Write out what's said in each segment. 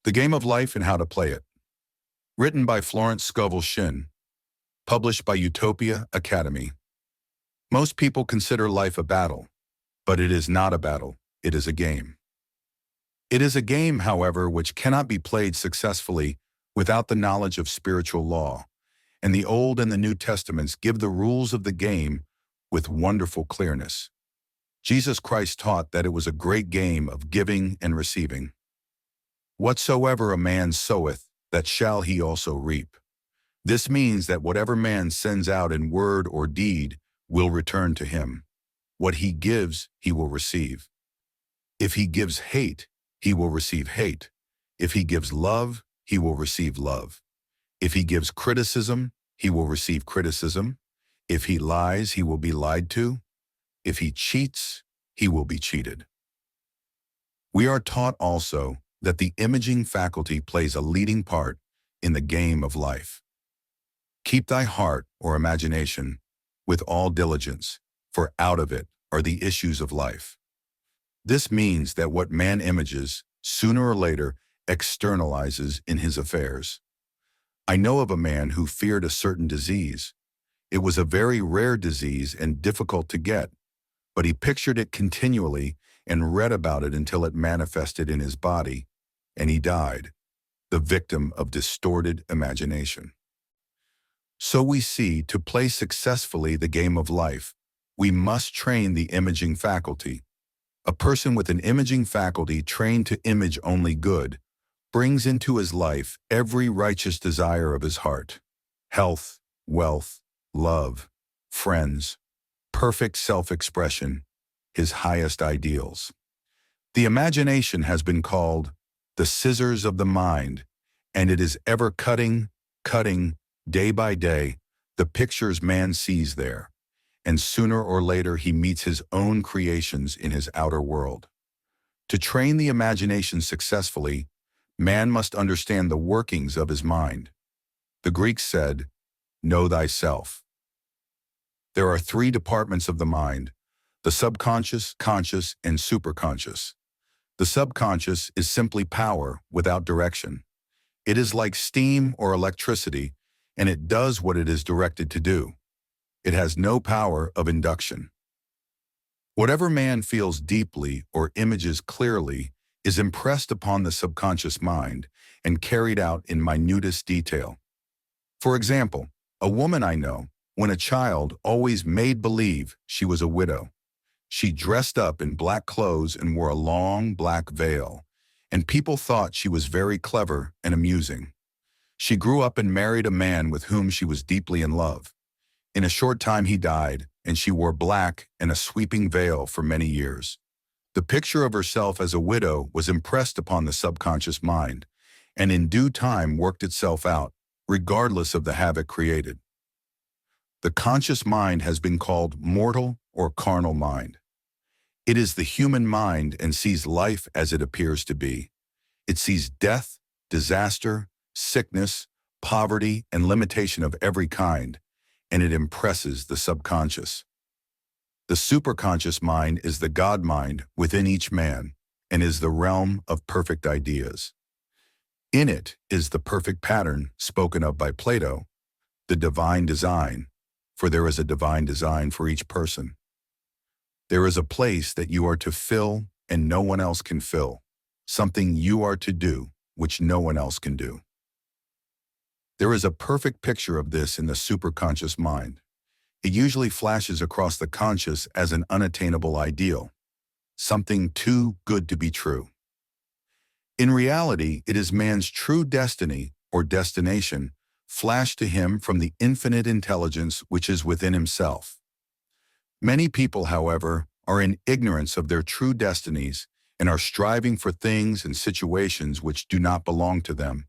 The Game of Life and How to Play It. Written by Florence Scovel Shinn. Published by Utopia Academy. Most people consider life a battle, but it is not a battle, it is a game. It is a game, however, which cannot be played successfully without the knowledge of spiritual law, and the Old and the New Testaments give the rules of the game with wonderful clearness. Jesus Christ taught that it was a great game of giving and receiving. Whatsoever a man soweth, that shall he also reap. This means that whatever man sends out in word or deed will return to him. What he gives, he will receive. If he gives hate, he will receive hate. If he gives love, he will receive love. If he gives criticism, he will receive criticism. If he lies, he will be lied to. If he cheats, he will be cheated. We are taught also that the imaging faculty plays a leading part in the game of life. Keep thy heart, or imagination, with all diligence, for out of it are the issues of life. This means that what man images, sooner or later, externalizes in his affairs. I know of a man who feared a certain disease. It was a very rare disease and difficult to get, but he pictured it continually and read about it until it manifested in his body, and he died, the victim of distorted imagination. So we see, to play successfully the game of life, we must train the imaging faculty. A person with an imaging faculty trained to image only good brings into his life every righteous desire of his heart: health, wealth, love, friends, perfect self-expression, his highest ideals. The imagination has been called the scissors of the mind, and it is ever cutting, day by day, the pictures man sees there, and sooner or later he meets his own creations in his outer world. To train the imagination successfully, man must understand the workings of his mind. The Greeks said, "Know thyself." There are three departments of the mind: the subconscious, conscious, and superconscious. The subconscious is simply power without direction. It is like steam or electricity, and it does what it is directed to do. It has no power of induction. Whatever man feels deeply or images clearly is impressed upon the subconscious mind and carried out in minutest detail. For example, a woman I know, when a child, always made believe she was a widow. She dressed up in black clothes and wore a long black veil, and people thought she was very clever and amusing. She grew up and married a man with whom she was deeply in love. In a short time he died, and she wore black and a sweeping veil for many years. The picture of herself as a widow was impressed upon the subconscious mind, and in due time worked itself out, regardless of the havoc created. The conscious mind has been called mortal or carnal mind. It is the human mind and sees life as it appears to be. It sees death, disaster, sickness, poverty, and limitation of every kind, and it impresses the subconscious. The superconscious mind is the God mind within each man and is the realm of perfect ideas. In it is the perfect pattern spoken of by Plato, the divine design, for there is a divine design for each person. There is a place that you are to fill and no one else can fill, something you are to do which no one else can do. There is a perfect picture of this in the superconscious mind. It usually flashes across the conscious as an unattainable ideal, something too good to be true. In reality, it is man's true destiny or destination flashed to him from the infinite intelligence which is within himself. Many people, however, are in ignorance of their true destinies and are striving for things and situations which do not belong to them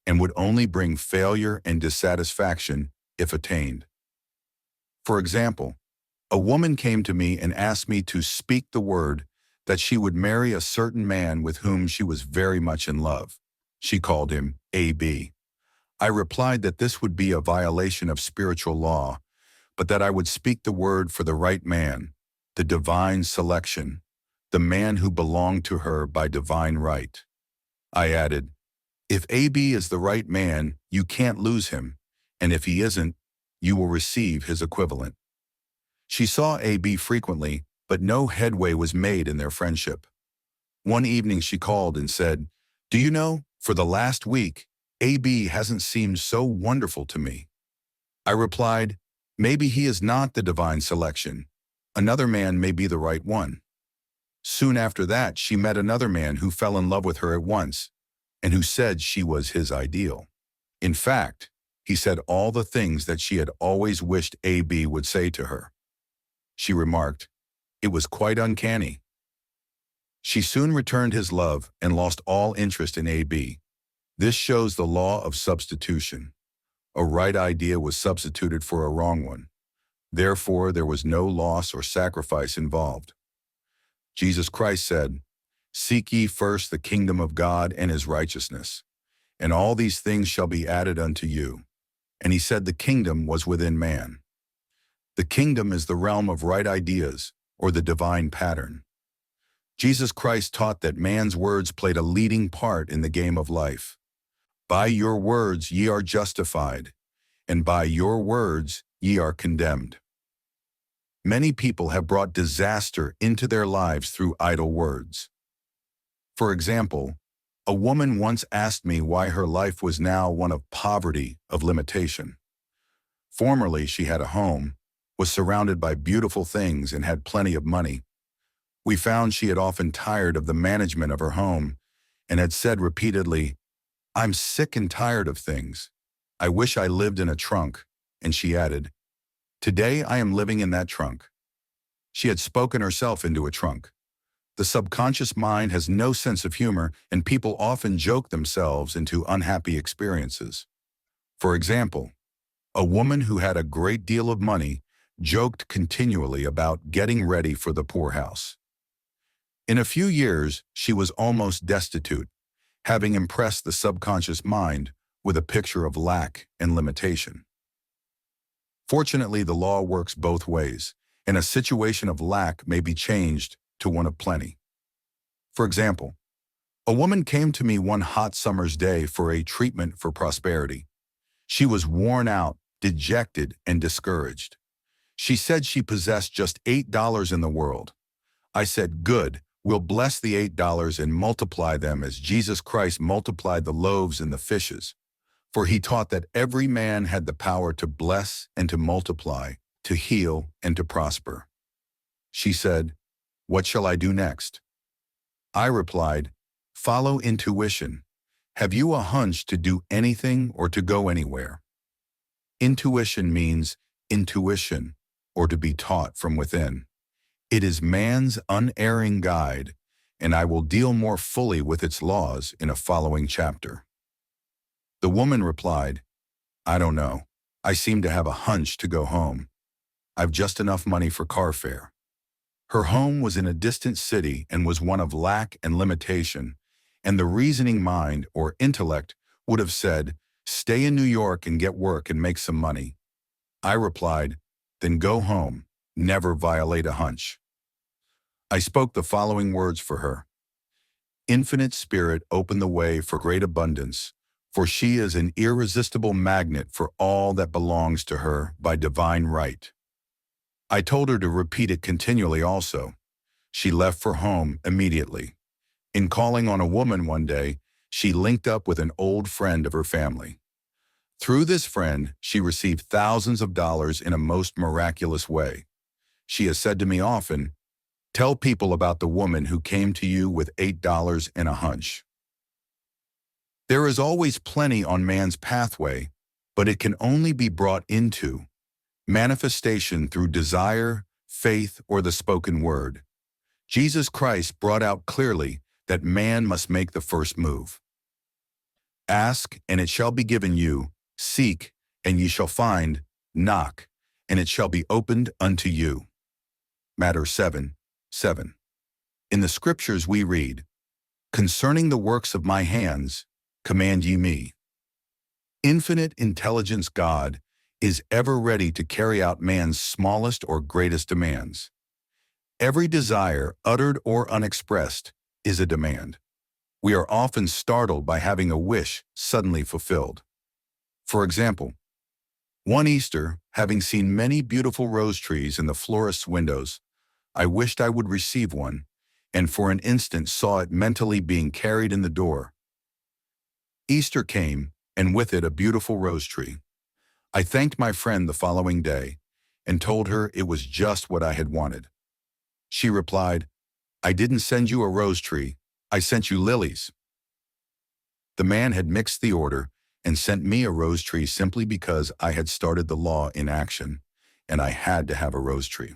and would only bring failure and dissatisfaction if attained. For example, a woman came to me and asked me to speak the word that she would marry a certain man with whom she was very much in love. She called him A.B. I replied that this would be a violation of spiritual law, but that I would speak the word for the right man, the divine selection, the man who belonged to her by divine right. I added, If AB is the right man, you can't lose him, and if he isn't, you will receive his equivalent. She saw AB frequently, but no headway was made in their friendship. One evening she called and said, "Do you know, for the last week, AB hasn't seemed so wonderful to me." I replied, "Maybe he is not the divine selection. Another man may be the right one." Soon after that, she met another man who fell in love with her at once, and who said she was his ideal. In fact, he said all the things that she had always wished AB would say to her. She remarked, "It was quite uncanny." She soon returned his love and lost all interest in AB. This shows the law of substitution. A right idea was substituted for a wrong one. Therefore, there was no loss or sacrifice involved. Jesus Christ said, "Seek ye first the kingdom of God and his righteousness, and all these things shall be added unto you." And he said the kingdom was within man. The kingdom is the realm of right ideas, or the divine pattern. Jesus Christ taught that man's words played a leading part in the game of life. By your words ye are justified, and by your words ye are condemned. Many people have brought disaster into their lives through idle words. For example, a woman once asked me why her life was now one of poverty, of limitation. Formerly she had a home, was surrounded by beautiful things, and had plenty of money. We found she had often tired of the management of her home and had said repeatedly, "I'm sick and tired of things. I wish I lived in a trunk." And she added, "Today I am living in that trunk." She had spoken herself into a trunk. The subconscious mind has no sense of humor, and people often joke themselves into unhappy experiences. For example, a woman who had a great deal of money joked continually about getting ready for the poorhouse. In a few years, she was almost destitute, having impressed the subconscious mind with a picture of lack and limitation. Fortunately, the law works both ways, and a situation of lack may be changed to one of plenty. For example, a woman came to me one hot summer's day for a treatment for prosperity. She was worn out, dejected, and discouraged. She said she possessed just $8 in the world. I said, "Good, we'll bless the $8 and multiply them as Jesus Christ multiplied the loaves and the fishes. For he taught that every man had the power to bless and to multiply, to heal and to prosper." She said, "What shall I do next?" I replied, "Follow intuition. Have you a hunch to do anything or to go anywhere?" Intuition means intuition, or to be taught from within. It is man's unerring guide, and I will deal more fully with its laws in a following chapter. The woman replied, "I don't know. I seem to have a hunch to go home. I've just enough money for car fare." Her home was in a distant city and was one of lack and limitation, and the reasoning mind, or intellect, would have said, "Stay in New York and get work and make some money." I replied, "Then go home. Never violate a hunch." I spoke the following words for her. "Infinite Spirit open the way for great abundance, for she is an irresistible magnet for all that belongs to her by divine right." I told her to repeat it continually also. She left for home immediately. In calling on a woman one day, she linked up with an old friend of her family. Through this friend, she received thousands of dollars in a most miraculous way. She has said to me often, "Tell people about the woman who came to you with $8 and a hunch." There is always plenty on man's pathway, but it can only be brought into manifestation through desire, faith, or the spoken word. Jesus Christ brought out clearly that man must make the first move. Ask, and it shall be given you. Seek, and ye shall find. Knock, and it shall be opened unto you. Matter 7:7. In the scriptures we read, "Concerning the works of my hands, command ye me." Infinite intelligence God is ever ready to carry out man's smallest or greatest demands. Every desire, uttered or unexpressed, is a demand. We are often startled by having a wish suddenly fulfilled. For example, one Easter, having seen many beautiful rose trees in the florist's windows, I wished I would receive one, and for an instant saw it mentally being carried in the door. Easter came, and with it a beautiful rose tree. I thanked my friend the following day and told her it was just what I had wanted. She replied, "I didn't send you a rose tree, I sent you lilies." The man had mixed the order and sent me a rose tree simply because I had started the law in action, and I had to have a rose tree.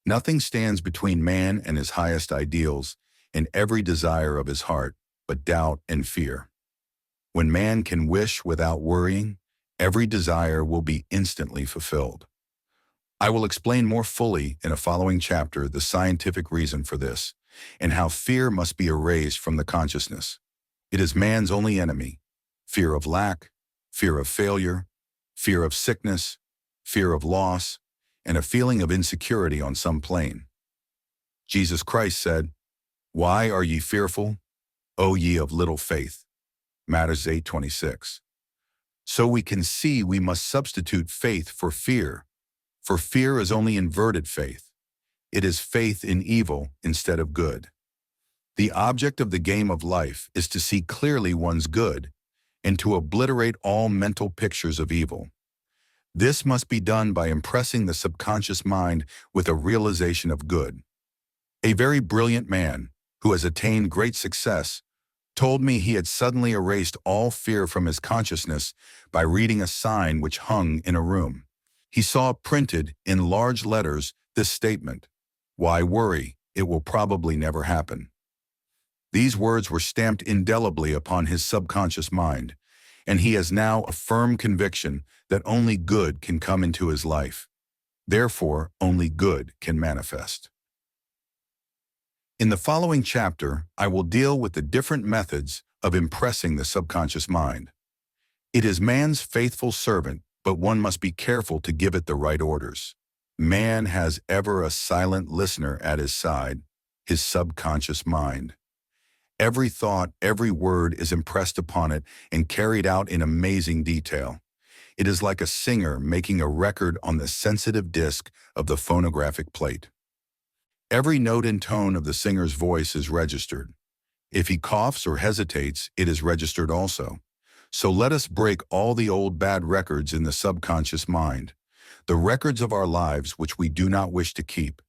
Nothing stands between man and his highest ideals and every desire of his heart but doubt and fear. When man can wish without worrying, every desire will be instantly fulfilled. I will explain more fully in a following chapter the scientific reason for this and how fear must be erased from the consciousness. It is man's only enemy: fear of lack, fear of failure, fear of sickness, fear of loss, and a feeling of insecurity on some plane. Jesus Christ said, "Why are ye fearful, O ye of little faith?" Matthew 8:26. So we can see we must substitute faith for fear is only inverted faith. It is faith in evil instead of good. The object of the game of life is to see clearly one's good and to obliterate all mental pictures of evil. This must be done by impressing the subconscious mind with a realization of good. A very brilliant man, who has attained great success, told me he had suddenly erased all fear from his consciousness by reading a sign which hung in a room. He saw printed in large letters this statement, "Why worry? It will probably never happen." These words were stamped indelibly upon his subconscious mind, and he has now a firm conviction that only good can come into his life. Therefore, only good can manifest. In the following chapter, I will deal with the different methods of impressing the subconscious mind. It is man's faithful servant, but one must be careful to give it the right orders. Man has ever a silent listener at his side, his subconscious mind. Every thought, every word is impressed upon it and carried out in amazing detail. It is like a singer making a record on the sensitive disc of the phonographic plate. Every note and tone of the singer's voice is registered. If he coughs or hesitates, it is registered also. So let us break all the old bad records in the subconscious mind, the records of our lives which we do not wish to keep,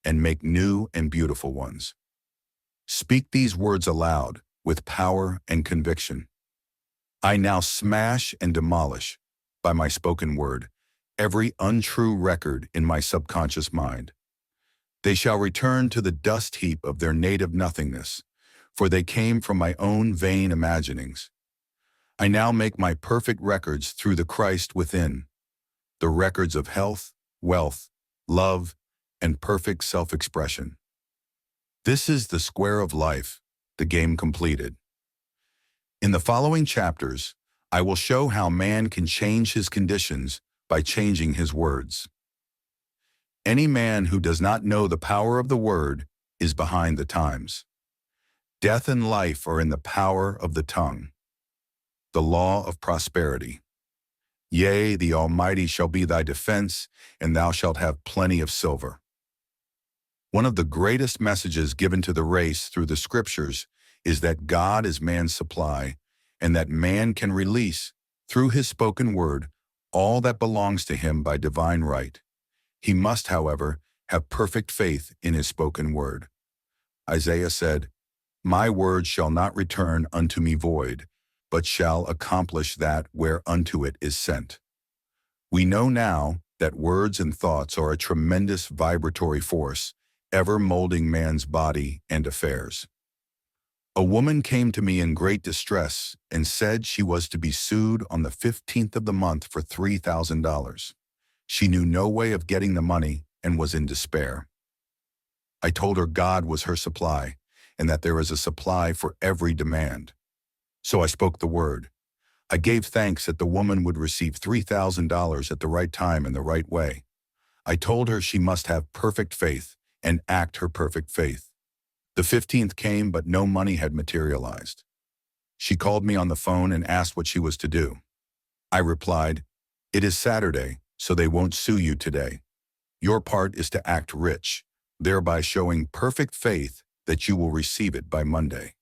and make new and beautiful ones. Speak these words aloud, with power and conviction. I now smash and demolish, by my spoken word, every untrue record in my subconscious mind. They shall return to the dust heap of their native nothingness, for they came from my own vain imaginings. I now make my perfect records through the Christ within, the records of health, wealth, love, and perfect self-expression. This is the square of life, the game completed. In the following chapters, I will show how man can change his conditions by changing his words. Any man who does not know the power of the word is behind the times. Death and life are in the power of the tongue. The law of prosperity. Yea, the Almighty shall be thy defense, and thou shalt have plenty of silver. One of the greatest messages given to the race through the scriptures is that God is man's supply, and that man can release, through his spoken word, all that belongs to him by divine right. He must, however, have perfect faith in his spoken word. Isaiah said, "My word shall not return unto me void, but shall accomplish that whereunto it is sent." We know now that words and thoughts are a tremendous vibratory force, ever molding man's body and affairs. A woman came to me in great distress and said she was to be sued on the 15th of the month for $3,000. She knew no way of getting the money and was in despair. I told her God was her supply and that there is a supply for every demand. So I spoke the word. I gave thanks that the woman would receive $3,000 at the right time and the right way. I told her she must have perfect faith and act her perfect faith. The 15th came, but no money had materialized. She called me on the phone and asked what she was to do. I replied, "It is Saturday, so they won't sue you today. Your part is to act rich, thereby showing perfect faith that you will receive it by Monday."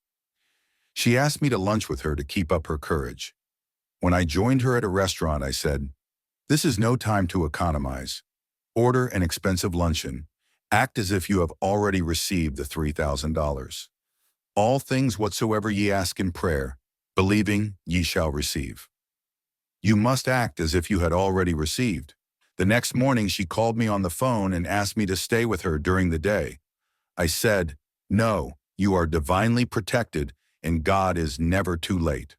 She asked me to lunch with her to keep up her courage. When I joined her at a restaurant, I said, "This is no time to economize. Order an expensive luncheon. Act as if you have already received the $3,000. All things whatsoever ye ask in prayer, believing ye shall receive." You must act as if you had already received. The next morning, she called me on the phone and asked me to stay with her during the day. I said, "No, you are divinely protected and God is never too late."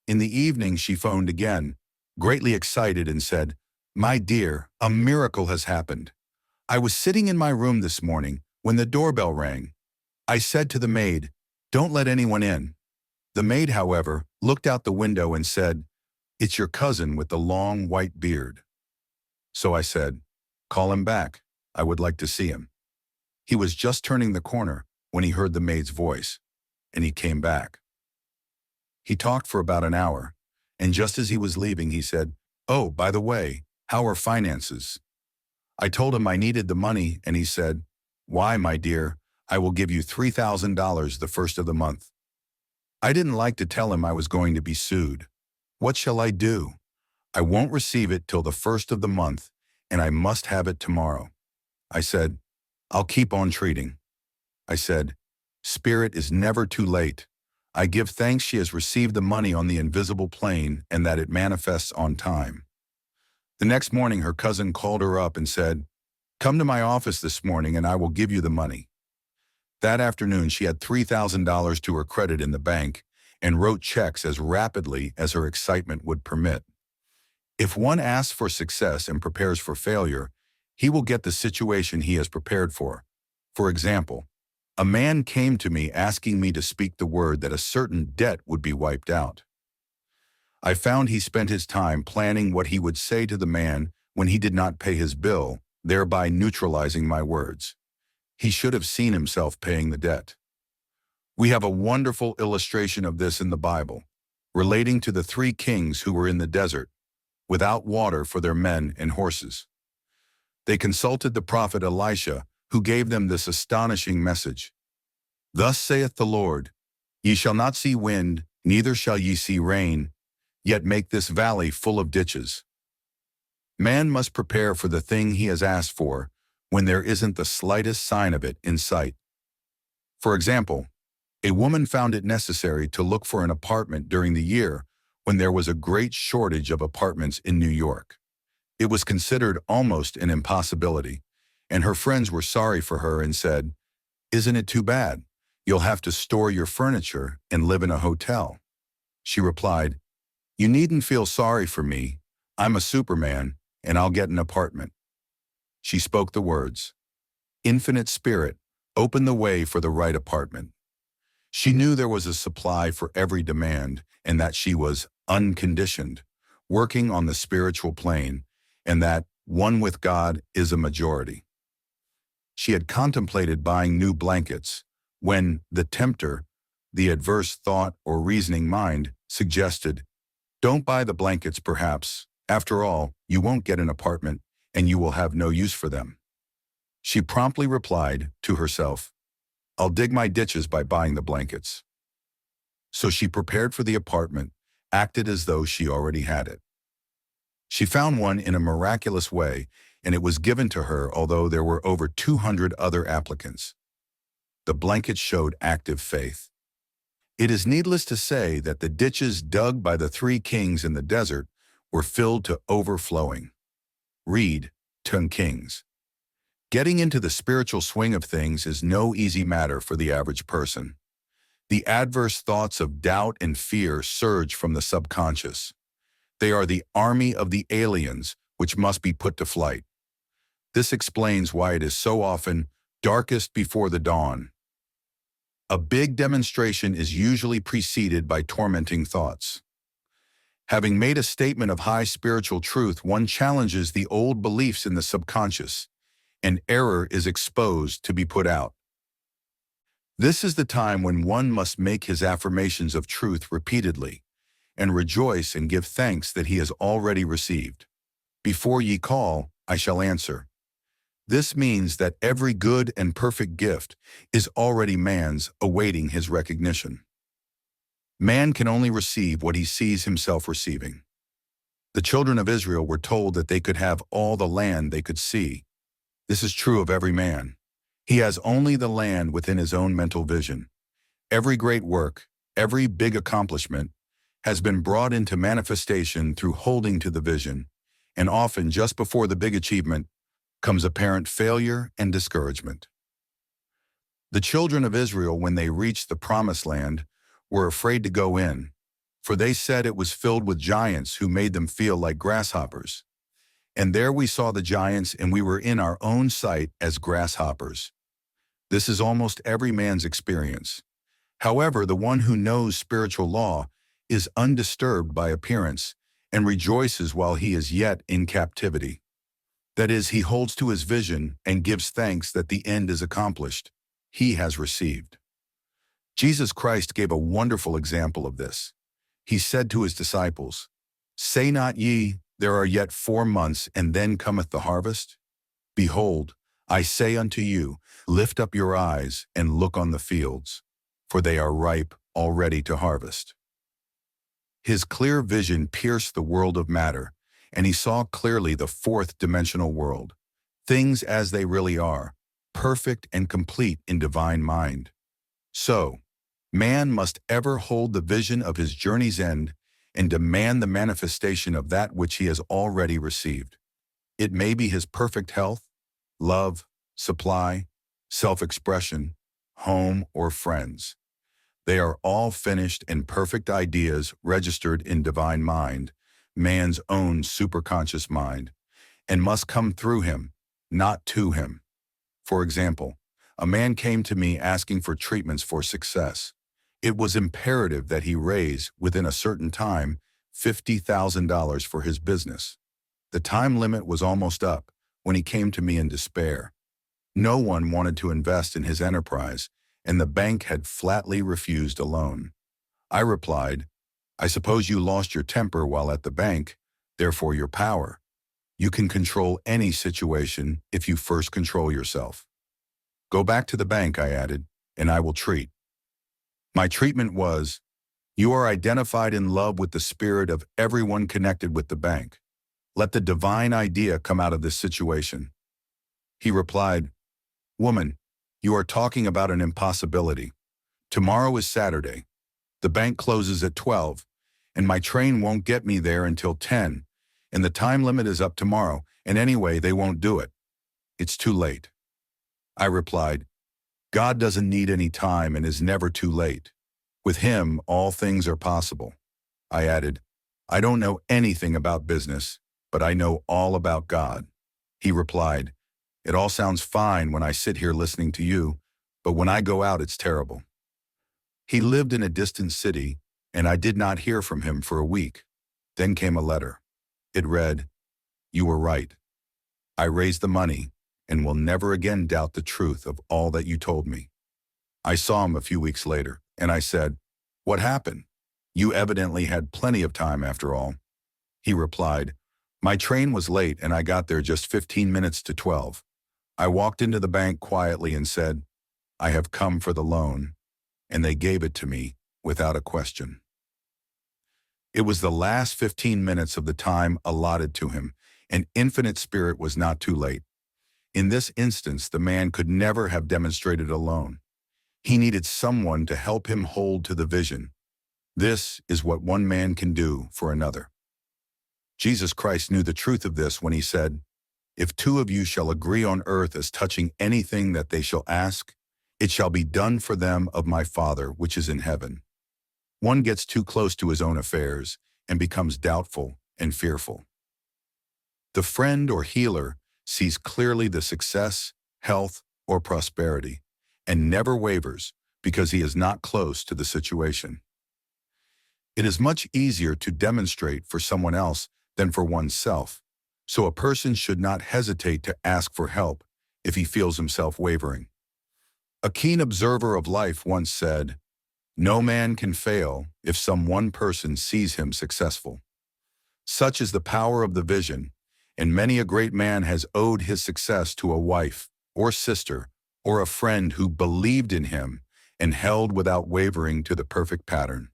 In the evening, she phoned again, greatly excited, and said, "My dear, a miracle has happened. I was sitting in my room this morning when the doorbell rang. I said to the maid, 'Don't let anyone in.' The maid, however, looked out the window and said, 'It's your cousin with the long white beard.' So I said, 'Call him back. I would like to see him.' He was just turning the corner when he heard the maid's voice, and he came back. He talked for about an hour, and just as he was leaving, he said, 'Oh, by the way, how are finances?' I told him I needed the money, and he said, 'Why, my dear, I will give you $3,000 the first of the month.' I didn't like to tell him I was going to be sued. What shall I do? I won't receive it till the first of the month, and I must have it tomorrow. I said, 'I'll keep on treating.' I said, 'Spirit is never too late. I give thanks she has received the money on the invisible plane and that it manifests on time.' The next morning, her cousin called her up and said, 'Come to my office this morning and I will give you the money.' That afternoon, she had $3,000 to her credit in the bank and wrote checks as rapidly as her excitement would permit. If one asks for success and prepares for failure, he will get the situation he has prepared for. For example, a man came to me asking me to speak the word that a certain debt would be wiped out. I found he spent his time planning what he would say to the man when he did not pay his bill, thereby neutralizing my words. He should have seen himself paying the debt. We have a wonderful illustration of this in the Bible, relating to the three kings who were in the desert, without water for their men and horses. They consulted the prophet Elisha, who gave them this astonishing message. "Thus saith the Lord, Ye shall not see wind, neither shall ye see rain, yet make this valley full of ditches." Man must prepare for the thing he has asked for when there isn't the slightest sign of it in sight. For example, a woman found it necessary to look for an apartment during the year when there was a great shortage of apartments in New York. It was considered almost an impossibility, and her friends were sorry for her and said, "Isn't it too bad? You'll have to store your furniture and live in a hotel." She replied, "You needn't feel sorry for me. I'm a Superman, and I'll get an apartment." She spoke the words. Infinite Spirit, open the way for the right apartment. She knew there was a supply for every demand and that she was unconditioned, working on the spiritual plane, and that one with God is a majority. She had contemplated buying new blankets when the tempter, the adverse thought or reasoning mind, suggested, "Don't buy the blankets perhaps. After all, you won't get an apartment and you will have no use for them." She promptly replied to herself, "I'll dig my ditches by buying the blankets." So she prepared for the apartment, acted as though she already had it. She found one in a miraculous way, and it was given to her although there were over 200 other applicants. The blanket showed active faith. It is needless to say that the ditches dug by the three kings in the desert were filled to overflowing. Read 2 Kings. Getting into the spiritual swing of things is no easy matter for the average person. The adverse thoughts of doubt and fear surge from the subconscious. They are the army of the aliens which must be put to flight. This explains why it is so often darkest before the dawn. A big demonstration is usually preceded by tormenting thoughts. Having made a statement of high spiritual truth, one challenges the old beliefs in the subconscious, and error is exposed to be put out. This is the time when one must make his affirmations of truth repeatedly, and rejoice and give thanks that he has already received. Before ye call, I shall answer. This means that every good and perfect gift is already man's, awaiting his recognition. Man can only receive what he sees himself receiving. The children of Israel were told that they could have all the land they could see. This is true of every man. He has only the land within his own mental vision. Every great work, every big accomplishment, has been brought into manifestation through holding to the vision, and often just before the big achievement comes apparent failure and discouragement. The children of Israel, when they reached the promised land, were afraid to go in, for they said it was filled with giants who made them feel like grasshoppers. And there we saw the giants, and we were in our own sight as grasshoppers. This is almost every man's experience. However, the one who knows spiritual law is undisturbed by appearance and rejoices while he is yet in captivity. That is, he holds to his vision and gives thanks that the end is accomplished. He has received. Jesus Christ gave a wonderful example of this. He said to his disciples, "Say not ye, there are yet 4 months, and then cometh the harvest? Behold, I say unto you, lift up your eyes and look on the fields, for they are ripe already to harvest." His clear vision pierced the world of matter, and he saw clearly the fourth-dimensional world, things as they really are, perfect and complete in divine mind. So, man must ever hold the vision of his journey's end and demand the manifestation of that which he has already received. It may be his perfect health, love, supply, self-expression, home, or friends. They are all finished and perfect ideas registered in divine mind, man's own superconscious mind, and must come through him, not to him. For example, a man came to me asking for treatments for success. It was imperative that he raise, within a certain time, $50,000 for his business. The time limit was almost up when he came to me in despair. No one wanted to invest in his enterprise, and the bank had flatly refused a loan. I replied, "I suppose you lost your temper while at the bank, therefore your power. You can control any situation if you first control yourself. Go back to the bank," I added, "and I will treat." My treatment was, "You are identified in love with the spirit of everyone connected with the bank. Let the divine idea come out of this situation." He replied, "Woman, you are talking about an impossibility. Tomorrow is Saturday. The bank closes at 12, and my train won't get me there until 10, and the time limit is up tomorrow, and anyway, they won't do it. It's too late." I replied, "God doesn't need any time and is never too late. With him, all things are possible." I added, "I don't know anything about business, but I know all about God." He replied, "It all sounds fine when I sit here listening to you, but when I go out, it's terrible." He lived in a distant city, and I did not hear from him for a week. Then came a letter. It read, "You were right. I raised the money and will never again doubt the truth of all that you told me." I saw him a few weeks later, and I said, "What happened? You evidently had plenty of time after all." He replied, "My train was late and I got there just 15 minutes to 12. I walked into the bank quietly and said, 'I have come for the loan,' and they gave it to me without a question." It was the last 15 minutes of the time allotted to him, and Infinite Spirit was not too late. In this instance, the man could never have demonstrated alone. He needed someone to help him hold to the vision. This is what one man can do for another. Jesus Christ knew the truth of this when he said, "If 2 of you shall agree on earth as touching anything that they shall ask, it shall be done for them of my Father which is in heaven." One gets too close to his own affairs and becomes doubtful and fearful. The friend or healer sees clearly the success, health, or prosperity, and never wavers because he is not close to the situation. It is much easier to demonstrate for someone else than for oneself, so a person should not hesitate to ask for help if he feels himself wavering. A keen observer of life once said, "No man can fail if some one person sees him successful." Such is the power of the vision, and many a great man has owed his success to a wife, or sister, or a friend who believed in him and held without wavering to the perfect pattern.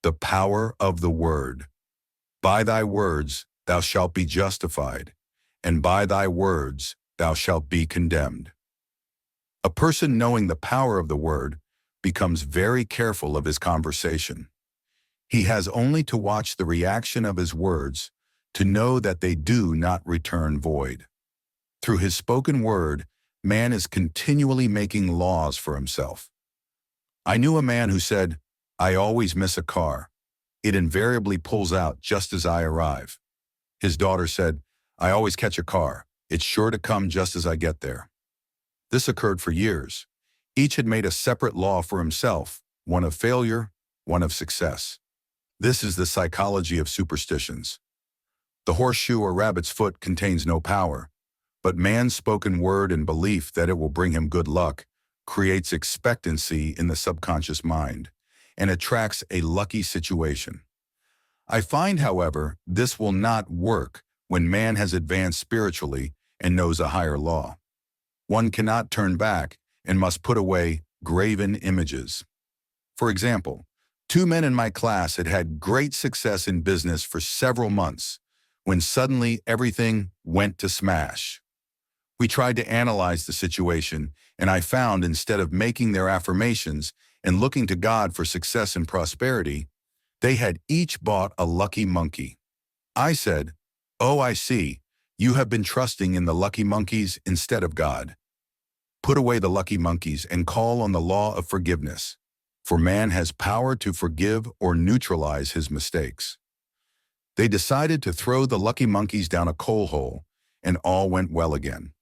The power of the word. By thy words thou shalt be justified, and by thy words thou shalt be condemned. A person knowing the power of the word becomes very careful of his conversation. He has only to watch the reaction of his words to know that they do not return void. Through his spoken word, man is continually making laws for himself. I knew a man who said, "I always miss a car. It invariably pulls out just as I arrive." His daughter said, "I always catch a car. It's sure to come just as I get there." This occurred for years. Each had made a separate law for himself, one of failure, one of success. This is the psychology of superstitions. The horseshoe or rabbit's foot contains no power, but man's spoken word and belief that it will bring him good luck creates expectancy in the subconscious mind and attracts a lucky situation. I find, however, this will not work when man has advanced spiritually and knows a higher law. One cannot turn back and must put away graven images. For example, two men in my class had had great success in business for several months, when suddenly everything went to smash. We tried to analyze the situation, and I found instead of making their affirmations and looking to God for success and prosperity, they had each bought a lucky monkey. I said, "Oh, I see. You have been trusting in the lucky monkeys instead of God. Put away the lucky monkeys and call on the law of forgiveness, for man has power to forgive or neutralize his mistakes." They decided to throw the lucky monkeys down a coal hole, and all went well again.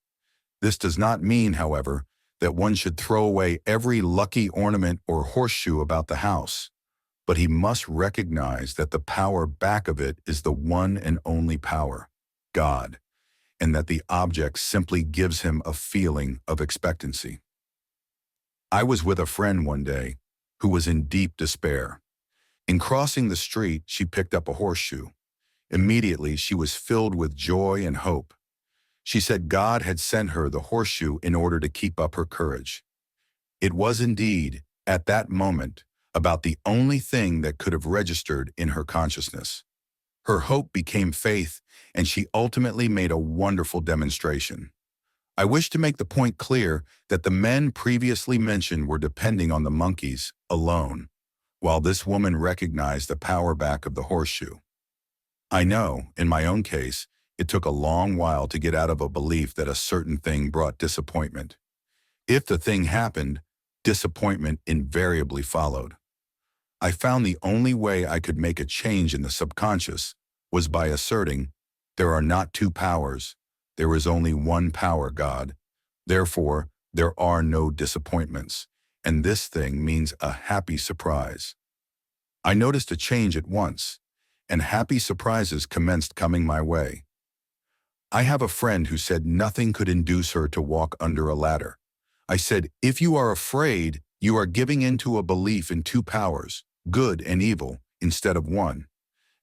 This does not mean, however, that one should throw away every lucky ornament or horseshoe about the house, but he must recognize that the power back of it is the one and only power, God, and that the object simply gives him a feeling of expectancy. I was with a friend one day who was in deep despair. In crossing the street, she picked up a horseshoe. Immediately, she was filled with joy and hope. She said God had sent her the horseshoe in order to keep up her courage. It was indeed, at that moment, about the only thing that could have registered in her consciousness. Her hope became faith, and she ultimately made a wonderful demonstration. I wish to make the point clear that the men previously mentioned were depending on the monkeys alone, while this woman recognized the power back of the horseshoe. I know, in my own case, it took a long while to get out of a belief that a certain thing brought disappointment. If the thing happened, disappointment invariably followed. I found the only way I could make a change in the subconscious was by asserting, there are not two powers, there is only one power, God. Therefore, there are no disappointments, and this thing means a happy surprise. I noticed a change at once, and happy surprises commenced coming my way. I have a friend who said nothing could induce her to walk under a ladder. I said, if you are afraid, you are giving into a belief in two powers, good and evil, instead of one.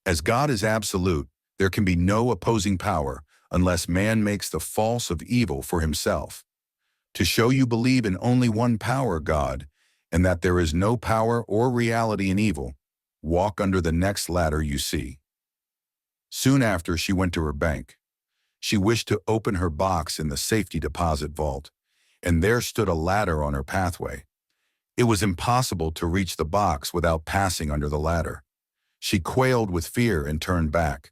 As God is absolute, there can be no opposing power unless man makes the false of evil for himself. To show you believe in only one power, God, and that there is no power or reality in evil, walk under the next ladder you see. Soon after, she went to her bank. She wished to open her box in the safety deposit vault, and there stood a ladder on her pathway. It was impossible to reach the box without passing under the ladder. She quailed with fear and turned back.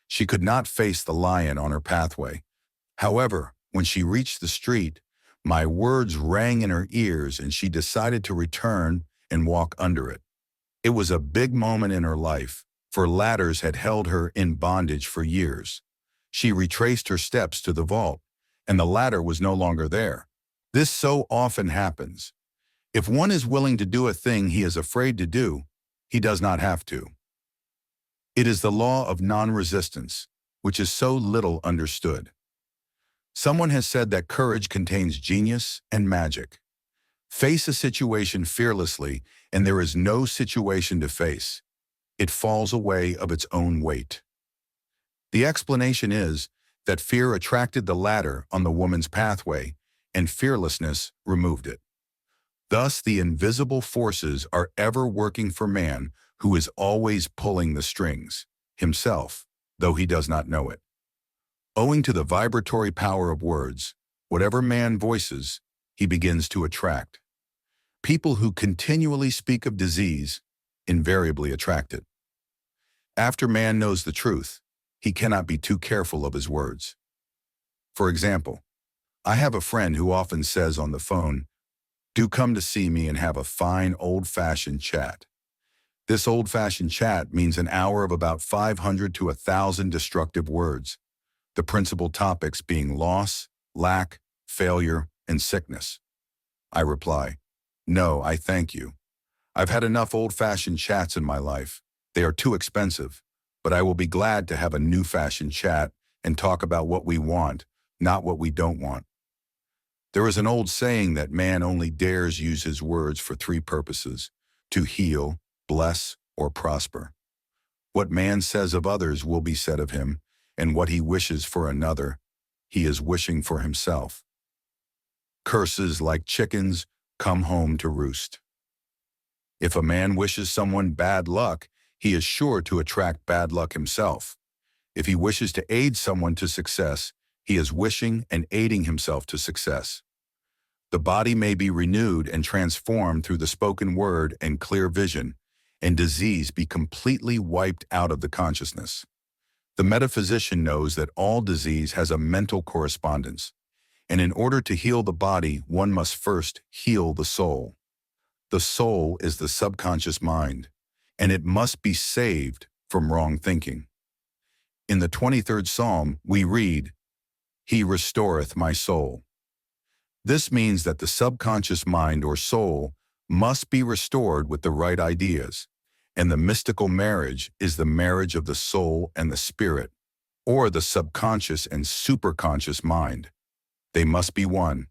She could not face the lion on her pathway. However, when she reached the street, my words rang in her ears and she decided to return and walk under it. It was a big moment in her life, for ladders had held her in bondage for years. She retraced her steps to the vault, and the ladder was no longer there. This so often happens. If one is willing to do a thing he is afraid to do, he does not have to. It is the law of non-resistance, which is so little understood. Someone has said that courage contains genius and magic. Face a situation fearlessly, and there is no situation to face. It falls away of its own weight. The explanation is that fear attracted the ladder on the woman's pathway, and fearlessness removed it. Thus, the invisible forces are ever working for man, who is always pulling the strings, himself, though he does not know it. Owing to the vibratory power of words, whatever man voices, he begins to attract. People who continually speak of disease invariably attract it. After man knows the truth, he cannot be too careful of his words. For example, I have a friend who often says on the phone, "Do come to see me and have a fine old-fashioned chat." This old-fashioned chat means an hour of about 500 to 1,000 destructive words, the principal topics being loss, lack, failure, and sickness. I reply, "No, I thank you. I've had enough old-fashioned chats in my life. They are too expensive, but I will be glad to have a new-fashioned chat and talk about what we want, not what we don't want." There is an old saying that man only dares use his words for three purposes: to heal, bless, or prosper. What man says of others will be said of him, and what he wishes for another, he is wishing for himself. Curses like chickens come home to roost. If a man wishes someone bad luck, he is sure to attract bad luck himself. If he wishes to aid someone to success, he is wishing and aiding himself to success. The body may be renewed and transformed through the spoken word and clear vision, and disease be completely wiped out of the consciousness. The metaphysician knows that all disease has a mental correspondence, and in order to heal the body, one must first heal the soul. The soul is the subconscious mind, and it must be saved from wrong thinking. In the 23rd Psalm, we read, "He restoreth my soul." This means that the subconscious mind or soul must be restored with the right ideas, and the mystical marriage is the marriage of the soul and the spirit, or the subconscious and superconscious mind. They must be one.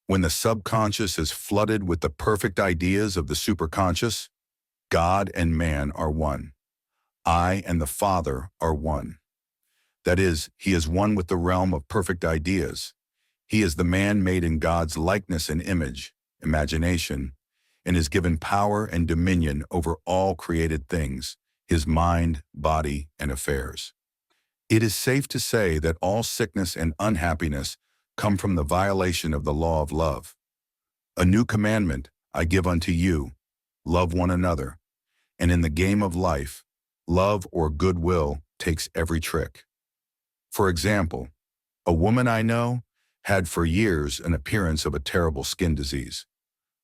When the subconscious is flooded with the perfect ideas of the superconscious, God and man are one. I and the Father are one. That is, he is one with the realm of perfect ideas. He is the man made in God's likeness and image, imagination, and is given power and dominion over all created things, his mind, body, and affairs. It is safe to say that all sickness and unhappiness come from the violation of the law of love. A new commandment I give unto you, love one another. And in the game of life, love or goodwill takes every trick. For example, a woman I know had for years an appearance of a terrible skin disease.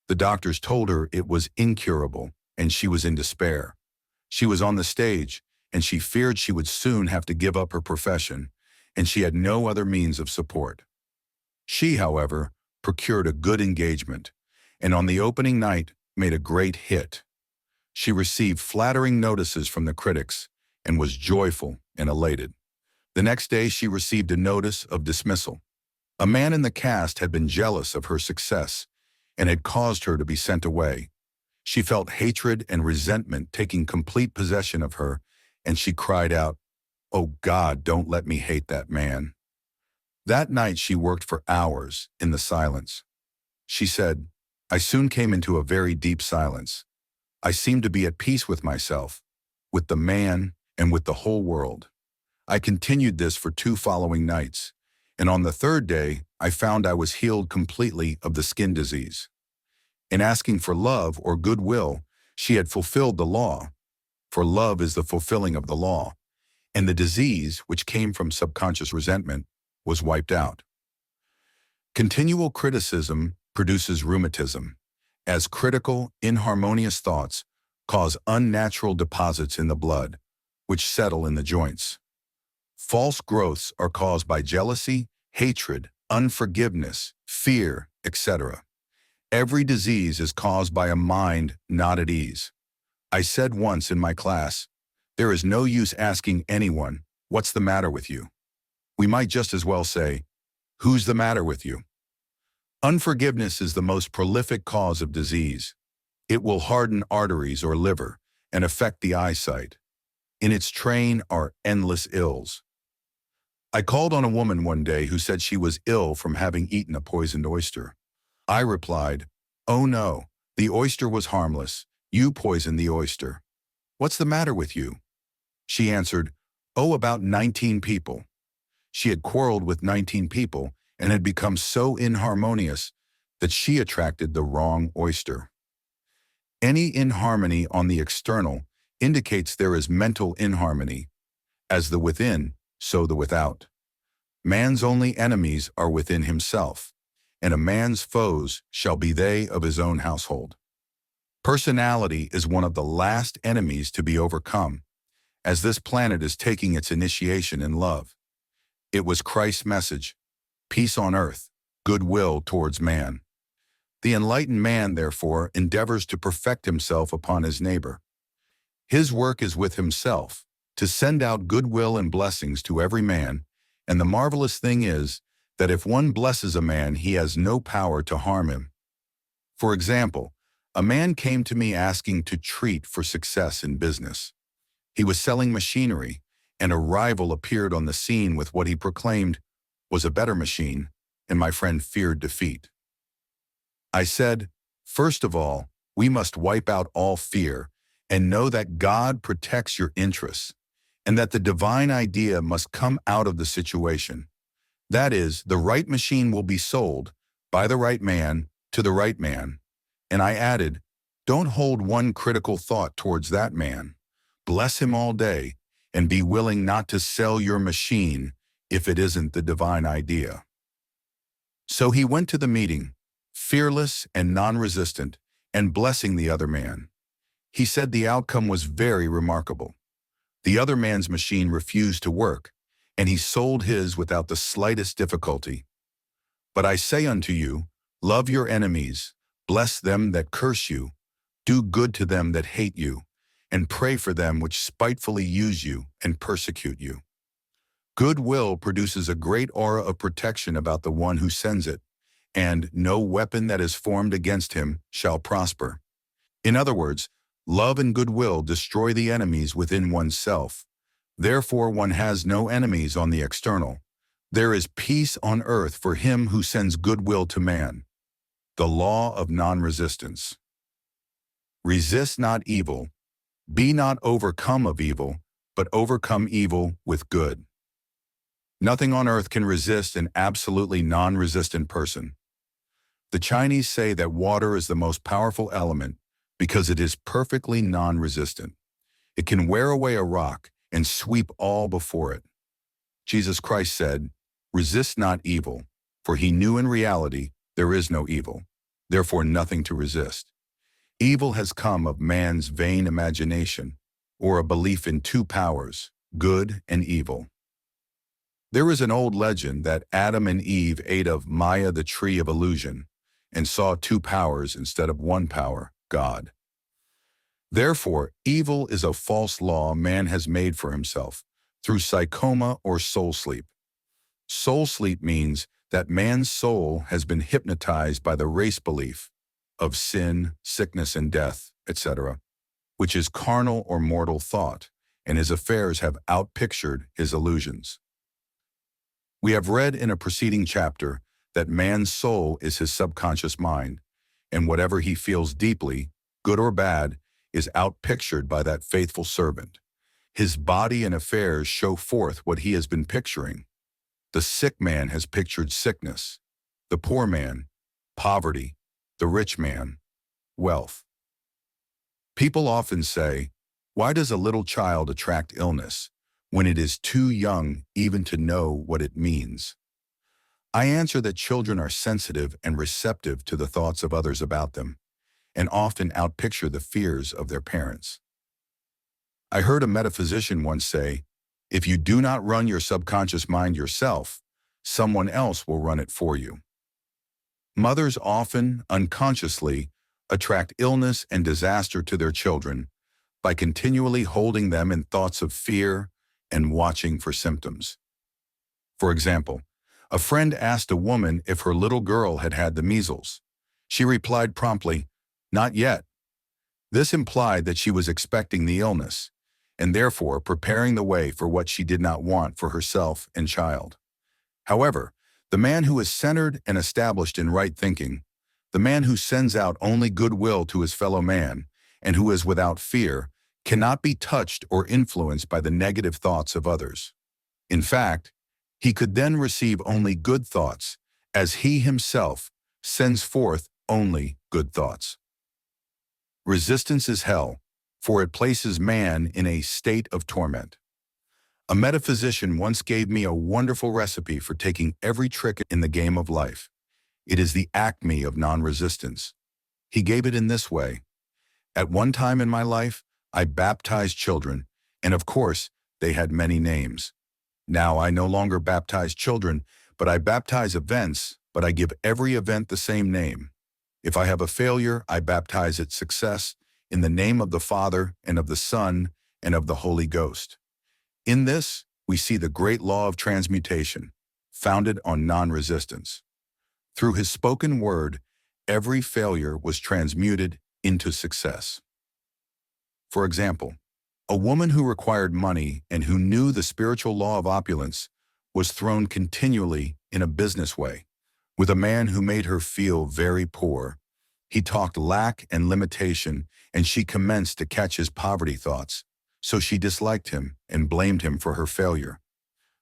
The doctors told her it was incurable, and she was in despair. She was on the stage, and she feared she would soon have to give up her profession, and she had no other means of support. She, however, procured a good engagement, and on the opening night made a great hit. She received flattering notices from the critics and was joyful and elated. The next day she received a notice of dismissal. A man in the cast had been jealous of her success and had caused her to be sent away. She felt hatred and resentment taking complete possession of her, and she cried out, "Oh God, don't let me hate that man." That night she worked for hours in the silence. She said, "I soon came into a very deep silence. I seemed to be at peace with myself, with the man, and with the whole world. I continued this for 2 following nights, and on the 3rd day, I found I was healed completely of the skin disease. In asking for love or goodwill, she had fulfilled the law, for love is the fulfilling of the law, and the disease, which came from subconscious resentment, was wiped out. Continual criticism produces rheumatism, as critical, inharmonious thoughts cause unnatural deposits in the blood, which settle in the joints. False growths are caused by jealousy, hatred, unforgiveness, fear, etc. Every disease is caused by a mind not at ease. I said once in my class, there is no use asking anyone, "What's the matter with you?" We might just as well say, "Who's the matter with you?" Unforgiveness is the most prolific cause of disease. It will harden arteries or liver and affect the eyesight. In its train are endless ills. I called on a woman one day who said she was ill from having eaten a poisoned oyster. I replied, "Oh no, the oyster was harmless. You poisoned the oyster. What's the matter with you?" She answered, "Oh, about 19 people." She had quarreled with 19 people and had become so inharmonious that she attracted the wrong oyster. Any inharmony on the external indicates there is mental inharmony. As the within, so the without. Man's only enemies are within himself, and a man's foes shall be they of his own household. Personality is one of the last enemies to be overcome, as this planet is taking its initiation in love. It was Christ's message, peace on earth, goodwill towards man. The enlightened man, therefore, endeavors to perfect himself upon his neighbor. His work is with himself, to send out goodwill and blessings to every man, and the marvelous thing is that if one blesses a man, he has no power to harm him. For example, a man came to me asking to treat for success in business. He was selling machinery, and a rival appeared on the scene with what he proclaimed was a better machine, and my friend feared defeat. I said, "First of all, we must wipe out all fear and know that God protects your interests, and that the divine idea must come out of the situation. That is, the right machine will be sold by the right man to the right man." And I added, "Don't hold one critical thought towards that man. Bless him all day and be willing not to sell your machine if it isn't the divine idea." So he went to the meeting, fearless and non-resistant, and blessing the other man. He said the outcome was very remarkable. The other man's machine refused to work, and he sold his without the slightest difficulty. "But I say unto you, love your enemies, bless them that curse you, do good to them that hate you, and pray for them which spitefully use you and persecute you." Goodwill produces a great aura of protection about the one who sends it, and no weapon that is formed against him shall prosper. In other words, love and goodwill destroy the enemies within oneself. Therefore, one has no enemies on the external. There is peace on earth for him who sends goodwill to man. The law of non-resistance. Resist not evil. Be not overcome of evil, but overcome evil with good. Nothing on earth can resist an absolutely non-resistant person. The Chinese say that water is the most powerful element because it is perfectly non-resistant. It can wear away a rock and sweep all before it. Jesus Christ said, "Resist not evil," for he knew in reality there is no evil, therefore nothing to resist. Evil has come of man's vain imagination, or a belief in two powers, good and evil. There is an old legend that Adam and Eve ate of Maya, the tree of illusion, and saw two powers instead of one power, God. Therefore, evil is a false law man has made for himself through psychoma or soul sleep. Soul sleep means that man's soul has been hypnotized by the race belief of sin, sickness and death, etc., which is carnal or mortal thought, and his affairs have outpictured his illusions. We have read in a preceding chapter that man's soul is his subconscious mind, and whatever he feels deeply, good or bad, is outpictured by that faithful servant. His body and affairs show forth what he has been picturing. The sick man has pictured sickness, the poor man, poverty, the rich man, wealth. People often say, "Why does a little child attract illness when it is too young even to know what it means?" I answer that children are sensitive and receptive to the thoughts of others about them, and often outpicture the fears of their parents. I heard a metaphysician once say, "If you do not run your subconscious mind yourself, someone else will run it for you." Mothers often, unconsciously, attract illness and disaster to their children by continually holding them in thoughts of fear and watching for symptoms. For example, A friend asked a woman if her little girl had had the measles. She replied promptly, "Not yet." This implied that she was expecting the illness, and therefore preparing the way for what she did not want for herself and child. However, the man who is centered and established in right thinking, the man who sends out only goodwill to his fellow man, and who is without fear, cannot be touched or influenced by the negative thoughts of others. In fact, he could then receive only good thoughts, as he himself sends forth only good thoughts. Resistance is hell, for it places man in a state of torment. A metaphysician once gave me a wonderful recipe for taking every trick in the game of life. It is the acme of non-resistance. He gave it in this way. At one time in my life, I baptized children, and of course, they had many names. Now I no longer baptize children, but I baptize events, but I give every event the same name. If I have a failure, I baptize it success, in the name of the Father, and of the Son, and of the Holy Ghost. In this, we see the great law of transmutation, founded on non-resistance. Through his spoken word, every failure was transmuted into success. For example, a woman who required money and who knew the spiritual law of opulence was thrown continually in a business way, with a man who made her feel very poor. He talked lack and limitation, and she commenced to catch his poverty thoughts, so she disliked him and blamed him for her failure.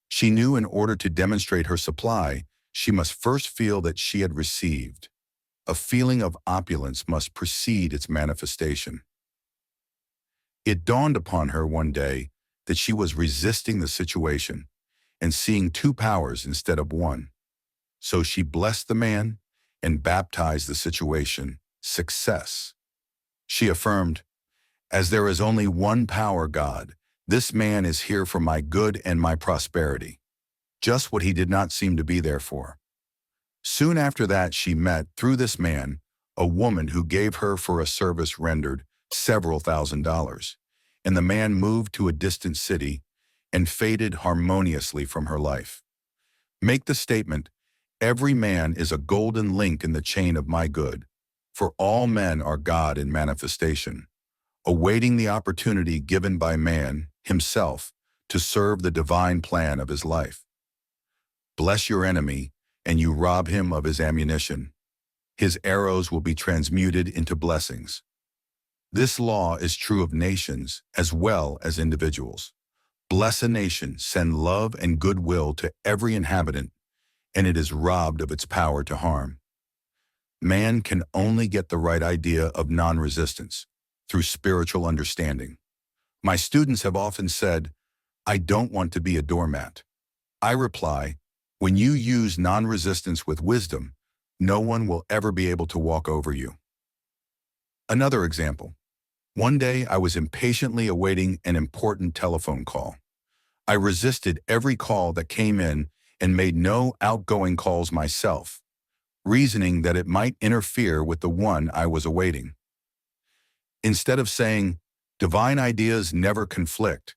She knew in order to demonstrate her supply, she must first feel that she had received. A feeling of opulence must precede its manifestation. It dawned upon her one day that she was resisting the situation and seeing two powers instead of one. So she blessed the man and baptized the situation success. She affirmed, "As there is only one power, God, this man is here for my good and my prosperity," just what he did not seem to be there for. Soon after that, she met, through this man, a woman who gave her for a service rendered several $1,000s, and the man moved to a distant city and faded harmoniously from her life. Make the statement, "Every man is a golden link in the chain of my good, for all men are God in manifestation, awaiting the opportunity given by man himself to serve the divine plan of his life." Bless your enemy, and you rob him of his ammunition. His arrows will be transmuted into blessings. This law is true of nations as well as individuals. Bless a nation, send love and goodwill to every inhabitant, and it is robbed of its power to harm. Man can only get the right idea of non-resistance through spiritual understanding. My students have often said, "I don't want to be a doormat." I reply, when you use non-resistance with wisdom, no one will ever be able to walk over you. Another example. One day I was impatiently awaiting an important telephone call. I resisted every call that came in and made no outgoing calls myself, reasoning that it might interfere with the one I was awaiting. Instead of saying, "Divine ideas never conflict,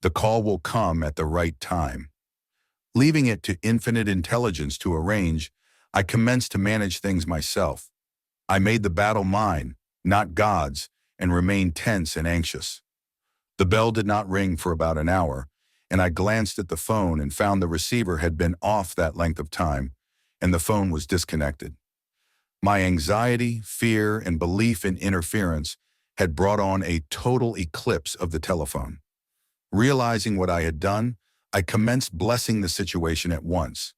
the call will come at the right time," leaving it to infinite intelligence to arrange, I commenced to manage things myself. I made the battle mine, not God's, and remained tense and anxious. The bell did not ring for about an hour, and I glanced at the phone and found the receiver had been off that length of time, and the phone was disconnected. My anxiety, fear, and belief in interference had brought on a total eclipse of the telephone. Realizing what I had done, I commenced blessing the situation at once.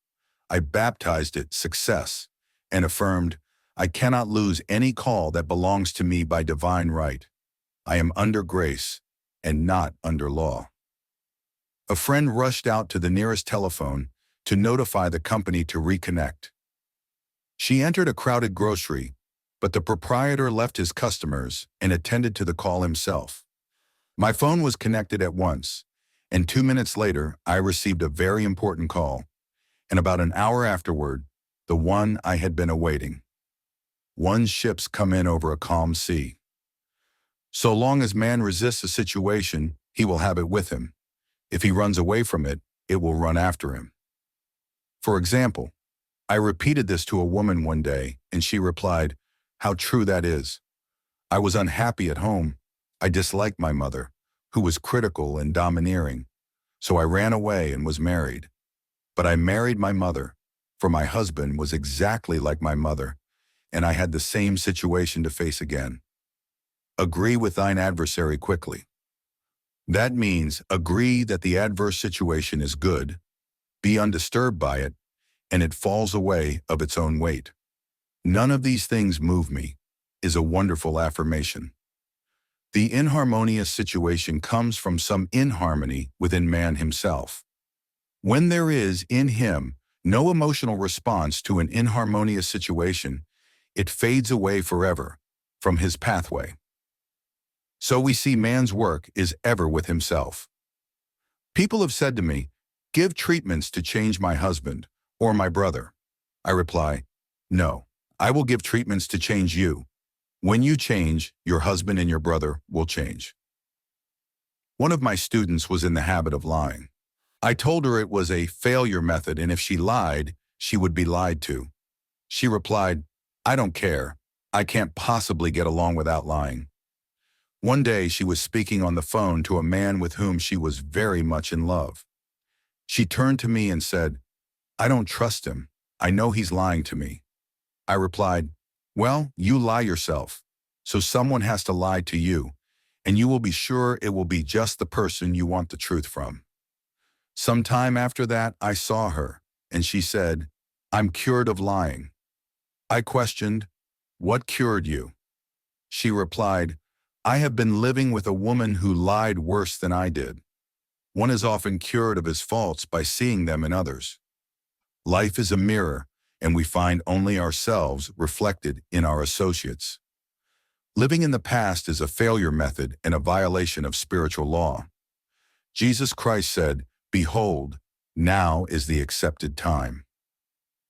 I baptized it success and affirmed, "I cannot lose any call that belongs to me by divine right. I am under grace and not under law." A friend rushed out to the nearest telephone to notify the company to reconnect. She entered a crowded grocery, but the proprietor left his customers and attended to the call himself. My phone was connected at once, and 2 minutes later, I received a very important call, and about an hour afterward, the one I had been awaiting. One's ships come in over a calm sea. So long as man resists a situation, he will have it with him. If he runs away from it, it will run after him. For example, I repeated this to a woman one day, and she replied, "How true that is. I was unhappy at home. I disliked my mother, who was critical and domineering. So I ran away and was married. But I married my mother, for my husband was exactly like my mother, and I had the same situation to face again. Agree with thine adversary quickly." That means agree that the adverse situation is good, be undisturbed by it, and it falls away of its own weight. "None of these things move me" is a wonderful affirmation. The inharmonious situation comes from some inharmony within man himself. When there is, in him, no emotional response to an inharmonious situation, it fades away forever from his pathway. So we see man's work is ever with himself. People have said to me, "Give treatments to change my husband or my brother." I reply, "No, I will give treatments to change you. When you change, your husband and your brother will change." One of my students was in the habit of lying. I told her it was a failure method, and if she lied, she would be lied to. She replied, "I don't care. I can't possibly get along without lying." One day she was speaking on the phone to a man with whom she was very much in love. She turned to me and said, "I don't trust him. I know he's lying to me." I replied, "Well, you lie yourself, so someone has to lie to you, and you will be sure it will be just the person you want the truth from." Some time after that, I saw her, and she said, "I'm cured of lying." I questioned, "What cured you?" She replied, "I have been living with a woman who lied worse than I did." One is often cured of his faults by seeing them in others. Life is a mirror, and we find only ourselves reflected in our associates. Living in the past is a failure method and a violation of spiritual law. Jesus Christ said, "Behold, now is the accepted time.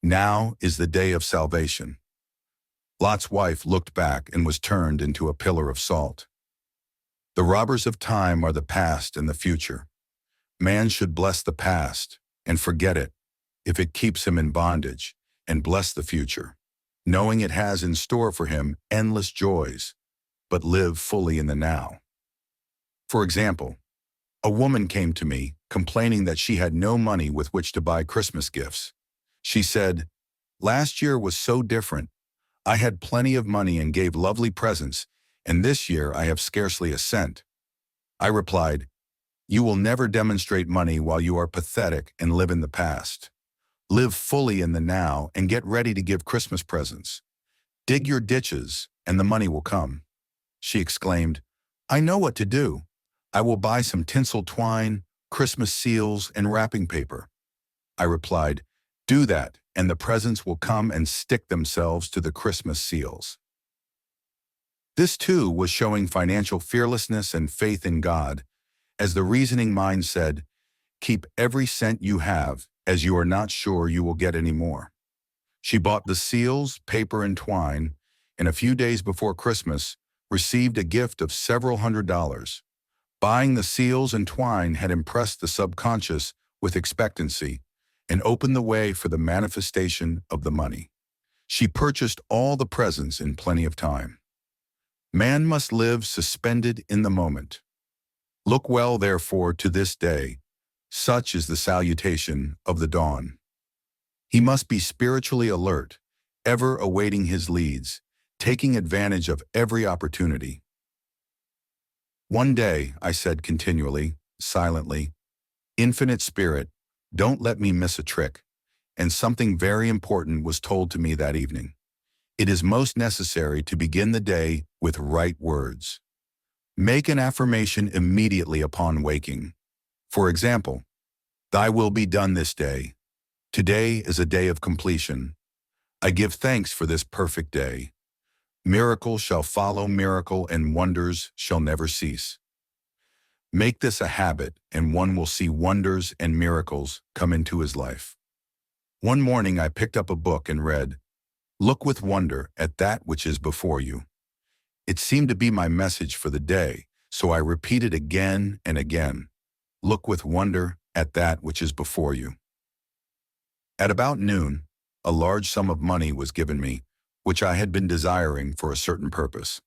Now is the day of salvation." Lot's wife looked back and was turned into a pillar of salt. The robbers of time are the past and the future. Man should bless the past and forget it if it keeps him in bondage, and bless the future, knowing it has in store for him endless joys, but live fully in the now. For example, a woman came to me complaining that she had no money with which to buy Christmas gifts. She said, "Last year was so different. I had plenty of money and gave lovely presents, and this year I have scarcely a cent." I replied, "You will never demonstrate money while you are pathetic and live in the past. Live fully in the now and get ready to give Christmas presents. Dig your ditches and the money will come." She exclaimed, "I know what to do. I will buy some tinsel twine, Christmas seals, and wrapping paper." I replied, "Do that, and the presents will come and stick themselves to the Christmas seals." This too was showing financial fearlessness and faith in God, as the reasoning mind said, "Keep every cent you have, as you are not sure you will get any more." She bought the seals, paper, and twine, and a few days before Christmas, received a gift of several $100s. Buying the seals and twine had impressed the subconscious with expectancy and opened the way for the manifestation of the money. She purchased all the presents in plenty of time. Man must live suspended in the moment. Look well, therefore, to this day. Such is the salutation of the dawn. He must be spiritually alert, ever awaiting his leads, taking advantage of every opportunity. One day, I said continually, silently, "Infinite Spirit, don't let me miss a trick." And something very important was told to me that evening. It is most necessary to begin the day with right words. Make an affirmation immediately upon waking. For example, "Thy will be done this day. Today is a day of completion. I give thanks for this perfect day. Miracle shall follow miracle, and wonders shall never cease." Make this a habit, and one will see wonders and miracles come into his life. One morning I picked up a book and read, "Look with wonder at that which is before you." It seemed to be my message for the day, so I repeated again and again, "Look with wonder at that which is before you." At about noon, a large sum of money was given me, which I had been desiring for a certain purpose.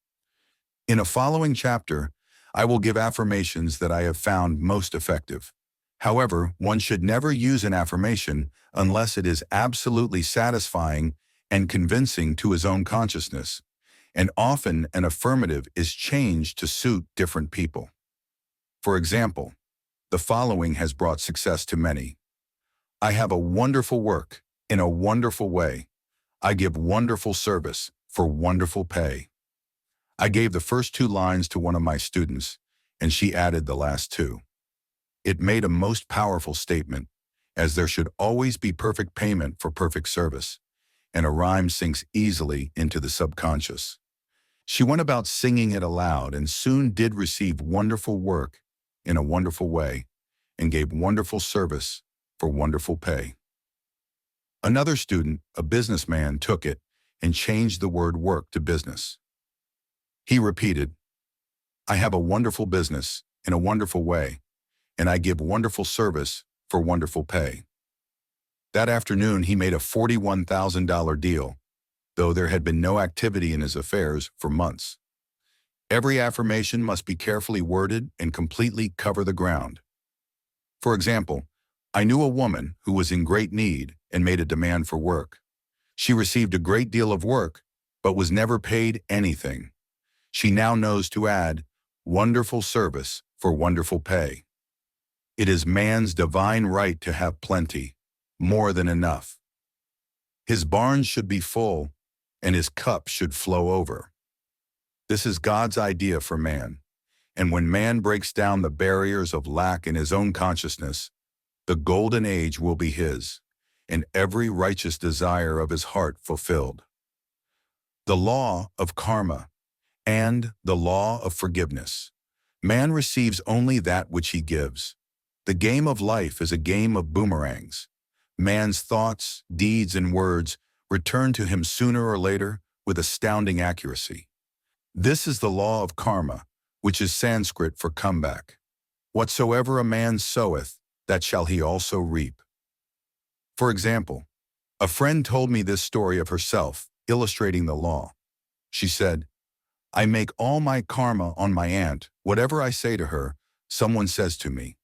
In a following chapter, I will give affirmations that I have found most effective. However, one should never use an affirmation unless it is absolutely satisfying and convincing to his own consciousness, and often an affirmative is changed to suit different people. For example, the following has brought success to many. I have a wonderful work in a wonderful way. I give wonderful service for wonderful pay. I gave the first two lines to one of my students, and she added the last two. It made a most powerful statement, as there should always be perfect payment for perfect service, and a rhyme sinks easily into the subconscious. She went about singing it aloud and soon did receive wonderful work in a wonderful way, and gave wonderful service for wonderful pay. Another student, a businessman, took it and changed the word work to business. He repeated, I have a wonderful business in a wonderful way, and I give wonderful service for wonderful pay. That afternoon, he made a $41,000 deal, though there had been no activity in his affairs for months. Every affirmation must be carefully worded and completely cover the ground. For example, I knew a woman who was in great need and made a demand for work. She received a great deal of work, but was never paid anything. She now knows to add, wonderful service for wonderful pay. It is man's divine right to have plenty, more than enough. His barns should be full, and his cup should flow over. This is God's idea for man, and when man breaks down the barriers of lack in his own consciousness, the golden age will be his, and every righteous desire of his heart fulfilled. The law of karma and the law of forgiveness. Man receives only that which he gives. The game of life is a game of boomerangs. Man's thoughts, deeds, and words return to him sooner or later with astounding accuracy. This is the law of karma, which is Sanskrit for comeback. Whatsoever a man soweth, that shall he also reap. For example, a friend told me this story of herself, illustrating the law. She said, I make all my karma on my aunt. Whatever I say to her, someone says to me.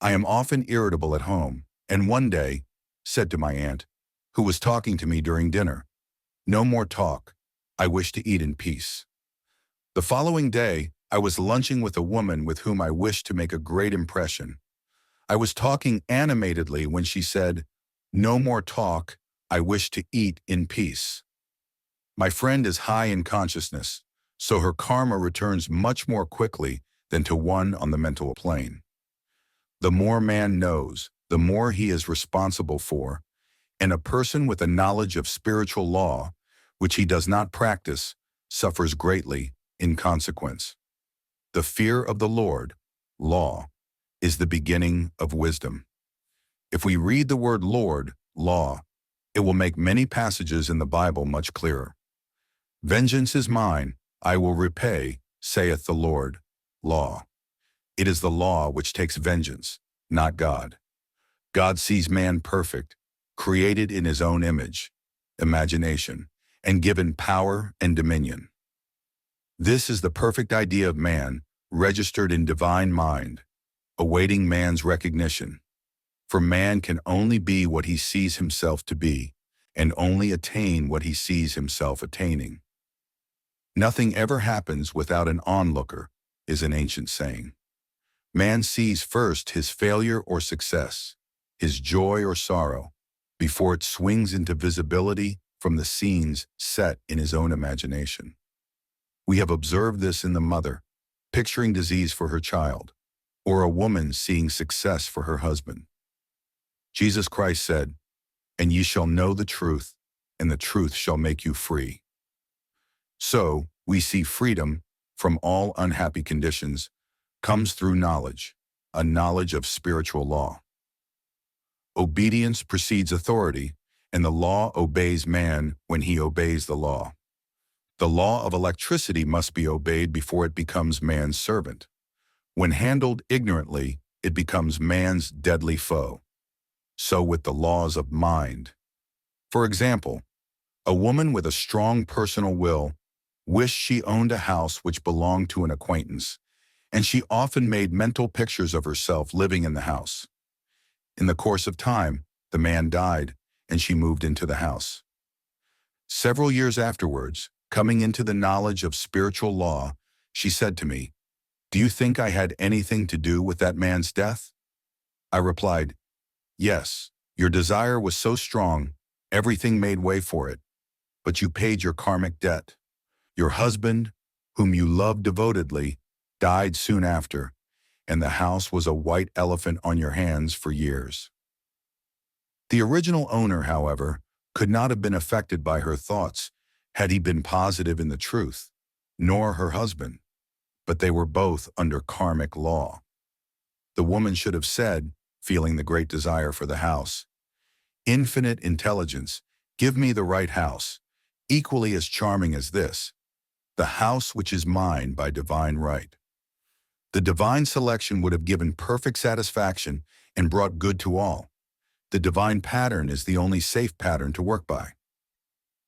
I am often irritable at home, and one day, said to my aunt, who was talking to me during dinner, no more talk. I wish to eat in peace. The following day, I was lunching with a woman with whom I wished to make a great impression. I was talking animatedly when she said, no more talk. I wish to eat in peace. My friend is high in consciousness, so her karma returns much more quickly than to one on the mental plane. The more man knows, the more he is responsible for, and a person with a knowledge of spiritual law, which he does not practice, suffers greatly in consequence. The fear of the Lord, law, is the beginning of wisdom. If we read the word Lord, law, it will make many passages in the Bible much clearer. Vengeance is mine, I will repay, saith the Lord, law. It is the law which takes vengeance, not God. God sees man perfect, created in his own image, imagination, and given power and dominion. This is the perfect idea of man, registered in divine mind, awaiting man's recognition. For man can only be what he sees himself to be, and only attain what he sees himself attaining. Nothing ever happens without an onlooker, is an ancient saying. Man sees first his failure or success, his joy or sorrow, before it swings into visibility from the scenes set in his own imagination. We have observed this in the mother, picturing disease for her child, or a woman seeing success for her husband. Jesus Christ said, and ye shall know the truth, and the truth shall make you free. So, we see freedom from all unhappy conditions comes through knowledge, a knowledge of spiritual law. Obedience precedes authority, and the law obeys man when he obeys the law. The law of electricity must be obeyed before it becomes man's servant. When handled ignorantly, it becomes man's deadly foe. So with the laws of mind. For example, a woman with a strong personal will wished she owned a house which belonged to an acquaintance, and she often made mental pictures of herself living in the house. In the course of time, the man died, and she moved into the house. Several years afterwards, coming into the knowledge of spiritual law, she said to me, "Do you think I had anything to do with that man's death?" I replied, "Yes, your desire was so strong, everything made way for it, but you paid your karmic debt. Your husband, whom you loved devotedly, died soon after, and the house was a white elephant on your hands for years." The original owner, however, could not have been affected by her thoughts had he been positive in the truth, nor her husband, but they were both under karmic law. The woman should have said, feeling the great desire for the house, "Infinite intelligence, give me the right house, equally as charming as this, the house which is mine by divine right." The divine selection would have given perfect satisfaction and brought good to all. The divine pattern is the only safe pattern to work by.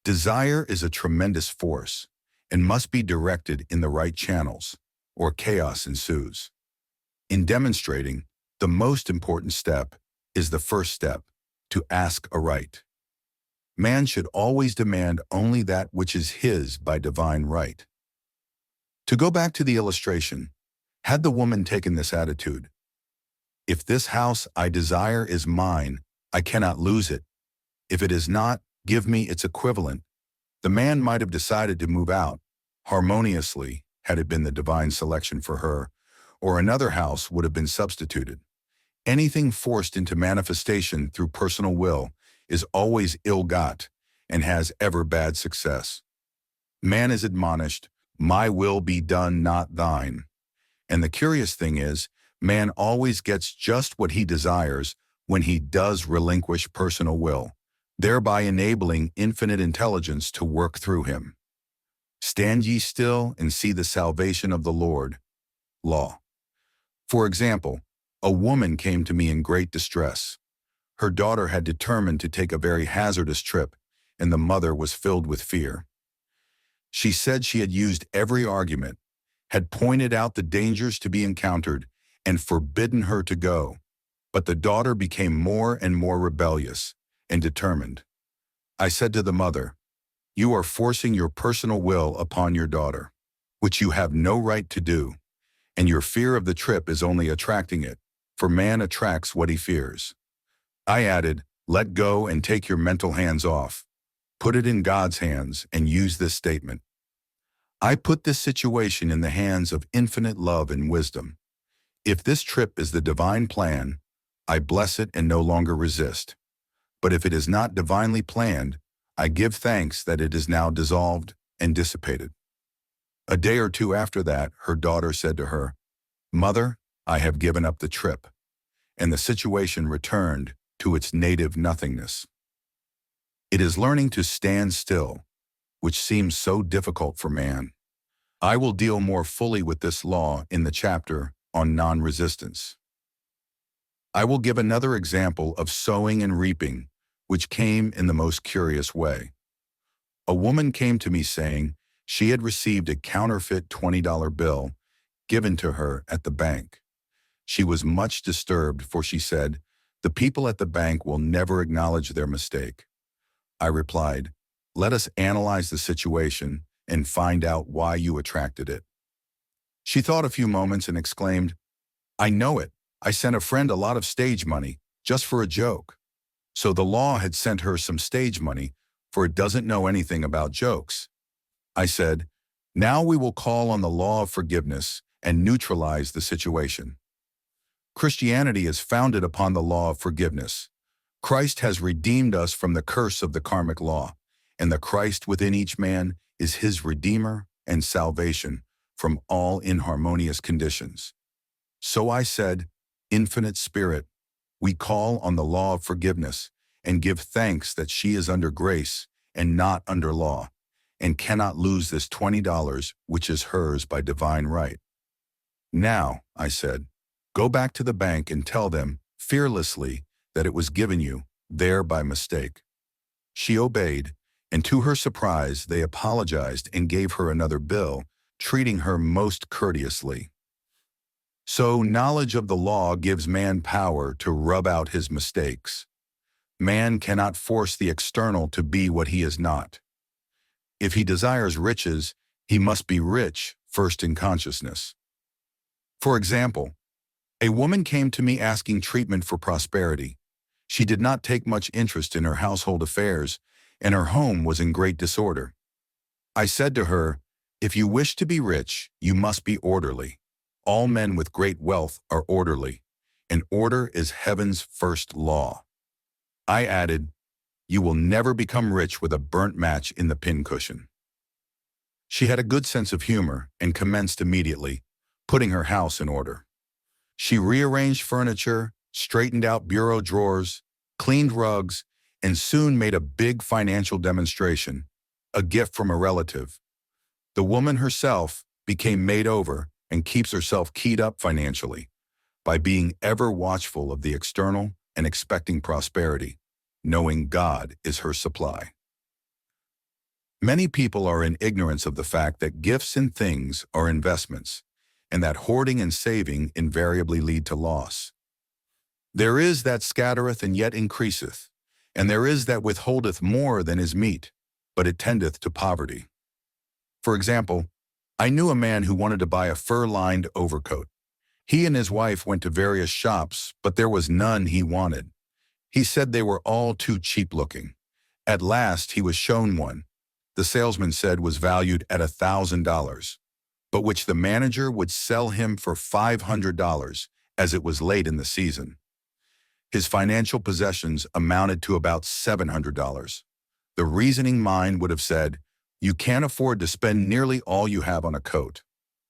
Desire is a tremendous force and must be directed in the right channels, or chaos ensues. In demonstrating, the most important step is the first step, to ask aright. Man should always demand only that which is his by divine right. To go back to the illustration, had the woman taken this attitude, "If this house I desire is mine, I cannot lose it. If it is not, give me its equivalent," the man might have decided to move out, harmoniously, had it been the divine selection for her, or another house would have been substituted. Anything forced into manifestation through personal will is always ill-got and has ever bad success. Man is admonished, "My will be done, not thine." And the curious thing is, man always gets just what he desires when he does relinquish personal will, thereby enabling infinite intelligence to work through him. Stand ye still and see the salvation of the Lord. Law. For example, a woman came to me in great distress. Her daughter had determined to take a very hazardous trip, and the mother was filled with fear. She said she had used every argument, had pointed out the dangers to be encountered, and forbidden her to go. But the daughter became more and more rebellious and determined. I said to the mother, "You are forcing your personal will upon your daughter, which you have no right to do, and your fear of the trip is only attracting it, for man attracts what he fears." I added, "Let go and take your mental hands off. Put it in God's hands and use this statement. I put this situation in the hands of infinite love and wisdom. If this trip is the divine plan, I bless it and no longer resist. But if it is not divinely planned, I give thanks that it is now dissolved and dissipated." A day or two after that, her daughter said to her, "Mother, I have given up the trip," and the situation returned to its native nothingness. It is learning to stand still, which seems so difficult for man. I will deal more fully with this law in the chapter on non-resistance. I will give another example of sowing and reaping, which came in the most curious way. A woman came to me saying she had received a counterfeit $20 bill given to her at the bank. She was much disturbed, for she said, "The people at the bank will never acknowledge their mistake." I replied, "Let us analyze the situation and find out why you attracted it." She thought a few moments and exclaimed, "I know it. I sent a friend a lot of stage money, just for a joke." So the law had sent her some stage money, for it doesn't know anything about jokes. I said, "Now we will call on the law of forgiveness and neutralize the situation." Christianity is founded upon the law of forgiveness. Christ has redeemed us from the curse of the karmic law, and the Christ within each man is his Redeemer and salvation from all inharmonious conditions. So I said, "Infinite Spirit, we call on the law of forgiveness and give thanks that she is under grace and not under law, and cannot lose this $20 which is hers by divine right. Now," I said, "go back to the bank and tell them, fearlessly, that it was given you, there by mistake." She obeyed, and to her surprise, they apologized and gave her another bill, treating her most courteously. So, knowledge of the law gives man power to rub out his mistakes. Man cannot force the external to be what he is not. If he desires riches, he must be rich first in consciousness. For example, a woman came to me asking treatment for prosperity. She did not take much interest in her household affairs, and her home was in great disorder. I said to her, "If you wish to be rich, you must be orderly. All men with great wealth are orderly, and order is heaven's first law." I added, "You will never become rich with a burnt match in the pincushion." She had a good sense of humor and commenced immediately, putting her house in order. She rearranged furniture, straightened out bureau drawers, cleaned rugs, and soon made a big financial demonstration, a gift from a relative. The woman herself became made over and keeps herself keyed up financially by being ever watchful of the external and expecting prosperity, knowing God is her supply. Many people are in ignorance of the fact that gifts and things are investments, and that hoarding and saving invariably lead to loss. There is that scattereth and yet increaseth, and there is that withholdeth more than is meet, but it tendeth to poverty. For example, I knew a man who wanted to buy a fur-lined overcoat. He and his wife went to various shops, but there was none he wanted. He said they were all too cheap-looking. At last, he was shown one. The salesman said was valued at $1,000, but which the manager would sell him for $500, as it was late in the season. His financial possessions amounted to about $700. The reasoning mind would have said, "You can't afford to spend nearly all you have on a coat."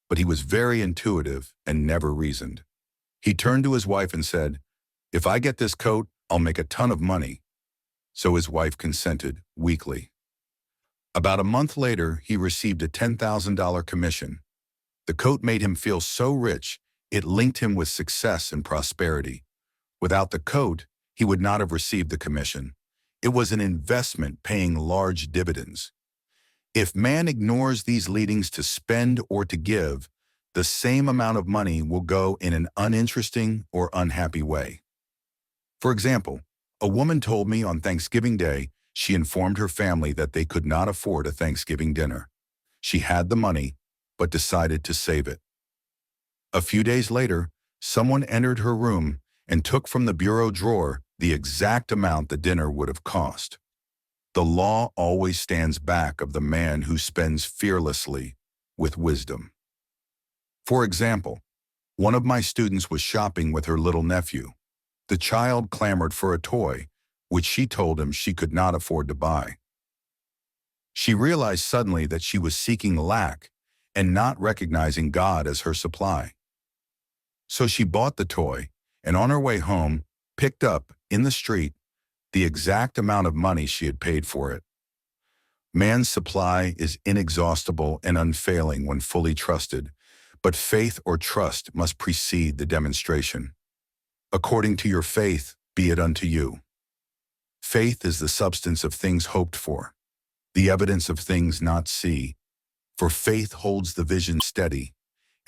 But he was very intuitive and never reasoned. He turned to his wife and said, "If I get this coat, I'll make a ton of money." So his wife consented, weakly. About a month later, he received a $10,000 commission. The coat made him feel so rich, it linked him with success and prosperity. Without the coat, he would not have received the commission. It was an investment paying large dividends. If man ignores these leadings to spend or to give, the same amount of money will go in an uninteresting or unhappy way. For example, a woman told me on Thanksgiving Day she informed her family that they could not afford a Thanksgiving dinner. She had the money, but decided to save it. A few days later, someone entered her room and took from the bureau drawer the exact amount the dinner would have cost. The law always stands back of the man who spends fearlessly with wisdom. For example, one of my students was shopping with her little nephew. The child clamored for a toy, which she told him she could not afford to buy. She realized suddenly that she was seeking lack and not recognizing God as her supply. So she bought the toy, and on her way home, picked up, in the street, the exact amount of money she had paid for it. Man's supply is inexhaustible and unfailing when fully trusted, but faith or trust must precede the demonstration. According to your faith, be it unto you. Faith is the substance of things hoped for, the evidence of things not seen. For faith holds the vision steady,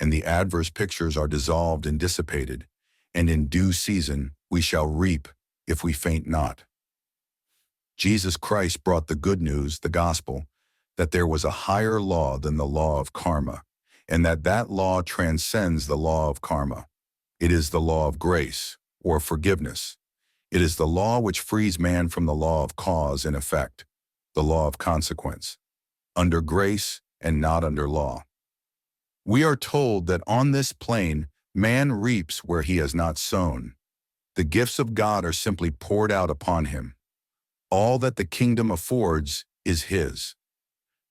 and the adverse pictures are dissolved and dissipated, and in due season we shall reap if we faint not. Jesus Christ brought the good news, the gospel, that there was a higher law than the law of karma, and that law transcends the law of karma. It is the law of grace, or forgiveness. It is the law which frees man from the law of cause and effect, the law of consequence, under grace and not under law. We are told that on this plane, man reaps where he has not sown. The gifts of God are simply poured out upon him. All that the kingdom affords is his.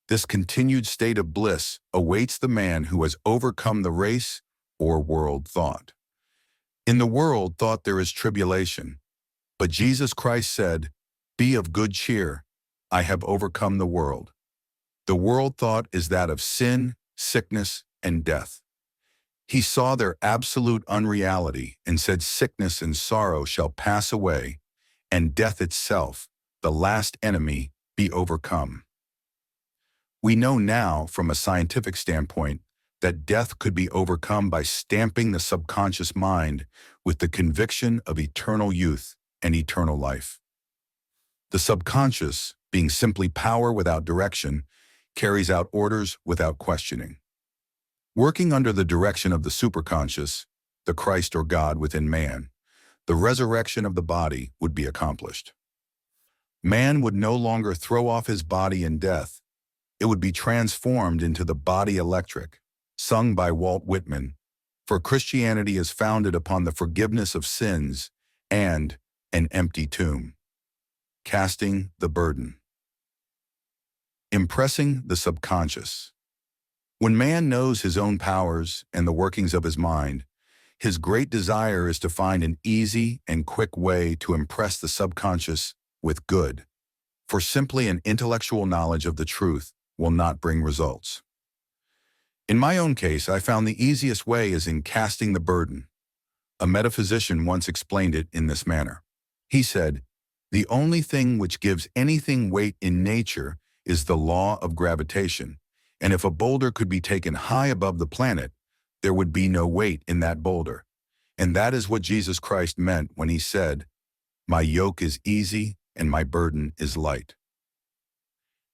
This continued state of bliss awaits the man who has overcome the race or world thought. In the world thought there is tribulation, but Jesus Christ said, "Be of good cheer, I have overcome the world." The world thought is that of sin, sickness, and death. He saw their absolute unreality and said, "Sickness and sorrow shall pass away, and death itself, the last enemy, be overcome." We know now, from a scientific standpoint, that death could be overcome by stamping the subconscious mind with the conviction of eternal youth and eternal life. The subconscious, being simply power without direction, carries out orders without questioning. Working under the direction of the superconscious, the Christ or God within man, the resurrection of the body would be accomplished. Man would no longer throw off his body in death. It would be transformed into the body electric, sung by Walt Whitman, for Christianity is founded upon the forgiveness of sins and an empty tomb. Casting the burden. Impressing the subconscious. When man knows his own powers and the workings of his mind, his great desire is to find an easy and quick way to impress the subconscious with good, for simply an intellectual knowledge of the truth will not bring results. In my own case, I found the easiest way is in casting the burden. A metaphysician once explained it in this manner. He said, "The only thing which gives anything weight in nature is the law of gravitation, and if a boulder could be taken high above the planet, there would be no weight in that boulder." And that is what Jesus Christ meant when he said, "My yoke is easy and my burden is light."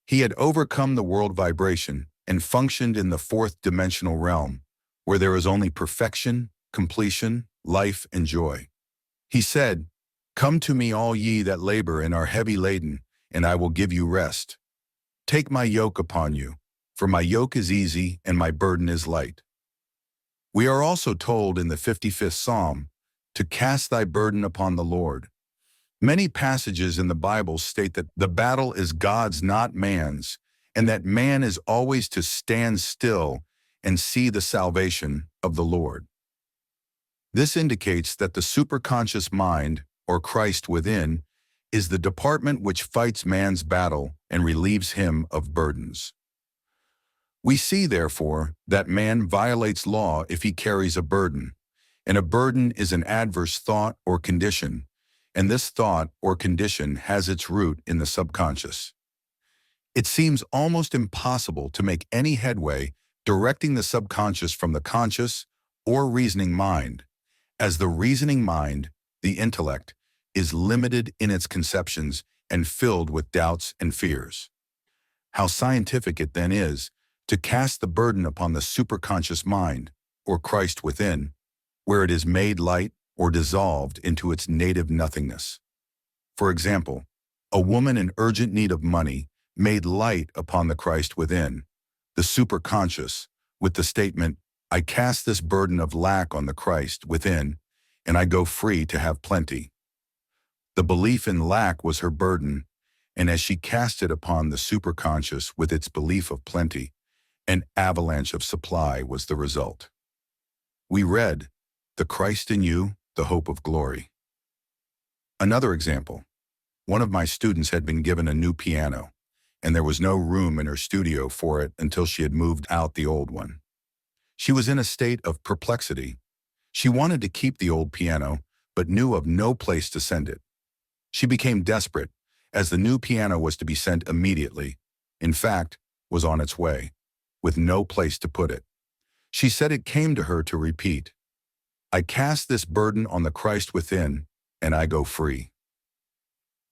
He had overcome the world vibration and functioned in the fourth dimensional realm, where there is only perfection, completion, life, and joy. He said, "Come to me, all ye that labor and are heavy laden, and I will give you rest. Take my yoke upon you, for my yoke is easy and my burden is light." We are also told in the 55th Psalm to cast thy burden upon the Lord. Many passages in the Bible state that the battle is God's, not man's, and that man is always to stand still and see the salvation of the Lord. This indicates that the superconscious mind, or Christ within, is the department which fights man's battle and relieves him of burdens. We see, therefore, that man violates law if he carries a burden, and a burden is an adverse thought or condition, and this thought or condition has its root in the subconscious. It seems almost impossible to make any headway directing the subconscious from the conscious or reasoning mind, as the reasoning mind, the intellect, is limited in its conceptions and filled with doubts and fears. How scientific it then is to cast the burden upon the superconscious mind, or Christ within, where it is made light or dissolved into its native nothingness. For example, a woman in urgent need of money made light upon the Christ within, the superconscious, with the statement, "I cast this burden of lack on the Christ within, and I go free to have plenty." The belief in lack was her burden, and as she cast it upon the superconscious with its belief of plenty, an avalanche of supply was the result. We read, "The Christ in you, the hope of glory." Another example. One of my students had been given a new piano, and there was no room in her studio for it until she had moved out the old one. She was in a state of perplexity. She wanted to keep the old piano, but knew of no place to send it. She became desperate, as the new piano was to be sent immediately, in fact, was on its way, with no place to put it. She said it came to her to repeat, "I cast this burden on the Christ within, and I go free."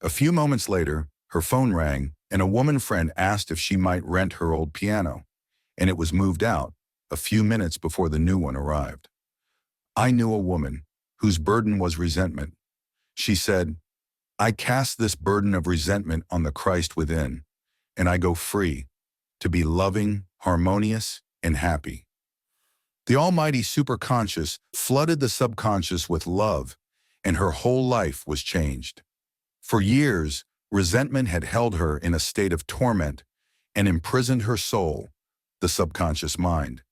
A few moments later, her phone rang, and a woman friend asked if she might rent her old piano, and it was moved out a few minutes before the new one arrived. I knew a woman whose burden was resentment. She said, "I cast this burden of resentment on the Christ within, and I go free to be loving, harmonious, and happy." The almighty superconscious flooded the subconscious with love, and her whole life was changed. For years, resentment had held her in a state of torment and imprisoned her soul, the subconscious mind.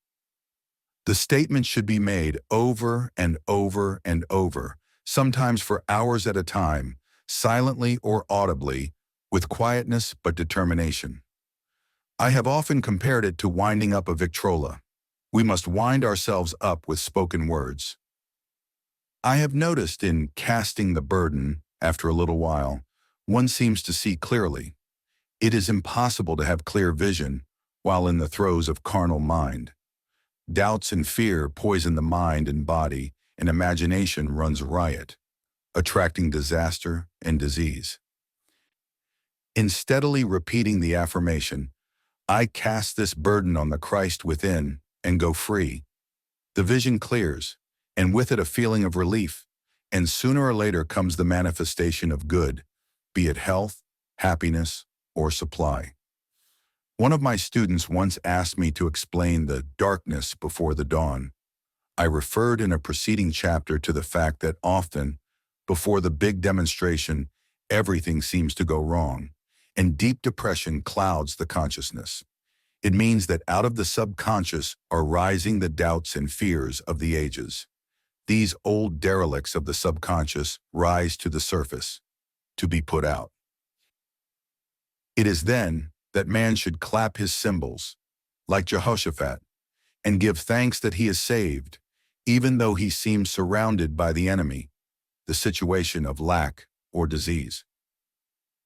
The statement should be made over and over and over, sometimes for hours at a time, silently or audibly, with quietness but determination. I have often compared it to winding up a Victrola. We must wind ourselves up with spoken words. I have noticed in casting the burden, after a little while, one seems to see clearly. It is impossible to have clear vision while in the throes of carnal mind. Doubts and fear poison the mind and body, and imagination runs riot, attracting disaster and disease. In steadily repeating the affirmation, I cast this burden on the Christ within and go free, the vision clears, and with it a feeling of relief, and sooner or later comes the manifestation of good, be it health, happiness, or supply. One of my students once asked me to explain the darkness before the dawn. I referred in a preceding chapter to the fact that often, before the big demonstration, everything seems to go wrong, and deep depression clouds the consciousness. It means that out of the subconscious are rising the doubts and fears of the ages. These old derelicts of the subconscious rise to the surface, to be put out. It is then that man should clap his cymbals, like Jehoshaphat, and give thanks that he is saved, even though he seems surrounded by the enemy, the situation of lack or disease.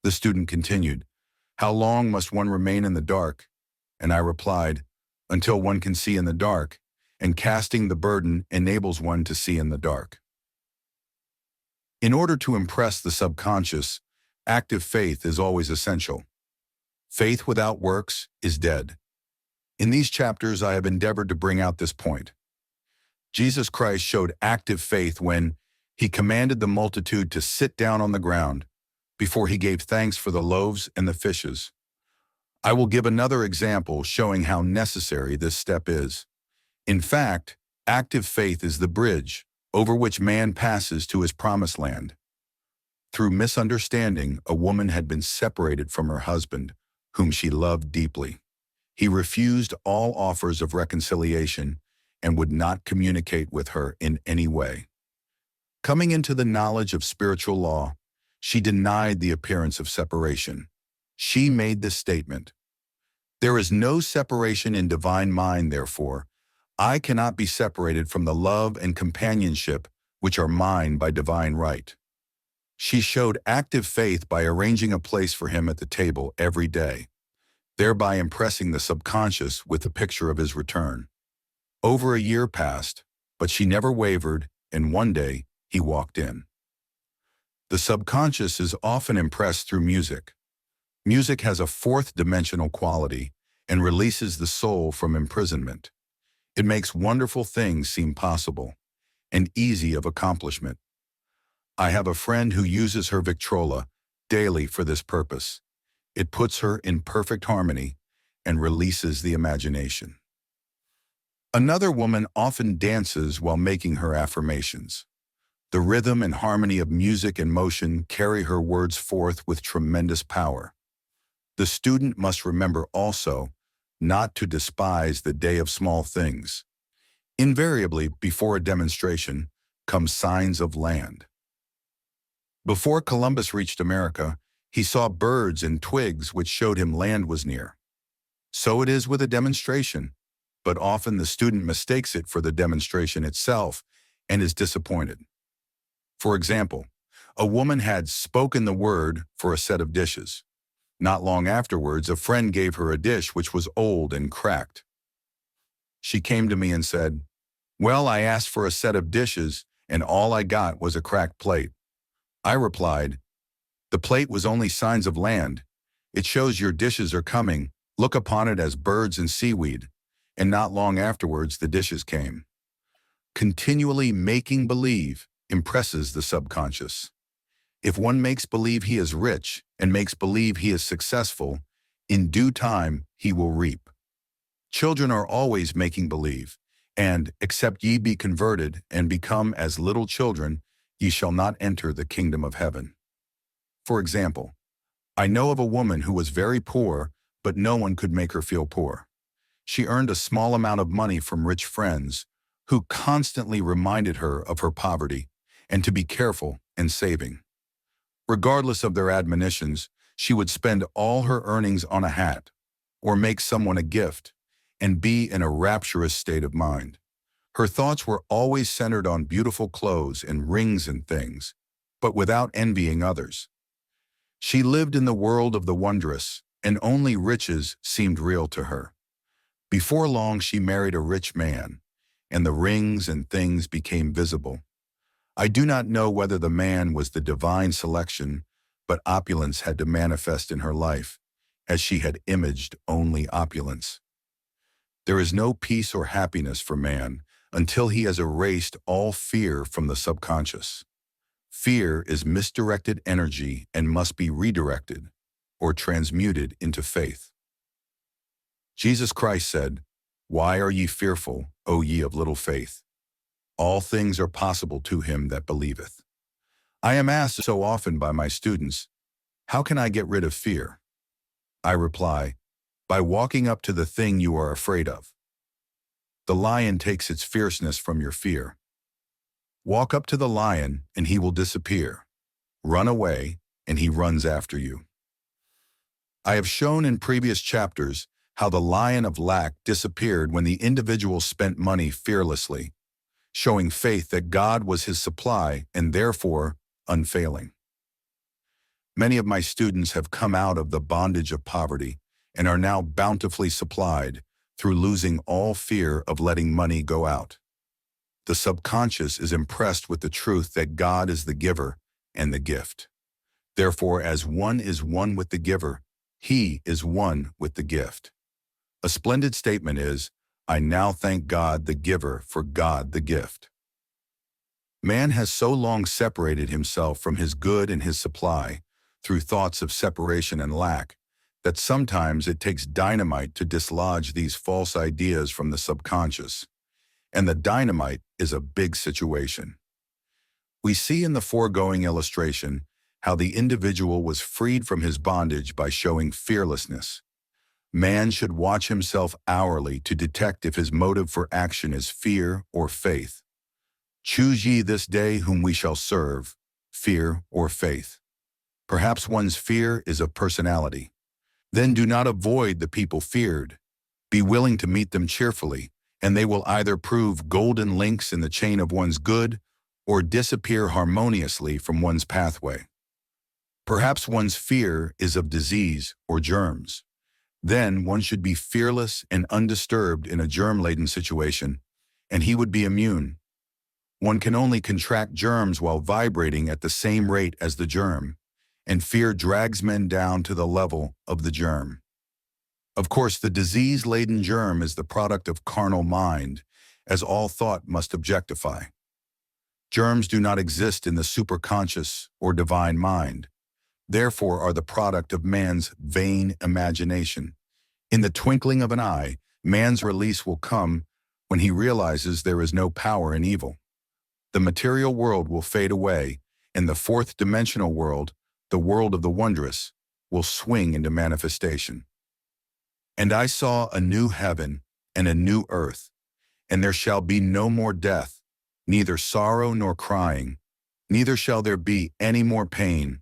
The student continued, "How long must one remain in the dark?" And I replied, "Until one can see in the dark, and casting the burden enables one to see in the dark." In order to impress the subconscious, active faith is always essential. Faith without works is dead. In these chapters, I have endeavored to bring out this point. Jesus Christ showed active faith when he commanded the multitude to sit down on the ground before he gave thanks for the loaves and the fishes. I will give another example showing how necessary this step is. In fact, active faith is the bridge over which man passes to his promised land. Through misunderstanding, a woman had been separated from her husband, whom she loved deeply. He refused all offers of reconciliation and would not communicate with her in any way. Coming into the knowledge of spiritual law, she denied the appearance of separation. She made this statement, "There is no separation in divine mind, therefore, I cannot be separated from the love and companionship which are mine by divine right." She showed active faith by arranging a place for him at the table every day, thereby impressing the subconscious with the picture of his return. Over a year passed, but she never wavered, and one day he walked in. The subconscious is often impressed through music. Music has a fourth-dimensional quality and releases the soul from imprisonment. It makes wonderful things seem possible and easy of accomplishment. I have a friend who uses her Victrola daily for this purpose. It puts her in perfect harmony and releases the imagination. Another woman often dances while making her affirmations. The rhythm and harmony of music and motion carry her words forth with tremendous power. The student must remember also not to despise the day of small things. Invariably, before a demonstration, come signs of land. Before Columbus reached America, he saw birds and twigs which showed him land was near. So it is with a demonstration, but often the student mistakes it for the demonstration itself and is disappointed. For example, a woman had spoken the word for a set of dishes. Not long afterwards, a friend gave her a dish which was old and cracked. She came to me and said, "Well, I asked for a set of dishes, and all I got was a cracked plate." I replied, "The plate was only signs of land. It shows your dishes are coming. Look upon it as birds and seaweed." And not long afterwards, the dishes came. Continually making believe impresses the subconscious. If one makes believe he is rich and makes believe he is successful, in due time he will reap. Children are always making believe, and except ye be converted and become as little children, ye shall not enter the kingdom of heaven. For example, I know of a woman who was very poor, but no one could make her feel poor. She earned a small amount of money from rich friends who constantly reminded her of her poverty and to be careful in saving. Regardless of their admonitions, she would spend all her earnings on a hat or make someone a gift, and be in a rapturous state of mind. Her thoughts were always centered on beautiful clothes and rings and things, but without envying others. She lived in the world of the wondrous, and only riches seemed real to her. Before long she married a rich man, and the rings and things became visible. I do not know whether the man was the divine selection, but opulence had to manifest in her life, as she had imaged only opulence. There is no peace or happiness for man until he has erased all fear from the subconscious. Fear is misdirected energy and must be redirected or transmuted into faith. Jesus Christ said, "Why are ye fearful, O ye of little faith? All things are possible to him that believeth." I am asked so often by my students, how can I get rid of fear? I reply, by walking up to the thing you are afraid of. The lion takes its fierceness from your fear. Walk up to the lion and he will disappear. Run away and he runs after you. I have shown in previous chapters how the lion of lack disappeared when the individual spent money fearlessly, showing faith that God was his supply and therefore unfailing. Many of my students have come out of the bondage of poverty and are now bountifully supplied through losing all fear of letting money go out. The subconscious is impressed with the truth that God is the giver and the gift. Therefore, as one is one with the giver, he is one with the gift. A splendid statement is, I now thank God the giver for God the gift. Man has so long separated himself from his good and his supply through thoughts of separation and lack that sometimes it takes dynamite to dislodge these false ideas from the subconscious. And the dynamite is a big situation. We see in the foregoing illustration how the individual was freed from his bondage by showing fearlessness. Man should watch himself hourly to detect if his motive for action is fear or faith. Choose ye this day whom we shall serve, fear or faith. Perhaps one's fear is of personality. Then do not avoid the people feared. Be willing to meet them cheerfully, and they will either prove golden links in the chain of one's good or disappear harmoniously from one's pathway. Perhaps one's fear is of disease or germs. Then one should be fearless and undisturbed in a germ-laden situation, and he would be immune. One can only contract germs while vibrating at the same rate as the germ, and fear drags men down to the level of the germ. Of course, the disease-laden germ is the product of carnal mind, as all thought must objectify. Germs do not exist in the superconscious or divine mind, therefore are the product of man's vain imagination. In the twinkling of an eye, man's release will come when he realizes there is no power in evil. The material world will fade away, and the fourth dimensional world, the world of the wondrous, will swing into manifestation. And I saw a new heaven and a new earth, and there shall be no more death, neither sorrow nor crying, neither shall there be any more pain,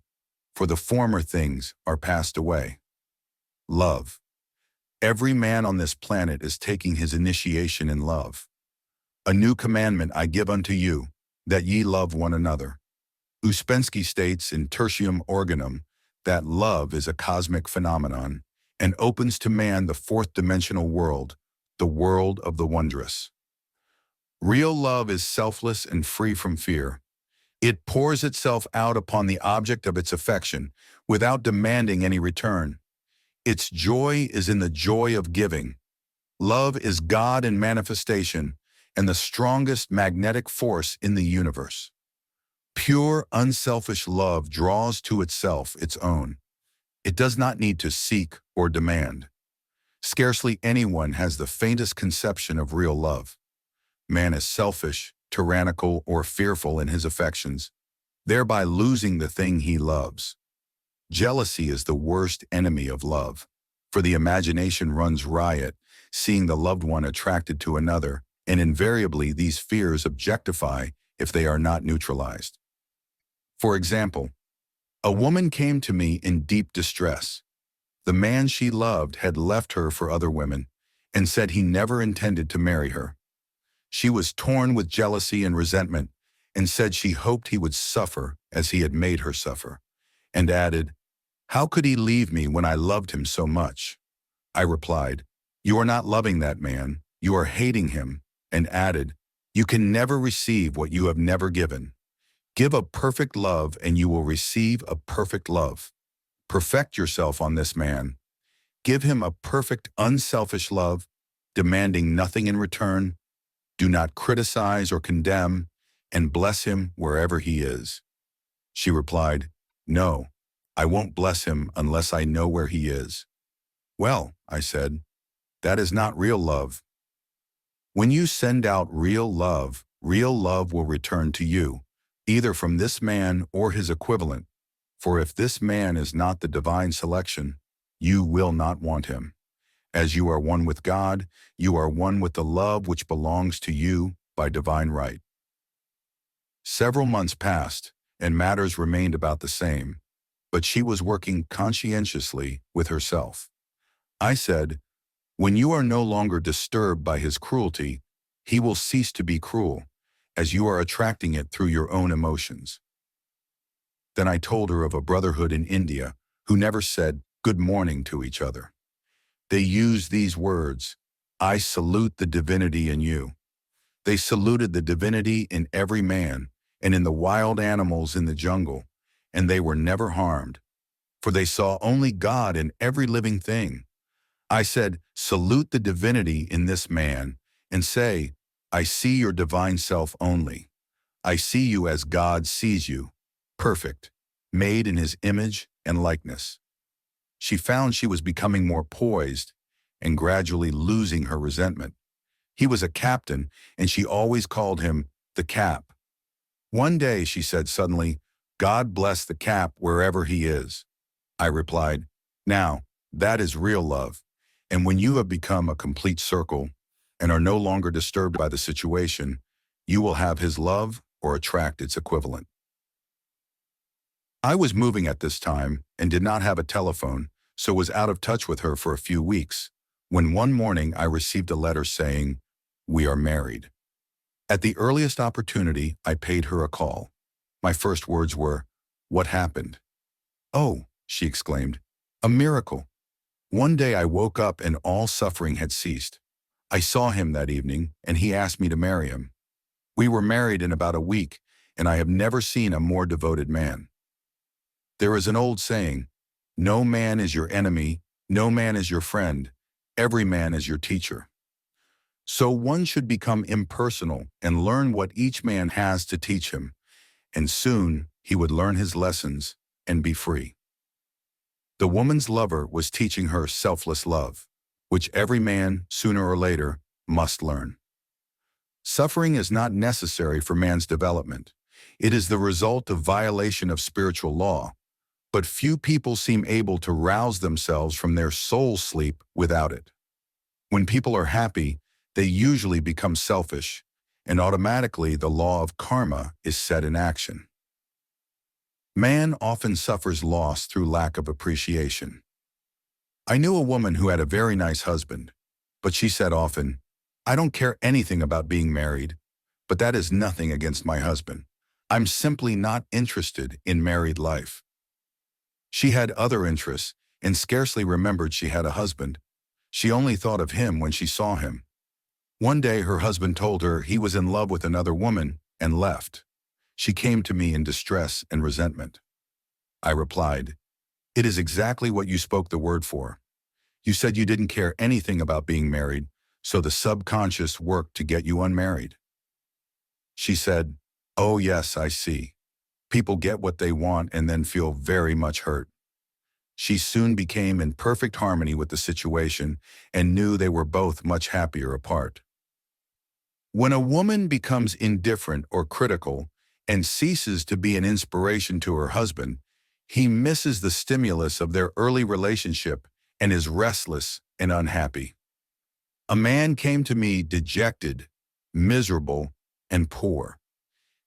for the former things are passed away. Love. Every man on this planet is taking his initiation in love. A new commandment I give unto you, that ye love one another. Uspensky states in Tertium Organum that love is a cosmic phenomenon and opens to man the fourth dimensional world, the world of the wondrous. Real love is selfless and free from fear. It pours itself out upon the object of its affection without demanding any return. Its joy is in the joy of giving. Love is God in manifestation and the strongest magnetic force in the universe. Pure, unselfish love draws to itself its own. It does not need to seek or demand. Scarcely anyone has the faintest conception of real love. Man is selfish, tyrannical, or fearful in his affections, thereby losing the thing he loves. Jealousy is the worst enemy of love, for the imagination runs riot, seeing the loved one attracted to another, and invariably these fears objectify if they are not neutralized. For example, a woman came to me in deep distress. The man she loved had left her for other women, and said he never intended to marry her. She was torn with jealousy and resentment and said she hoped he would suffer as he had made her suffer, and added, "How could he leave me when I loved him so much?" I replied, "You are not loving that man, you are hating him," and added, "You can never receive what you have never given. Give a perfect love and you will receive a perfect love. Perfect yourself on this man. Give him a perfect, unselfish love, demanding nothing in return. Do not criticize or condemn, and bless him wherever he is." She replied, "No, I won't bless him unless I know where he is." "Well," I said, "that is not real love. When you send out real love will return to you, either from this man or his equivalent. For if this man is not the divine selection, you will not want him. As you are one with God, you are one with the love which belongs to you by divine right." Several months passed, and matters remained about the same, but she was working conscientiously with herself. I said, "When you are no longer disturbed by his cruelty, he will cease to be cruel, as you are attracting it through your own emotions." Then I told her of a brotherhood in India who never said good morning to each other. They used these words, "I salute the divinity in you." They saluted the divinity in every man and in the wild animals in the jungle, and they were never harmed, for they saw only God in every living thing. I said, "Salute the divinity in this man and say, I see your divine self only. I see you as God sees you, perfect, made in his image and likeness." She found she was becoming more poised and gradually losing her resentment. He was a captain, and she always called him the Cap. One day she said suddenly, "God bless the Cap wherever he is." I replied, "Now, that is real love. And when you have become a complete circle and are no longer disturbed by the situation, you will have his love or attract its equivalent." I was moving at this time and did not have a telephone, so was out of touch with her for a few weeks, when one morning I received a letter saying, "We are married." At the earliest opportunity, I paid her a call. My first words were, "What happened?" "Oh," she exclaimed, "a miracle. One day I woke up and all suffering had ceased. I saw him that evening, and he asked me to marry him. We were married in about a week, and I have never seen a more devoted man." There is an old saying, "No man is your enemy, no man is your friend, every man is your teacher." So one should become impersonal and learn what each man has to teach him, and soon he would learn his lessons and be free. The woman's lover was teaching her selfless love, which every man, sooner or later, must learn. Suffering is not necessary for man's development. It is the result of violation of spiritual law, but few people seem able to rouse themselves from their soul sleep without it. When people are happy, they usually become selfish, and automatically the law of karma is set in action. Man often suffers loss through lack of appreciation. I knew a woman who had a very nice husband, but she said often, "I don't care anything about being married, but that is nothing against my husband. I'm simply not interested in married life." She had other interests and scarcely remembered she had a husband. She only thought of him when she saw him. One day her husband told her he was in love with another woman and left. She came to me in distress and resentment. I replied, "It is exactly what you spoke the word for. You said you didn't care anything about being married, so the subconscious worked to get you unmarried." She said, "Oh yes, I see. People get what they want and then feel very much hurt." She soon became in perfect harmony with the situation and knew they were both much happier apart. When a woman becomes indifferent or critical and ceases to be an inspiration to her husband, he misses the stimulus of their early relationship and is restless and unhappy. A man came to me dejected, miserable, and poor.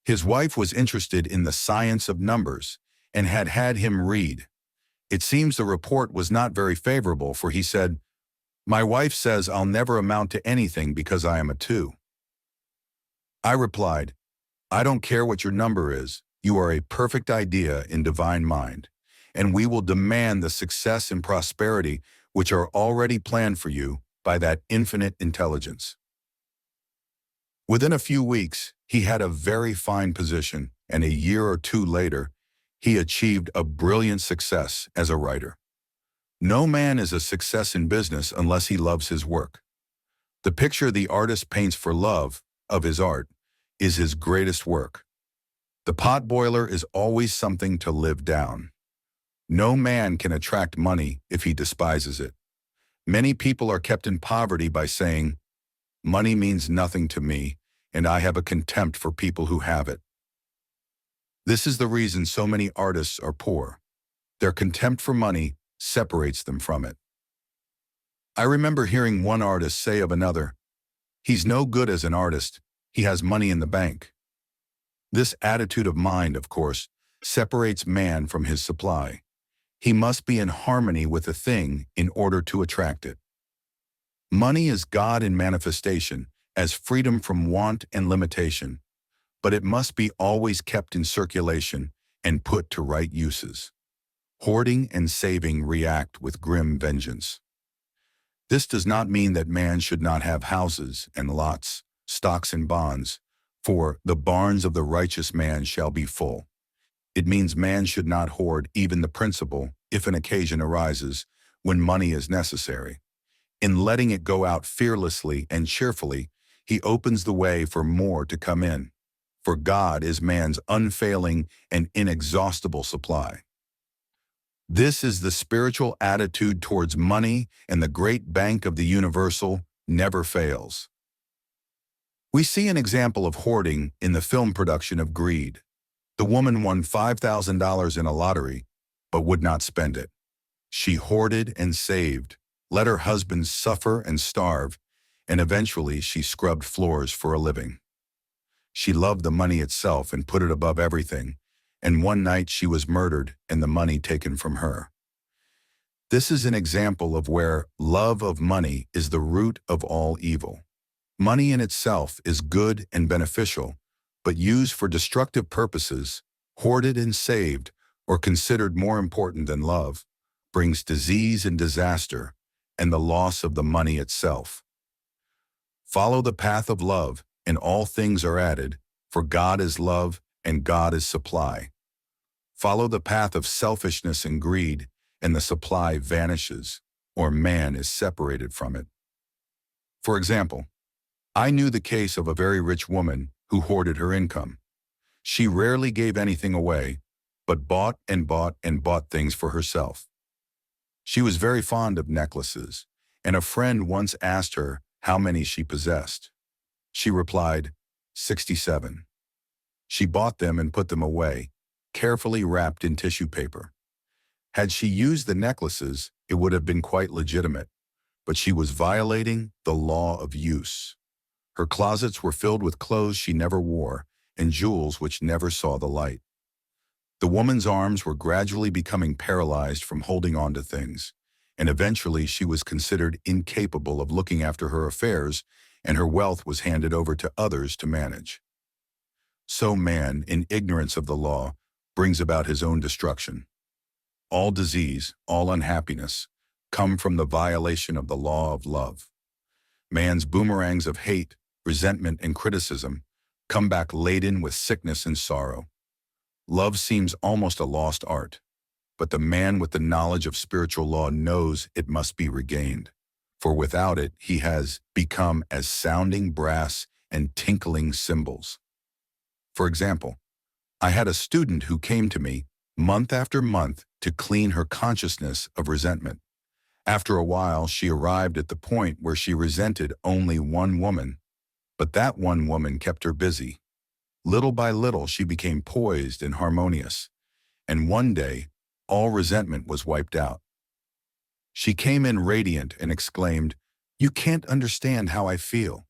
His wife was interested in the science of numbers and had had him read. It seems the report was not very favorable, for he said, My wife says I'll never amount to anything because I am a 2. I replied, I don't care what your number is. You are a perfect idea in divine mind, and we will demand the success and prosperity which are already planned for you by that infinite intelligence. Within a few weeks, he had a very fine position, and a year or 2 later, he achieved a brilliant success as a writer. No man is a success in business unless he loves his work. The picture the artist paints for love of his art is his greatest work. The potboiler is always something to live down. No man can attract money if he despises it. Many people are kept in poverty by saying, money means nothing to me, and I have a contempt for people who have it. This is the reason so many artists are poor. Their contempt for money separates them from it. I remember hearing one artist say of another, he's no good as an artist, he has money in the bank. This attitude of mind, of course, separates man from his supply. He must be in harmony with a thing in order to attract it. Money is God in manifestation, as freedom from want and limitation, but it must be always kept in circulation and put to right uses. Hoarding and saving react with grim vengeance. This does not mean that man should not have houses and lots, stocks and bonds, for the barns of the righteous man shall be full. It means man should not hoard even the principal if an occasion arises when money is necessary. In letting it go out fearlessly and cheerfully, he opens the way for more to come in. For God is man's unfailing and inexhaustible supply. This is the spiritual attitude towards money, and the great bank of the universal never fails. We see an example of hoarding in the film production of Greed. The woman won $5,000 in a lottery, but would not spend it. She hoarded and saved, let her husband suffer and starve, and eventually she scrubbed floors for a living. She loved the money itself and put it above everything, and one night she was murdered and the money taken from her. This is an example of where love of money is the root of all evil. Money in itself is good and beneficial, but used for destructive purposes, hoarded and saved, or considered more important than love, brings disease and disaster, and the loss of the money itself. Follow the path of love, and all things are added, for God is love, and God is supply. Follow the path of selfishness and greed, and the supply vanishes, or man is separated from it. For example, I knew the case of a very rich woman who hoarded her income. She rarely gave anything away, but bought and bought and bought things for herself. She was very fond of necklaces, and a friend once asked her how many she possessed. She replied, 67. She bought them and put them away, carefully wrapped in tissue paper. Had she used the necklaces, it would have been quite legitimate, but she was violating the law of use. Her closets were filled with clothes she never wore and jewels which never saw the light. The woman's arms were gradually becoming paralyzed from holding on to things, and eventually she was considered incapable of looking after her affairs, and her wealth was handed over to others to manage. So man, in ignorance of the law, brings about his own destruction. All disease, all unhappiness, come from the violation of the law of love. Man's boomerangs of hate, resentment, and criticism come back laden with sickness and sorrow. Love seems almost a lost art, but the man with the knowledge of spiritual law knows it must be regained, for without it he has become as sounding brass and tinkling cymbals. For example, I had a student who came to me month after month to clean her consciousness of resentment. After a while, she arrived at the point where she resented only one woman, but that one woman kept her busy. Little by little, she became poised and harmonious, and one day, all resentment was wiped out. She came in radiant and exclaimed, "You can't understand how I feel."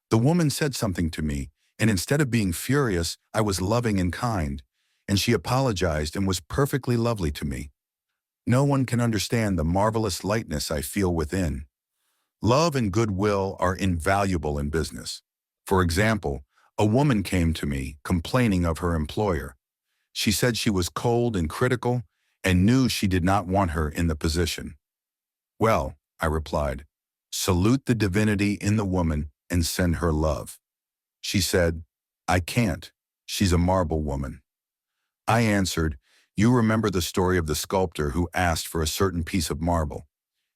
The woman said something to me, and instead of being furious, I was loving and kind, and she apologized and was perfectly lovely to me. No one can understand the marvelous lightness I feel within. Love and goodwill are invaluable in business. For example, a woman came to me complaining of her employer. She said she was cold and critical and knew she did not want her in the position. Well, I replied, salute the divinity in the woman and send her love. She said, I can't. She's a marble woman. I answered, you remember the story of the sculptor who asked for a certain piece of marble.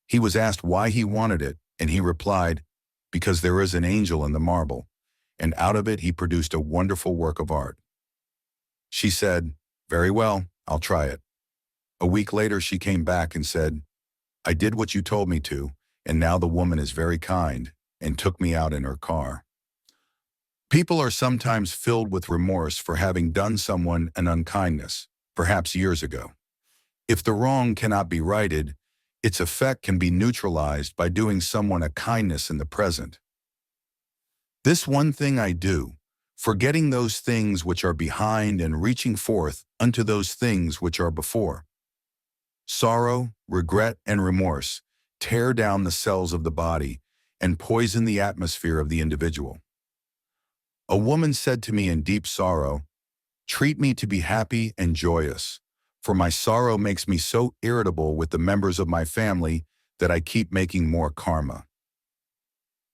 He was asked why he wanted it, and he replied, because there is an angel in the marble, and out of it he produced a wonderful work of art. She said, very well, I'll try it. A week later she came back and said, I did what you told me to, and now the woman is very kind, and took me out in her car. People are sometimes filled with remorse for having done someone an unkindness, perhaps years ago. If the wrong cannot be righted, its effect can be neutralized by doing someone a kindness in the present. This one thing I do, forgetting those things which are behind and reaching forth unto those things which are before. Sorrow, regret, and remorse tear down the cells of the body and poison the atmosphere of the individual. A woman said to me in deep sorrow, treat me to be happy and joyous, for my sorrow makes me so irritable with the members of my family that I keep making more karma.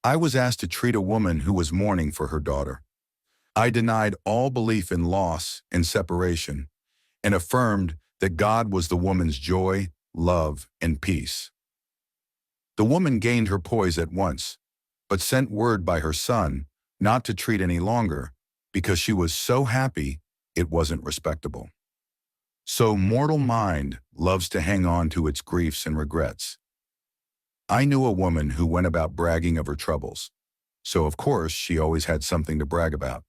I was asked to treat a woman who was mourning for her daughter. I denied all belief in loss and separation and affirmed that God was the woman's joy, love, and peace. The woman gained her poise at once, but sent word by her son not to treat any longer because she was so happy it wasn't respectable. So mortal mind loves to hang on to its griefs and regrets. I knew a woman who went about bragging of her troubles, so of course she always had something to brag about.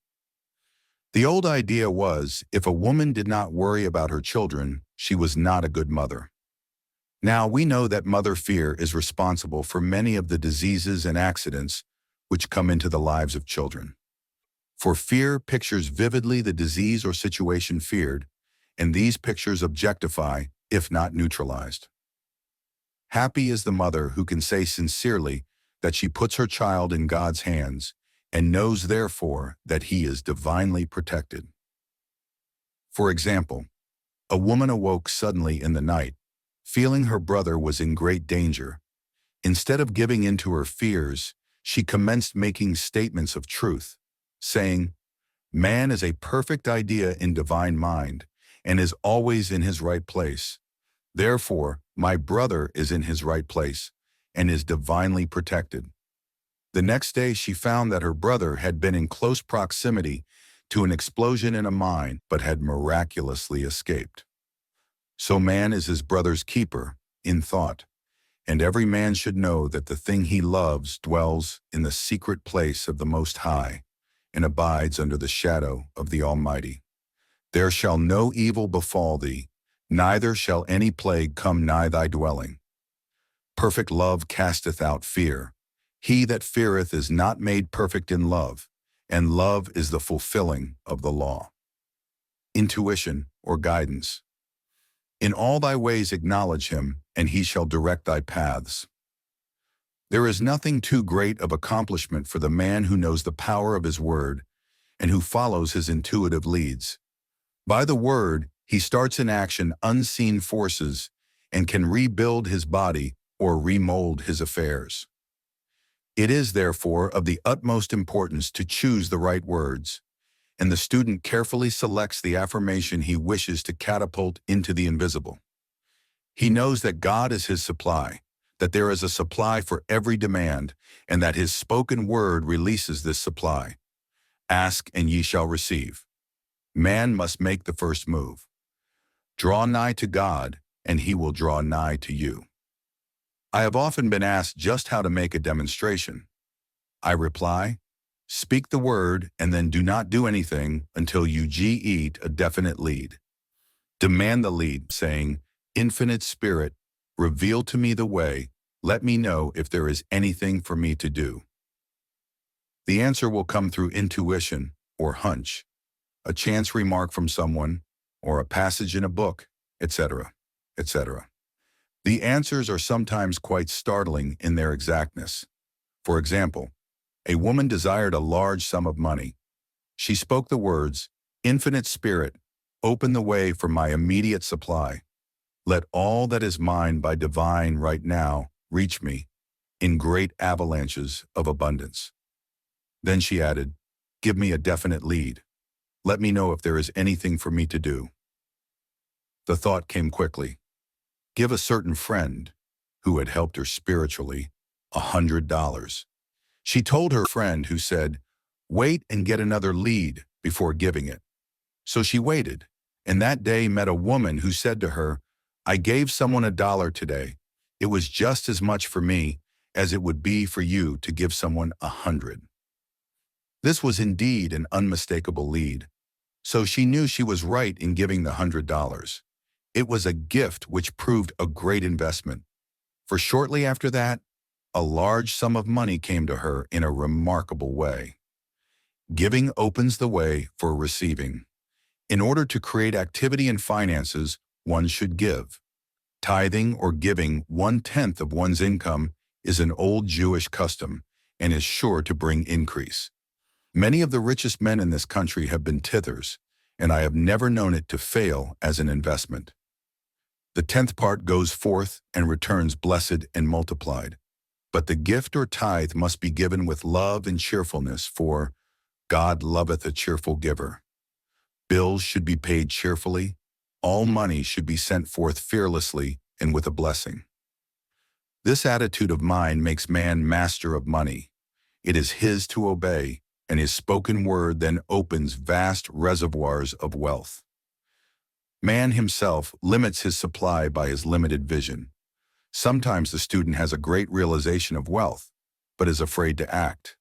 The old idea was, if a woman did not worry about her children, she was not a good mother. Now we know that mother fear is responsible for many of the diseases and accidents which come into the lives of children. For fear pictures vividly the disease or situation feared, and these pictures objectify, if not neutralized. Happy is the mother who can say sincerely that she puts her child in God's hands and knows therefore that he is divinely protected. For example, a woman awoke suddenly in the night, feeling her brother was in great danger. Instead of giving in to her fears, she commenced making statements of truth, saying, man is a perfect idea in divine mind and is always in his right place. Therefore, my brother is in his right place and is divinely protected. The next day she found that her brother had been in close proximity to an explosion in a mine but had miraculously escaped. So man is his brother's keeper in thought, and every man should know that the thing he loves dwells in the secret place of the Most High and abides under the shadow of the Almighty. There shall no evil befall thee, neither shall any plague come nigh thy dwelling. Perfect love casteth out fear. He that feareth is not made perfect in love, and love is the fulfilling of the law. Intuition or guidance. In all thy ways acknowledge him, and he shall direct thy paths. There is nothing too great of accomplishment for the man who knows the power of his word and who follows his intuitive leads. By the word, he starts in action unseen forces and can rebuild his body or remold his affairs. It is, therefore, of the utmost importance to choose the right words, and the student carefully selects the affirmation he wishes to catapult into the invisible. He knows that God is his supply, that there is a supply for every demand, and that his spoken word releases this supply. Ask and ye shall receive. Man must make the first move. Draw nigh to God, and he will draw nigh to you. I have often been asked just how to make a demonstration. I reply, speak the word and then do not do anything until you eat a definite lead. Demand the lead, saying, Infinite Spirit, reveal to me the way, let me know if there is anything for me to do. The answer will come through intuition or hunch, a chance remark from someone, or a passage in a book, etc., etc. The answers are sometimes quite startling in their exactness. For example, a woman desired a large sum of money. She spoke the words, "Infinite Spirit, open the way for my immediate supply. Let all that is mine by divine right now reach me in great avalanches of abundance." Then she added, "Give me a definite lead. Let me know if there is anything for me to do." The thought came quickly. Give a certain friend, who had helped her spiritually, $100. She told her friend, who said, "Wait and get another lead before giving it." So she waited, and that day met a woman who said to her, "I gave someone $1 today. It was just as much for me as it would be for you to give someone 100. This was indeed an unmistakable lead, so she knew she was right in giving the $100. It was a gift which proved a great investment, for shortly after that, a large sum of money came to her in a remarkable way. Giving opens the way for receiving. In order to create activity in finances, one should give. Tithing, or giving 1/10 of one's income, is an old Jewish custom and is sure to bring increase. Many of the richest men in this country have been tithers, and I have never known it to fail as an investment. The 10th part goes forth and returns blessed and multiplied. But the gift or tithe must be given with love and cheerfulness, for God loveth a cheerful giver. Bills should be paid cheerfully. All money should be sent forth fearlessly and with a blessing. This attitude of mind makes man master of money. It is his to obey, and his spoken word then opens vast reservoirs of wealth. Man himself limits his supply by his limited vision. Sometimes the student has a great realization of wealth, but is afraid to act.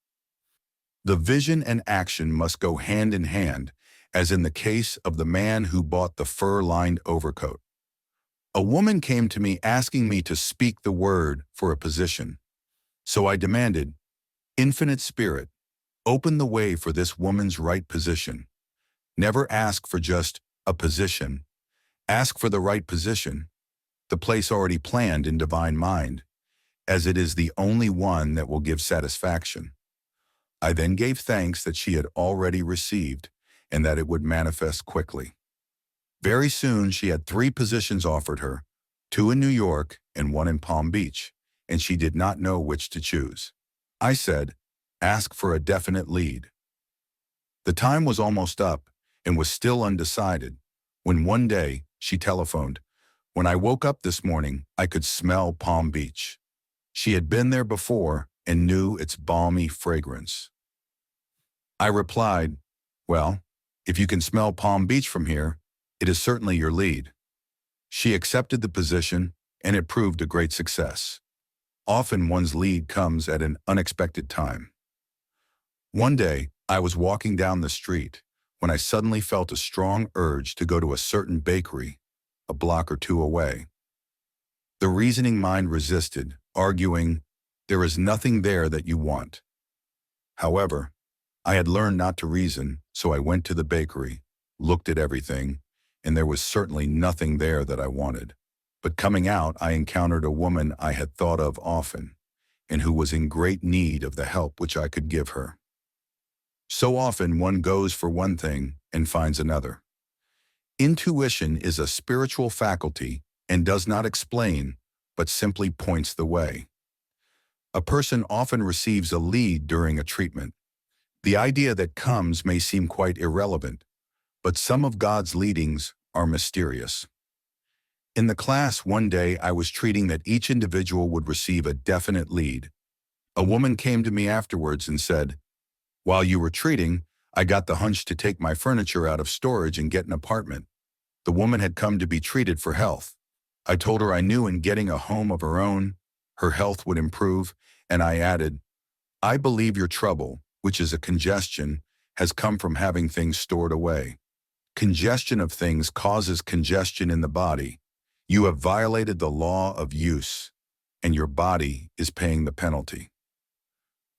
The vision and action must go hand in hand, as in the case of the man who bought the fur-lined overcoat. A woman came to me asking me to speak the word for a position. So I demanded, "Infinite Spirit, open the way for this woman's right position." Never ask for just a position. Ask for the right position, the place already planned in divine mind, as it is the only one that will give satisfaction. I then gave thanks that she had already received and that it would manifest quickly. Very soon she had 3 positions offered her, 2 in New York and 1 in Palm Beach, and she did not know which to choose. I said, "Ask for a definite lead." The time was almost up and was still undecided, when one day she telephoned, "When I woke up this morning, I could smell Palm Beach." She had been there before and knew its balmy fragrance. I replied, "Well, if you can smell Palm Beach from here, it is certainly your lead." She accepted the position, and it proved a great success. Often one's lead comes at an unexpected time. One day, I was walking down the street when I suddenly felt a strong urge to go to a certain bakery, a block or 2 away. The reasoning mind resisted, arguing, "There is nothing there that you want." However, I had learned not to reason, so I went to the bakery, looked at everything, and there was certainly nothing there that I wanted. But coming out, I encountered a woman I had thought of often, and who was in great need of the help which I could give her. So often one goes for one thing and finds another. Intuition is a spiritual faculty and does not explain, but simply points the way. A person often receives a lead during a treatment. The idea that comes may seem quite irrelevant, but some of God's leadings are mysterious. In the class one day, I was treating that each individual would receive a definite lead. A woman came to me afterwards and said, "While you were treating, I got the hunch to take my furniture out of storage and get an apartment." The woman had come to be treated for health. I told her I knew in getting a home of her own, her health would improve, and I added, "I believe your trouble, which is a congestion, has come from having things stored away. Congestion of things causes congestion in the body. You have violated the law of use, and your body is paying the penalty."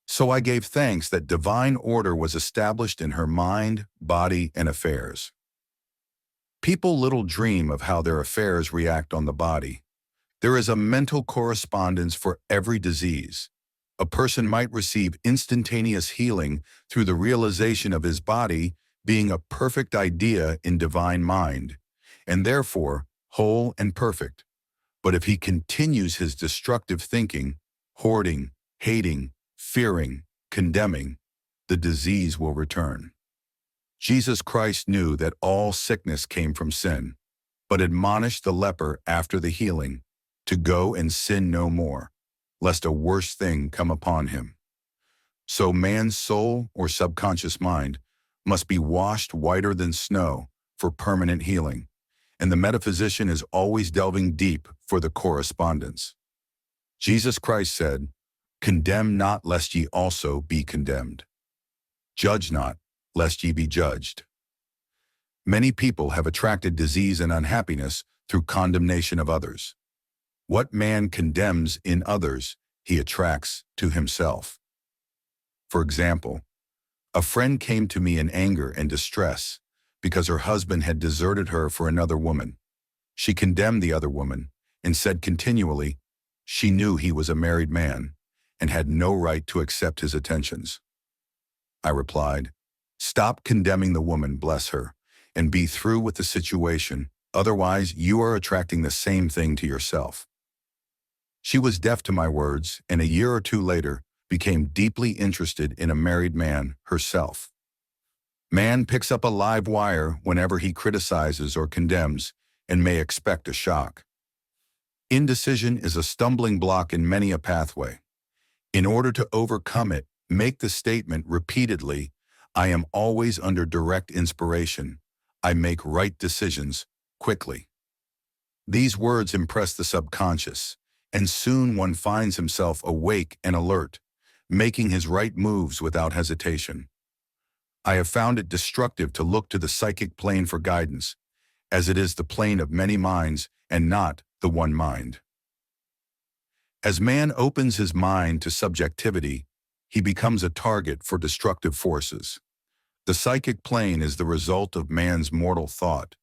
So I gave thanks that divine order was established in her mind, body, and affairs. People little dream of how their affairs react on the body. There is a mental correspondence for every disease. A person might receive instantaneous healing through the realization of his body being a perfect idea in divine mind, and therefore whole and perfect. But if he continues his destructive thinking, hoarding, hating, fearing, condemning, the disease will return. Jesus Christ knew that all sickness came from sin, but admonished the leper after the healing to go and sin no more, lest a worse thing come upon him. So man's soul or subconscious mind must be washed whiter than snow for permanent healing, and the metaphysician is always delving deep for the correspondence. Jesus Christ said, "Condemn not, lest ye also be condemned. Judge not, lest ye be judged." Many people have attracted disease and unhappiness through condemnation of others. What man condemns in others, he attracts to himself. For example, a friend came to me in anger and distress because her husband had deserted her for another woman. She condemned the other woman and said continually she knew he was a married man and had no right to accept his attentions. I replied, "Stop condemning the woman, bless her, and be through with the situation. Otherwise, you are attracting the same thing to yourself." She was deaf to my words, and a year or two later became deeply interested in a married man herself. Man picks up a live wire whenever he criticizes or condemns and may expect a shock. Indecision is a stumbling block in many a pathway. In order to overcome it, make the statement repeatedly, "I am always under direct inspiration. I make right decisions quickly." These words impress the subconscious, and soon one finds himself awake and alert, making his right moves without hesitation. I have found it destructive to look to the psychic plane for guidance, as it is the plane of many minds and not the one mind. As man opens his mind to subjectivity, he becomes a target for destructive forces. The psychic plane is the result of man's mortal thought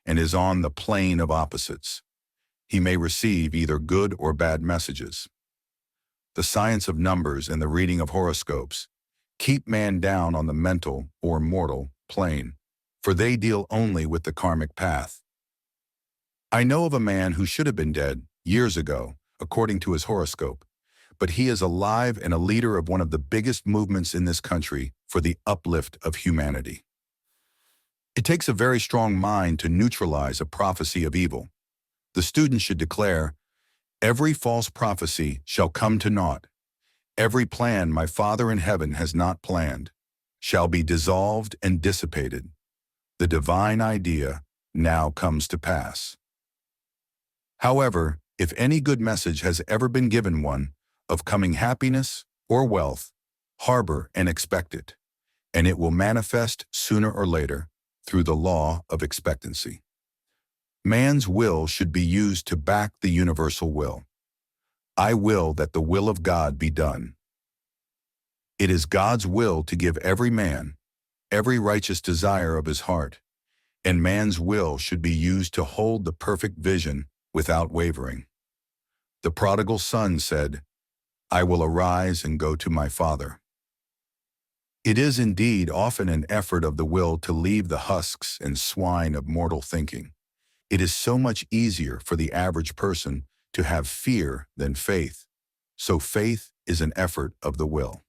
and is on the plane of opposites. He may receive either good or bad messages. The science of numbers and the reading of horoscopes keep man down on the mental or mortal plane, for they deal only with the karmic path. I know of a man who should have been dead years ago, according to his horoscope, but he is alive and a leader of one of the biggest movements in this country for the uplift of humanity. It takes a very strong mind to neutralize a prophecy of evil. The student should declare, "Every false prophecy shall come to naught. Every plan my Father in heaven has not planned shall be dissolved and dissipated. The divine idea now comes to pass." However, if any good message has ever been given one of coming happiness or wealth, harbor and expect it, and it will manifest sooner or later through the law of expectancy. Man's will should be used to back the universal will. I will that the will of God be done. It is God's will to give every man every righteous desire of his heart, and man's will should be used to hold the perfect vision without wavering. The prodigal son said, "I will arise and go to my father." It is indeed often an effort of the will to leave the husks and swine of mortal thinking. It is so much easier for the average person to have fear than faith, so faith is an effort of the will.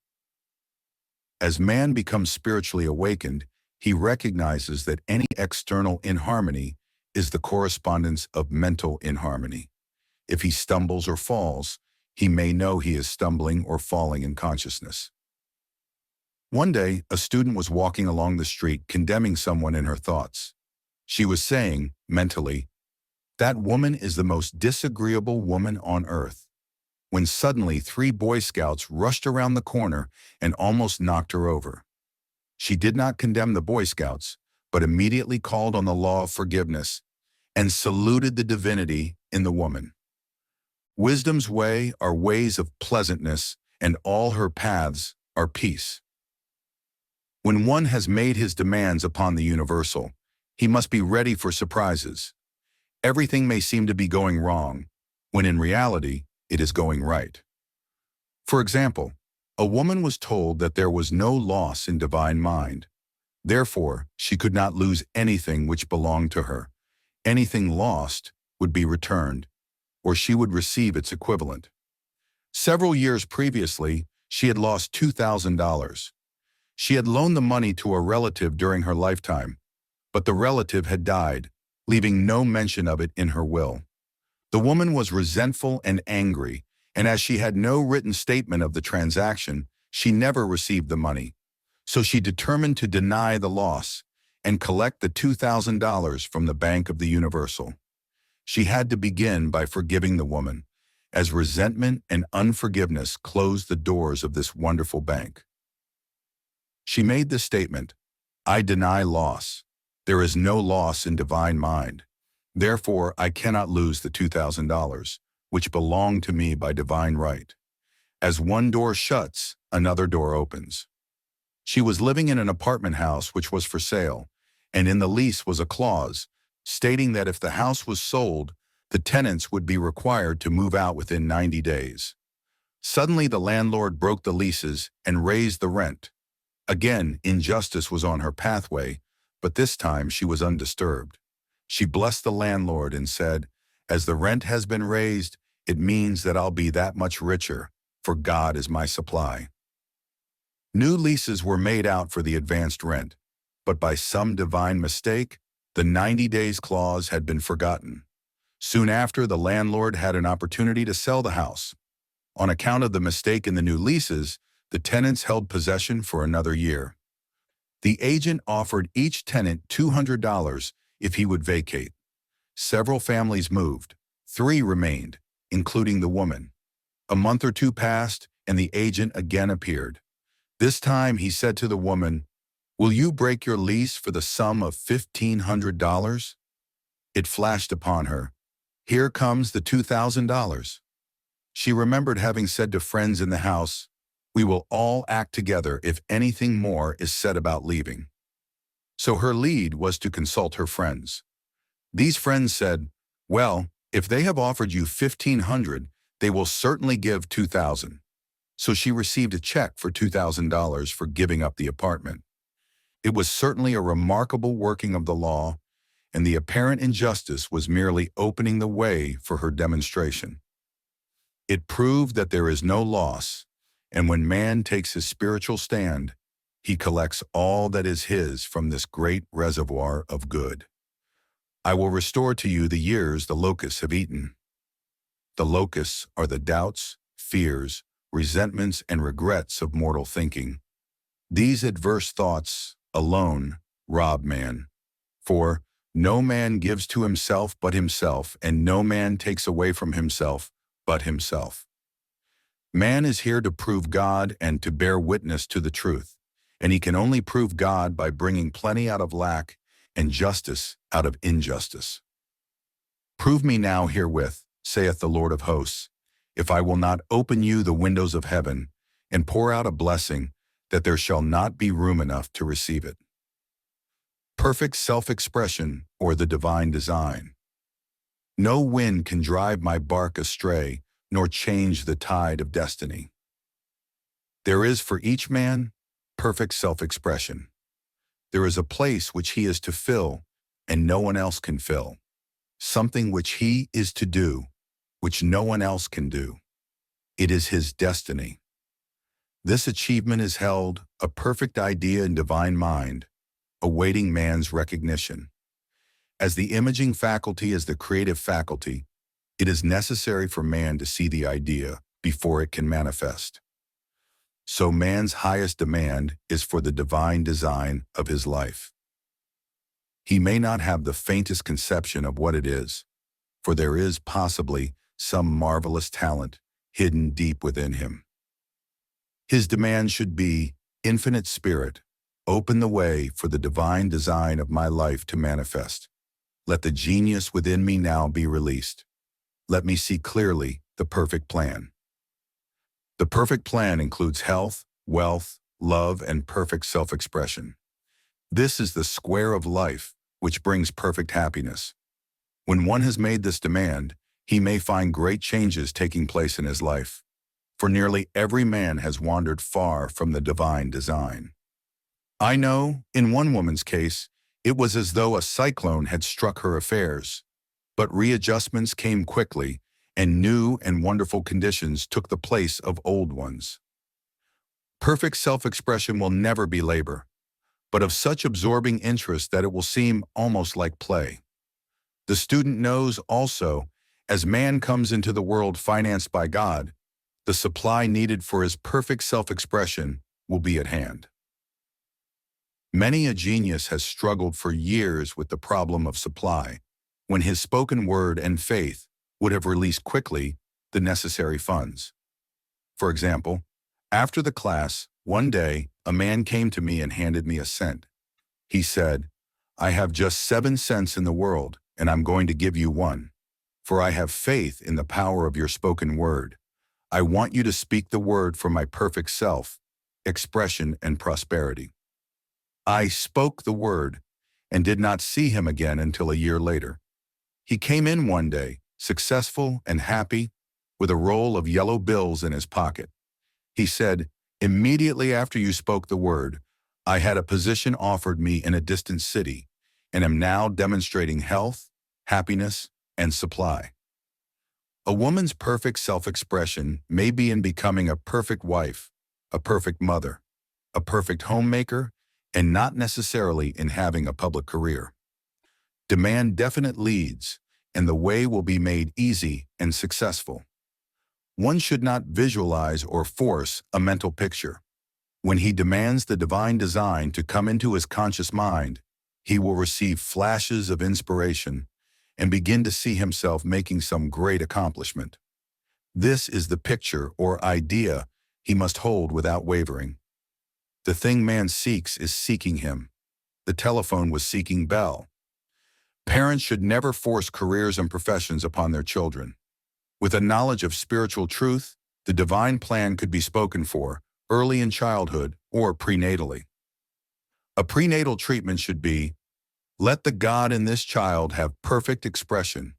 As man becomes spiritually awakened, he recognizes that any external inharmony is the correspondence of mental inharmony. If he stumbles or falls, he may know he is stumbling or falling in consciousness. One day, a student was walking along the street condemning someone in her thoughts. She was saying, mentally, "That woman is the most disagreeable woman on earth," when suddenly 3 Boy Scouts rushed around the corner and almost knocked her over. She did not condemn the Boy Scouts, but immediately called on the law of forgiveness and saluted the divinity in the woman. Wisdom's way are ways of pleasantness, and all her paths are peace. When one has made his demands upon the universal, he must be ready for surprises. Everything may seem to be going wrong, when in reality, it is going right. For example, a woman was told that there was no loss in divine mind. Therefore, she could not lose anything which belonged to her. Anything lost would be returned, or she would receive its equivalent. Several years previously, she had lost $2,000. She had loaned the money to a relative during her lifetime, but the relative had died, leaving no mention of it in her will. The woman was resentful and angry, and as she had no written statement of the transaction, she never received the money. So she determined to deny the loss and collect the $2,000 from the Bank of the Universal. She had to begin by forgiving the woman, as resentment and unforgiveness closed the doors of this wonderful bank. She made this statement, "I deny loss. There is no loss in divine mind. Therefore, I cannot lose the $2,000, which belonged to me by divine right. As one door shuts, another door opens." She was living in an apartment house which was for sale, and in the lease was a clause stating that if the house was sold, the tenants would be required to move out within 90 days. Suddenly, the landlord broke the leases and raised the rent. Again, injustice was on her pathway, but this time she was undisturbed. She blessed the landlord and said, "As the rent has been raised, it means that I'll be that much richer, for God is my supply." New leases were made out for the advanced rent, but by some divine mistake, the 90 days clause had been forgotten. Soon after, the landlord had an opportunity to sell the house. On account of the mistake in the new leases, the tenants held possession for another year. The agent offered each tenant $200 if he would vacate. Several families moved. 3 remained, including the woman. A month or 2 passed, and the agent again appeared. This time he said to the woman, "Will you break your lease for the sum of $1,500? It flashed upon her, "Here comes the $2,000. She remembered having said to friends in the house, "We will all act together if anything more is said about leaving." So her lead was to consult her friends. These friends said, "Well, if they have offered you $1,500, they will certainly give $2,000. So she received a check for $2,000 for giving up the apartment. It was certainly a remarkable working of the law, and the apparent injustice was merely opening the way for her demonstration. It proved that there is no loss, and when man takes his spiritual stand, he collects all that is his from this great reservoir of good. I will restore to you the years the locusts have eaten. The locusts are the doubts, fears, resentments, and regrets of mortal thinking. These adverse thoughts alone rob man. For no man gives to himself but himself, and no man takes away from himself but himself. Man is here to prove God and to bear witness to the truth, and he can only prove God by bringing plenty out of lack and justice out of injustice. Prove me now herewith, saith the Lord of hosts, if I will not open you the windows of heaven and pour out a blessing that there shall not be room enough to receive it. Perfect self-expression, or the divine design. No wind can drive my bark astray, nor change the tide of destiny. There is for each man perfect self-expression. There is a place which he is to fill, and no one else can fill. Something which he is to do, which no one else can do. It is his destiny. This achievement is held a perfect idea in divine mind, awaiting man's recognition. As the imaging faculty is the creative faculty, it is necessary for man to see the idea before it can manifest. So man's highest demand is for the divine design of his life. He may not have the faintest conception of what it is, for there is possibly some marvelous talent hidden deep within him. His demand should be, "Infinite Spirit, open the way for the divine design of my life to manifest. Let the genius within me now be released. Let me see clearly the perfect plan." The perfect plan includes health, wealth, love, and perfect self-expression. This is the square of life which brings perfect happiness. When one has made this demand, he may find great changes taking place in his life. for nearly every man has wandered far from the divine design. I know, in one woman's case, it was as though a cyclone had struck her affairs, but readjustments came quickly, and new and wonderful conditions took the place of old ones. Perfect self-expression will never be labor, but of such absorbing interest that it will seem almost like play. The student knows also, as man comes into the world financed by God, the supply needed for his perfect self-expression will be at hand. Many a genius has struggled for years with the problem of supply, when his spoken word and faith would have released quickly the necessary funds. For example, after the class, one day, a man came to me and handed me a cent. He said, "I have just 7 cents in the world, and I'm going to give you one. For I have faith in the power of your spoken word. I want you to speak the word for my perfect self, expression, and prosperity." I spoke the word and did not see him again until a year later. He came in one day, successful and happy, with a roll of yellow bills in his pocket. He said, "Immediately after you spoke the word, I had a position offered me in a distant city, and am now demonstrating health, happiness, and supply." A woman's perfect self-expression may be in becoming a perfect wife, a perfect mother, a perfect homemaker, and not necessarily in having a public career. Demand definite leads, and the way will be made easy and successful. One should not visualize or force a mental picture. When he demands the divine design to come into his conscious mind, he will receive flashes of inspiration and begin to see himself making some great accomplishment. This is the picture or idea he must hold without wavering. The thing man seeks is seeking him. The telephone was seeking Bell. Parents should never force careers and professions upon their children. With a knowledge of spiritual truth, the divine plan could be spoken for early in childhood or prenatally. A prenatal treatment should be, let the God in this child have perfect expression.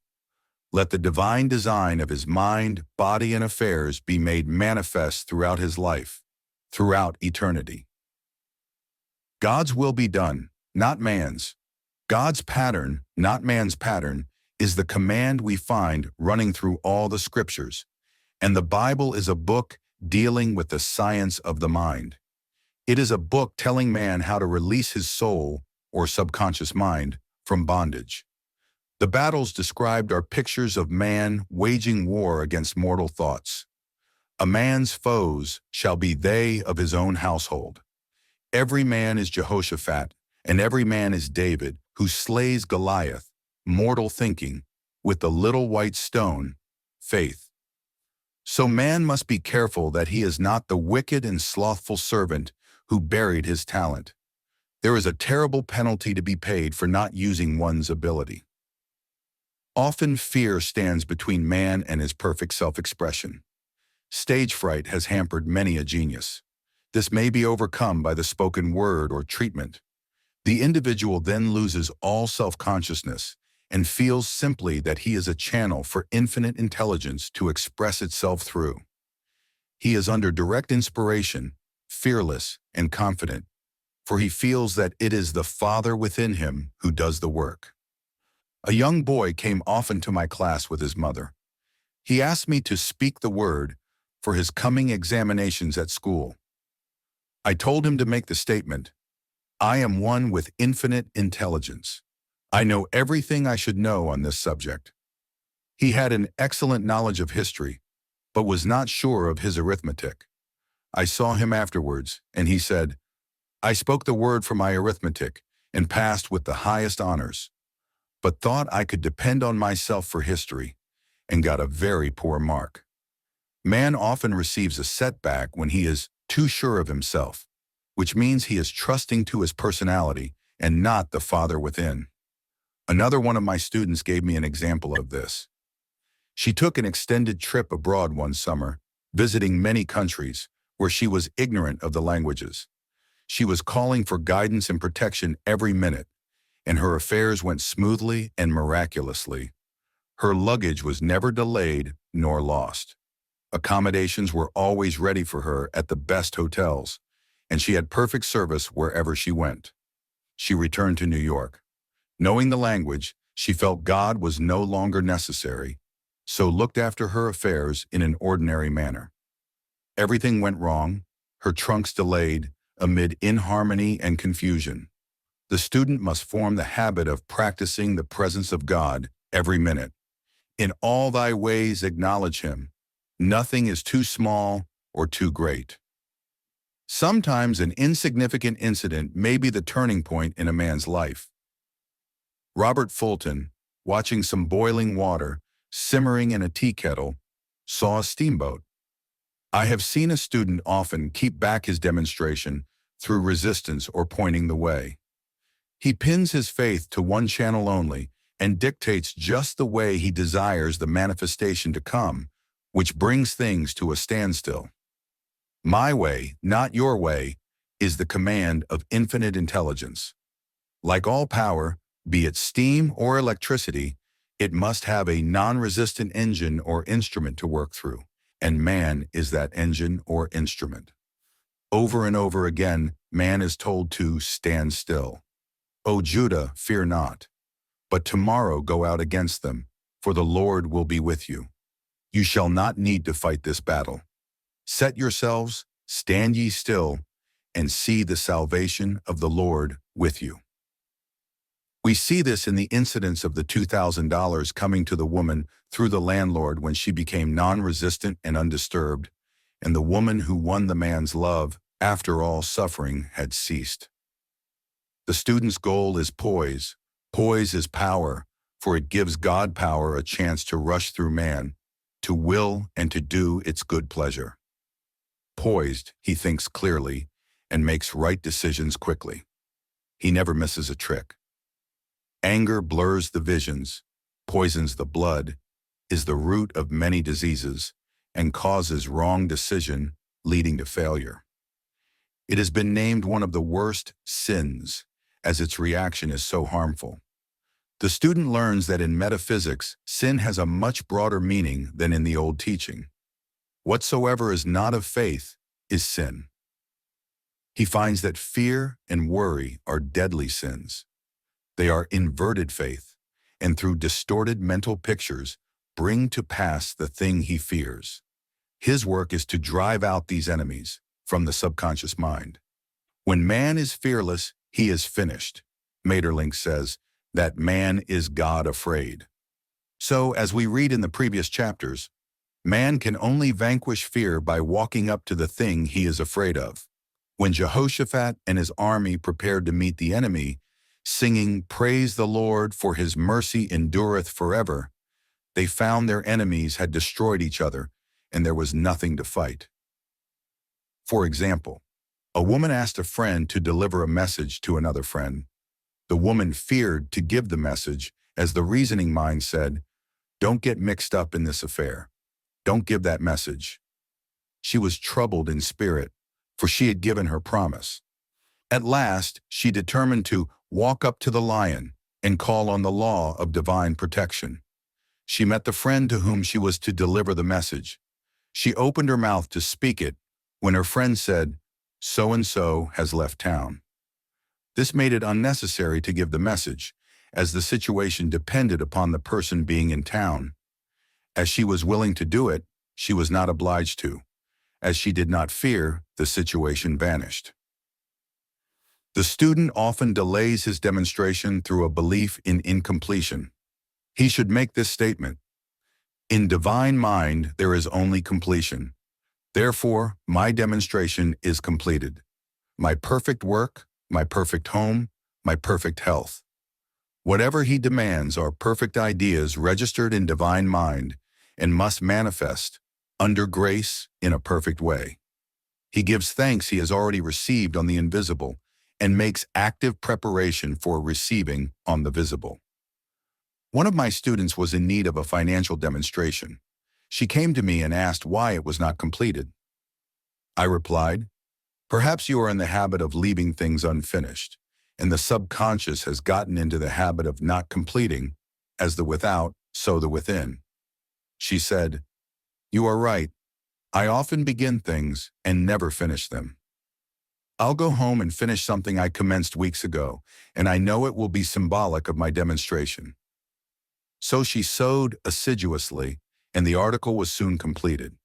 Let the divine design of his mind, body, and affairs be made manifest throughout his life, throughout eternity. God's will be done, not man's. God's pattern, not man's pattern, is the command we find running through all the scriptures, and the Bible is a book dealing with the science of the mind. It is a book telling man how to release his soul, or subconscious mind, from bondage. The battles described are pictures of man waging war against mortal thoughts. A man's foes shall be they of his own household. Every man is Jehoshaphat, and every man is David, who slays Goliath, mortal thinking, with the little white stone, faith. So man must be careful that he is not the wicked and slothful servant who buried his talent. There is a terrible penalty to be paid for not using one's ability. Often fear stands between man and his perfect self-expression. Stage fright has hampered many a genius. This may be overcome by the spoken word or treatment. The individual then loses all self-consciousness and feels simply that he is a channel for infinite intelligence to express itself through. He is under direct inspiration, fearless and confident, for he feels that it is the Father within him who does the work. A young boy came often to my class with his mother. He asked me to speak the word for his coming examinations at school. I told him to make the statement, "I am one with infinite intelligence. I know everything I should know on this subject." He had an excellent knowledge of history, but was not sure of his arithmetic. I saw him afterwards, and he said, "I spoke the word for my arithmetic and passed with the highest honors, but thought I could depend on myself for history, and got a very poor mark." Man often receives a setback when he is too sure of himself, which means he is trusting to his personality and not the Father within. Another one of my students gave me an example of this. She took an extended trip abroad one summer, visiting many countries where she was ignorant of the languages. She was calling for guidance and protection every minute, and her affairs went smoothly and miraculously. Her luggage was never delayed nor lost. Accommodations were always ready for her at the best hotels, and she had perfect service wherever she went. She returned to New York. Knowing the language, she felt God was no longer necessary, so looked after her affairs in an ordinary manner. Everything went wrong, her trunks delayed, amid inharmony and confusion. The student must form the habit of practicing the presence of God every minute. In all thy ways acknowledge him. Nothing is too small or too great. Sometimes an insignificant incident may be the turning point in a man's life. Robert Fulton, watching some boiling water simmering in a tea kettle, saw a steamboat. I have seen a student often keep back his demonstration through resistance or pointing the way. He pins his faith to one channel only and dictates just the way he desires the manifestation to come, which brings things to a standstill. My way, not your way, is the command of infinite intelligence. Like all power, be it steam or electricity, it must have a non-resistant engine or instrument to work through, and man is that engine or instrument. Over and over again, man is told to stand still. O Judah, fear not, but tomorrow go out against them, for the Lord will be with you. You shall not need to fight this battle. Set yourselves, stand ye still, and see the salvation of the Lord with you. We see this in the incidents of the $2,000 coming to the woman through the landlord when she became non-resistant and undisturbed, and the woman who won the man's love after all suffering had ceased. The student's goal is poise. Poise is power, for it gives God power a chance to rush through man, to will and to do its good pleasure. Poised, he thinks clearly and makes right decisions quickly. He never misses a trick. Anger blurs the visions, poisons the blood, is the root of many diseases, and causes wrong decision, leading to failure. It has been named one of the worst sins, as its reaction is so harmful. The student learns that in metaphysics, sin has a much broader meaning than in the old teaching. Whatsoever is not of faith is sin. He finds that fear and worry are deadly sins. They are inverted faith, and through distorted mental pictures, bring to pass the thing he fears. His work is to drive out these enemies from the subconscious mind. When man is fearless, he is finished. Maeterlinck says that man is God afraid. So, as we read in the previous chapters, man can only vanquish fear by walking up to the thing he is afraid of. When Jehoshaphat and his army prepared to meet the enemy, singing, "Praise the Lord, for his mercy endureth forever," they found their enemies had destroyed each other, and there was nothing to fight. For example, a woman asked a friend to deliver a message to another friend. The woman feared to give the message, as the reasoning mind said, "Don't get mixed up in this affair. Don't give that message." She was troubled in spirit, for she had given her promise. At last, she determined to walk up to the lion and call on the law of divine protection. She met the friend to whom she was to deliver the message. She opened her mouth to speak it when her friend said, "So-and-so has left town." This made it unnecessary to give the message, as the situation depended upon the person being in town. As she was willing to do it, she was not obliged to. As she did not fear, the situation vanished. The student often delays his demonstration through a belief in incompletion. He should make this statement: "In divine mind, there is only completion. Therefore, my demonstration is completed. My perfect work, my perfect home, my perfect health. Whatever he demands are perfect ideas registered in divine mind and must manifest, under grace, in a perfect way. He gives thanks he has already received on the invisible and makes active preparation for receiving on the visible." One of my students was in need of a financial demonstration. She came to me and asked why it was not completed. I replied, "Perhaps you are in the habit of leaving things unfinished, and the subconscious has gotten into the habit of not completing. As the without, so the within." She said, "You are right. I often begin things and never finish them. I'll go home and finish something I commenced weeks ago, and I know it will be symbolic of my demonstration. So she sewed assiduously, and the article was soon completed.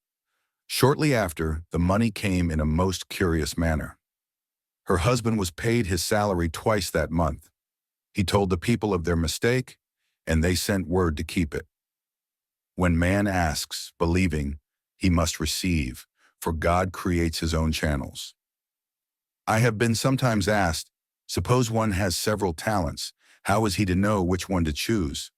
Shortly after, the money came in a most curious manner. Her husband was paid his salary twice that month. He told the people of their mistake, and they sent word to keep it. When man asks, believing, he must receive, for God creates his own channels. I have been sometimes asked, suppose one has several talents, how is he to know which one to choose?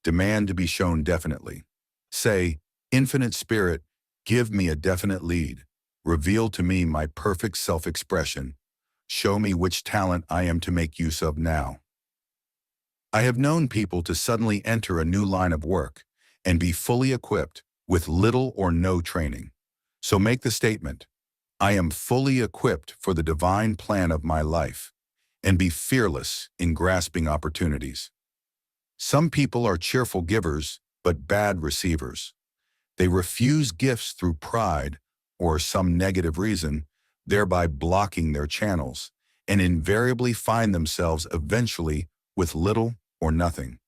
Demand to be shown definitely. Say, Infinite Spirit, give me a definite lead. Reveal to me my perfect self-expression. Show me which talent I am to make use of now. I have known people to suddenly enter a new line of work and be fully equipped with little or no training. So make the statement, I am fully equipped for the divine plan of my life, and be fearless in grasping opportunities. Some people are cheerful givers, but bad receivers. They refuse gifts through pride or some negative reason, thereby blocking their channels, and invariably find themselves eventually with little or nothing.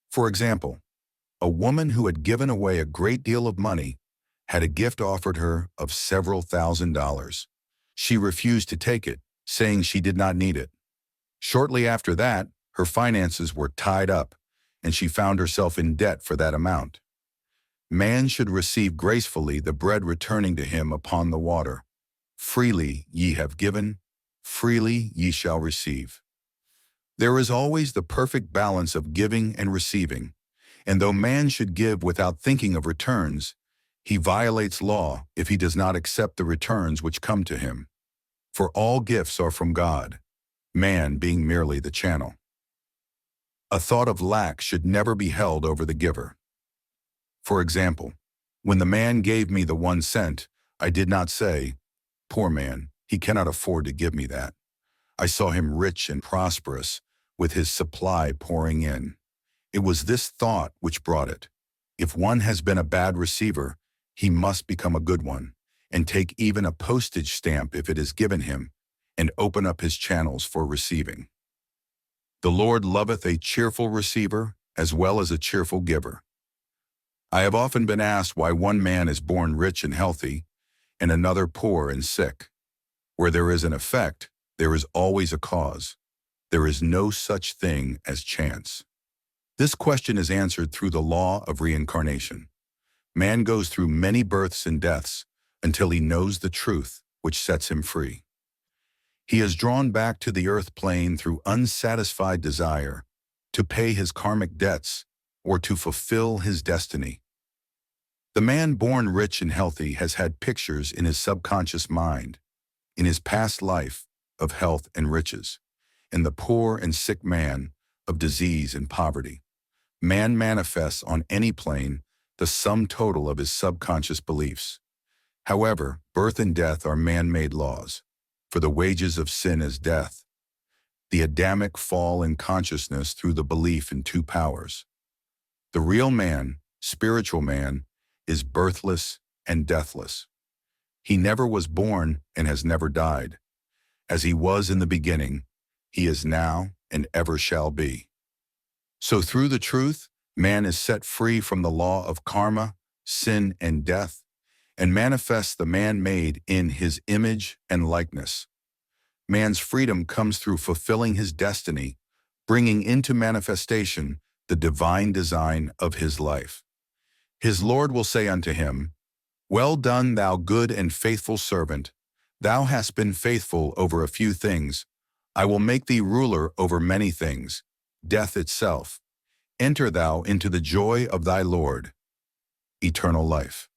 For example, a woman who had given away a great deal of money had a gift offered her of several $1,000s. She refused to take it, saying she did not need it. Shortly after that, her finances were tied up, and she found herself in debt for that amount. Man should receive gracefully the bread returning to him upon the water. Freely ye have given, freely ye shall receive. There is always the perfect balance of giving and receiving, and though man should give without thinking of returns, he violates law if he does not accept the returns which come to him. For all gifts are from God, man being merely the channel. A thought of lack should never be held over the giver. For example, when the man gave me the 1 cent, I did not say, poor man, he cannot afford to give me that. I saw him rich and prosperous, with his supply pouring in. It was this thought which brought it. If one has been a bad receiver, he must become a good one, and take even a postage stamp if it is given him, and open up his channels for receiving. The Lord loveth a cheerful receiver as well as a cheerful giver. I have often been asked why one man is born rich and healthy, and another poor and sick. Where there is an effect, there is always a cause. There is no such thing as chance. This question is answered through the law of reincarnation. Man goes through many births and deaths until he knows the truth, which sets him free. He is drawn back to the earth plane through unsatisfied desire, to pay his karmic debts or to fulfill his destiny. The man born rich and healthy has had pictures in his subconscious mind, in his past life, of health and riches, and the poor and sick man of disease and poverty. Man manifests on any plane the sum total of his subconscious beliefs. However, birth and death are man-made laws, for the wages of sin is death. The Adamic fall in consciousness through the belief in 2 powers. The real man, spiritual man, is birthless and deathless. He never was born and has never died. As he was in the beginning, he is now and ever shall be. So through the truth, man is set free from the law of karma, sin, and death, and manifests the man made in his image and likeness. Man's freedom comes through fulfilling his destiny, bringing into manifestation the divine design of his life. His Lord will say unto him, Well done, thou good and faithful servant. Thou hast been faithful over a few things. I will make thee ruler over many things, death itself. Enter thou into the joy of thy Lord. Eternal life.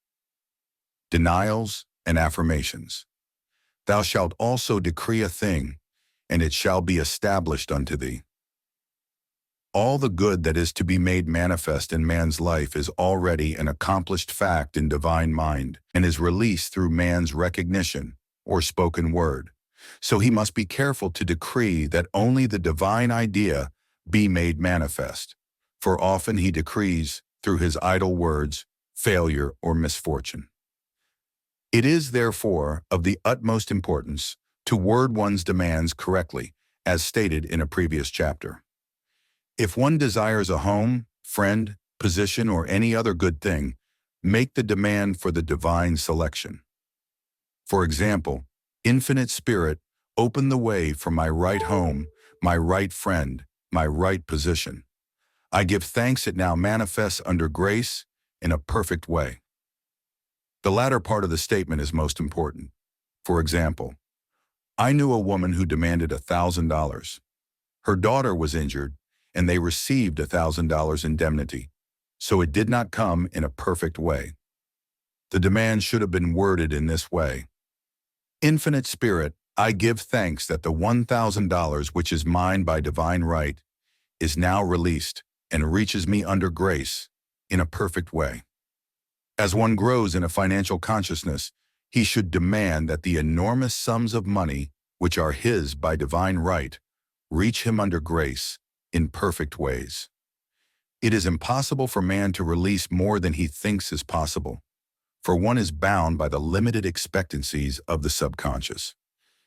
Denials and affirmations. Thou shalt also decree a thing, and it shall be established unto thee. All the good that is to be made manifest in man's life is already an accomplished fact in divine mind and is released through man's recognition or spoken word. So he must be careful to decree that only the divine idea be made manifest, for often he decrees, through his idle words, failure or misfortune. It is, therefore, of the utmost importance to word one's demands correctly, as stated in a previous chapter. If one desires a home, friend, position, or any other good thing, make the demand for the divine selection. For example, Infinite Spirit, open the way for my right home, my right friend, my right position. I give thanks it now manifests under grace in a perfect way. The latter part of the statement is most important. For example, I knew a woman who demanded $1,000. Her daughter was injured, and they received $1,000 indemnity, so it did not come in a perfect way. The demand should have been worded in this way. Infinite Spirit, I give thanks that the $1,000 which is mine by divine right is now released and reaches me under grace in a perfect way. As one grows in a financial consciousness, he should demand that the enormous sums of money which are his by divine right reach him under grace in perfect ways. It is impossible for man to release more than he thinks is possible, for one is bound by the limited expectancies of the subconscious.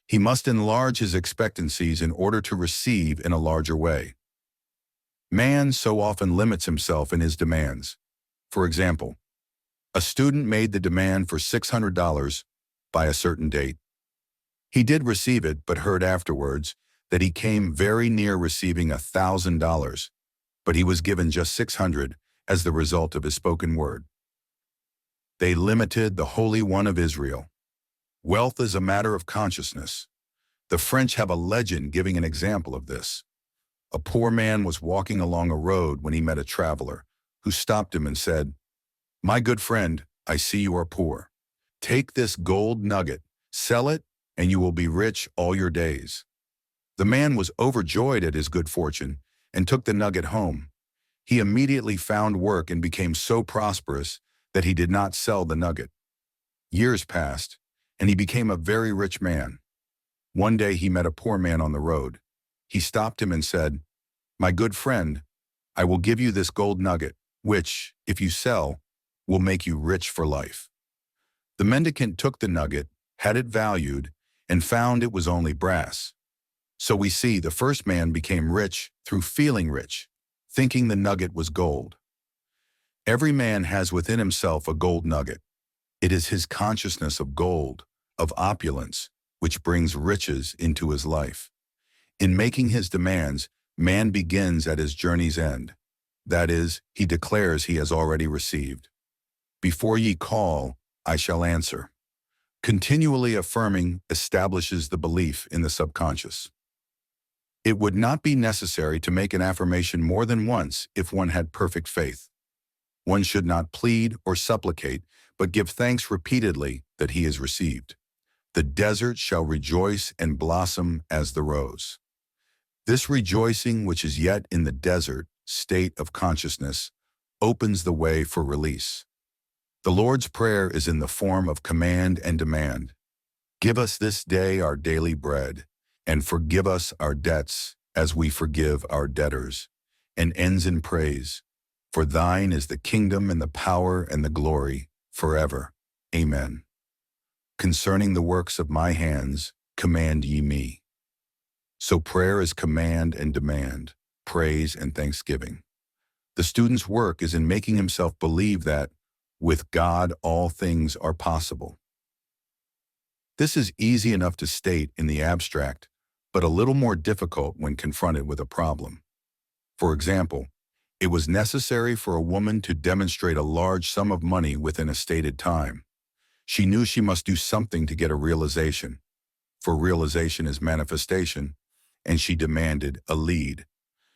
He must enlarge his expectancies in order to receive in a larger way. Man so often limits himself in his demands. For example, a student made the demand for $600 by a certain date. He did receive it, but heard afterwards that he came very near receiving $1,000, but he was given just $600 as the result of his spoken word. They limited the Holy One of Israel. Wealth is a matter of consciousness. The French have a legend giving an example of this. A poor man was walking along a road when he met a traveler, who stopped him and said, "My good friend, I see you are poor. Take this gold nugget, sell it, and you will be rich all your days." The man was overjoyed at his good fortune and took the nugget home. He immediately found work and became so prosperous that he did not sell the nugget. Years passed, and he became a very rich man. One day he met a poor man on the road. He stopped him and said, "My good friend, I will give you this gold nugget, which, if you sell, will make you rich for life." The mendicant took the nugget, had it valued, and found it was only brass. So we see the first man became rich through feeling rich, thinking the nugget was gold. Every man has within himself a gold nugget. It is his consciousness of gold, of opulence, which brings riches into his life. In making his demands, man begins at his journey's end. That is, he declares he has already received. Before ye call, I shall answer. Continually affirming establishes the belief in the subconscious. It would not be necessary to make an affirmation more than once if one had perfect faith. One should not plead or supplicate, but give thanks repeatedly that he is received. The desert shall rejoice and blossom as the rose. This rejoicing, which is yet in the desert state of consciousness, opens the way for release. The Lord's Prayer is in the form of command and demand. Give us this day our daily bread, and forgive us our debts as we forgive our debtors, and ends in praise. For thine is the kingdom and the power and the glory forever. Amen. Concerning the works of my hands, command ye me. So prayer is command and demand, praise and thanksgiving. The student's work is in making himself believe that, with God, all things are possible. This is easy enough to state in the abstract, but a little more difficult when confronted with a problem. For example, it was necessary for a woman to demonstrate a large sum of money within a stated time. She knew she must do something to get a realization, for realization is manifestation, and she demanded a lead.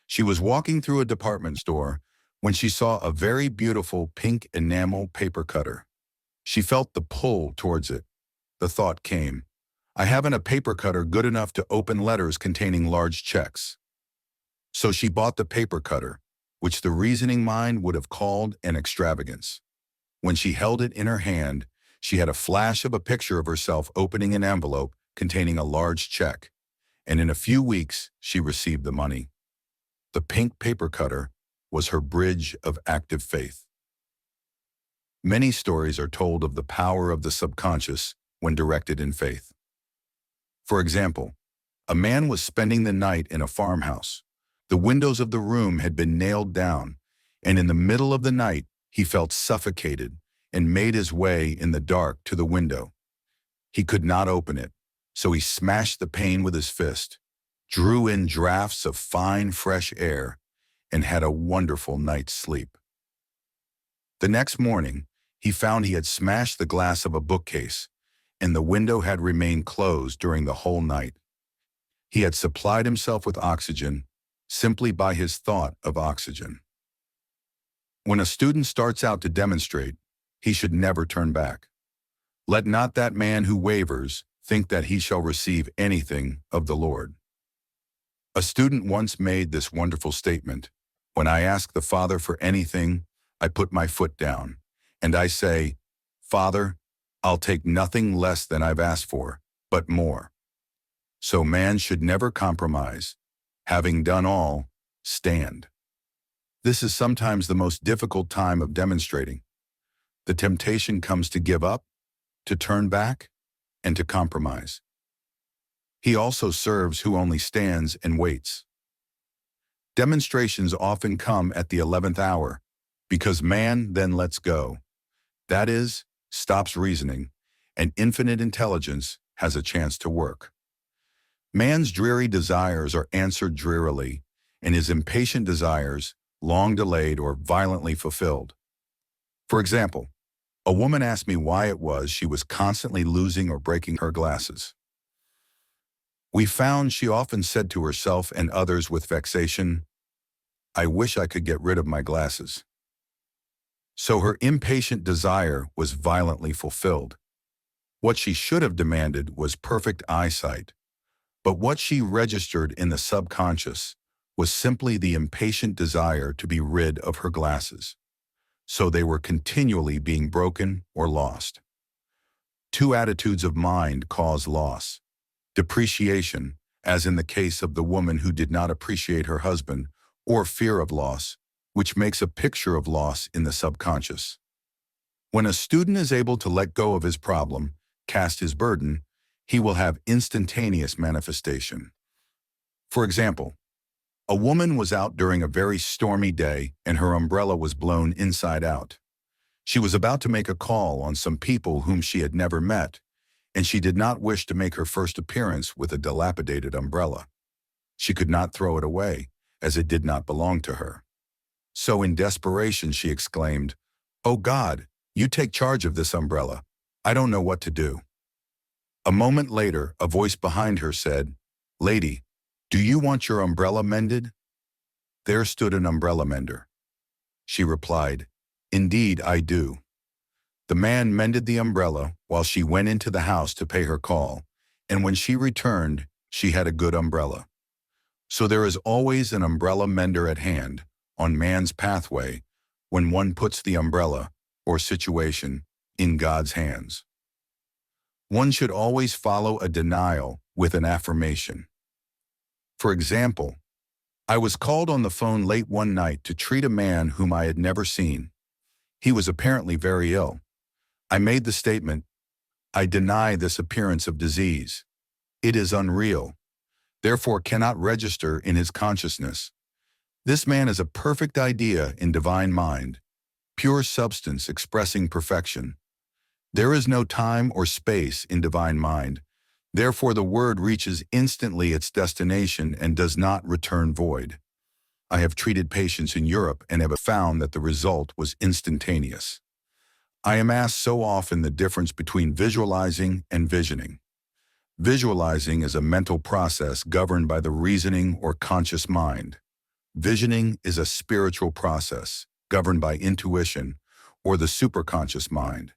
She was walking through a department store when she saw a very beautiful pink enamel paper cutter. She felt the pull towards it. The thought came, I haven't a paper cutter good enough to open letters containing large checks. So she bought the paper cutter, which the reasoning mind would have called an extravagance. When she held it in her hand, she had a flash of a picture of herself opening an envelope containing a large check, and in a few weeks she received the money. The pink paper cutter was her bridge of active faith. Many stories are told of the power of the subconscious when directed in faith. For example, a man was spending the night in a farmhouse. The windows of the room had been nailed down, and in the middle of the night, he felt suffocated and made his way in the dark to the window. He could not open it, so he smashed the pane with his fist, drew in drafts of fine, fresh air, and had a wonderful night's sleep. The next morning, he found he had smashed the glass of a bookcase, and the window had remained closed during the whole night. He had supplied himself with oxygen simply by his thought of oxygen. When a student starts out to demonstrate, he should never turn back. Let not that man who wavers think that he shall receive anything of the Lord. A student once made this wonderful statement: "When I ask the Father for anything, I put my foot down, and I say, 'Father, I'll take nothing less than I've asked for, but more.'" So man should never compromise. Having done all, stand. This is sometimes the most difficult time of demonstrating. The temptation comes to give up, to turn back, and to compromise. He also serves who only stands and waits. Demonstrations often come at the 11th hour, because man then lets go. That is, stops reasoning, and infinite intelligence has a chance to work. Man's dreary desires are answered drearily, and his impatient desires, long delayed or violently fulfilled. For example, a woman asked me why it was she was constantly losing or breaking her glasses. We found she often said to herself and others with vexation, "I wish I could get rid of my glasses." So her impatient desire was violently fulfilled. What she should have demanded was perfect eyesight, but what she registered in the subconscious was simply the impatient desire to be rid of her glasses. So they were continually being broken or lost. Two attitudes of mind cause loss. Depreciation, as in the case of the woman who did not appreciate her husband, or fear of loss, which makes a picture of loss in the subconscious. When a student is able to let go of his problem, cast his burden, he will have instantaneous manifestation. For example, a woman was out during a very stormy day and her umbrella was blown inside out. She was about to make a call on some people whom she had never met, and she did not wish to make her first appearance with a dilapidated umbrella. She could not throw it away, as it did not belong to her. So in desperation she exclaimed, "Oh God, you take charge of this umbrella. I don't know what to do." A moment later, a voice behind her said, "Lady, do you want your umbrella mended?" There stood an umbrella mender. She replied, "Indeed, I do." The man mended the umbrella while she went into the house to pay her call, and when she returned, she had a good umbrella. So there is always an umbrella mender at hand, on man's pathway, when one puts the umbrella, or situation, in God's hands. One should always follow a denial with an affirmation. For example, I was called on the phone late one night to treat a man whom I had never seen. He was apparently very ill. I made the statement, "I deny this appearance of disease. It is unreal, therefore cannot register in his consciousness. This man is a perfect idea in divine mind, pure substance expressing perfection. There is no time or space in divine mind, therefore the word reaches instantly its destination and does not return void." I have treated patients in Europe and have found that the result was instantaneous. I am asked so often the difference between visualizing and visioning. Visualizing is a mental process governed by the reasoning or conscious mind. Visioning is a spiritual process governed by intuition or the superconscious mind.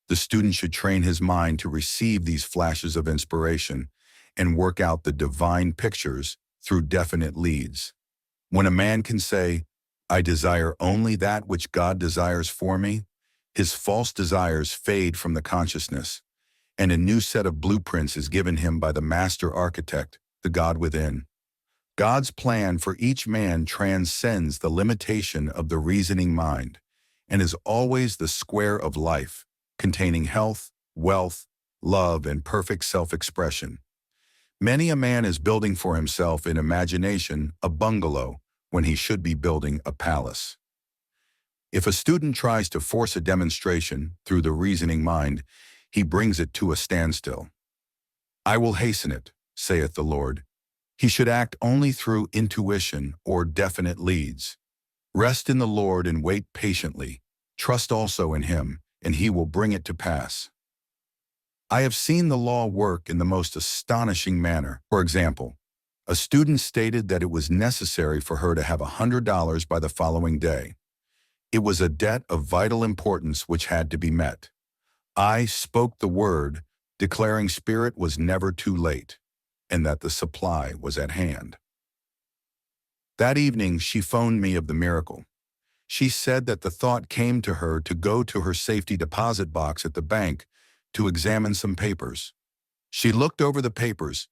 The student should train his mind to receive these flashes of inspiration and work out the divine pictures through definite leads. When a man can say, "I desire only that which God desires for me," his false desires fade from the consciousness, and a new set of blueprints is given him by the master architect, the God within. God's plan for each man transcends the limitation of the reasoning mind, and is always the square of life, containing health, wealth, love, and perfect self-expression. Many a man is building for himself in imagination a bungalow when he should be building a palace. If a student tries to force a demonstration through the reasoning mind, he brings it to a standstill. I will hasten it, saith the Lord. He should act only through intuition or definite leads. Rest in the Lord and wait patiently. Trust also in him, and he will bring it to pass. I have seen the law work in the most astonishing manner. For example, a student stated that it was necessary for her to have $100 by the following day. It was a debt of vital importance which had to be met. I spoke the word, declaring spirit was never too late, and that the supply was at hand. That evening, she phoned me of the miracle. She said that the thought came to her to go to her safety deposit box at the bank to examine some papers. She looked over the papers,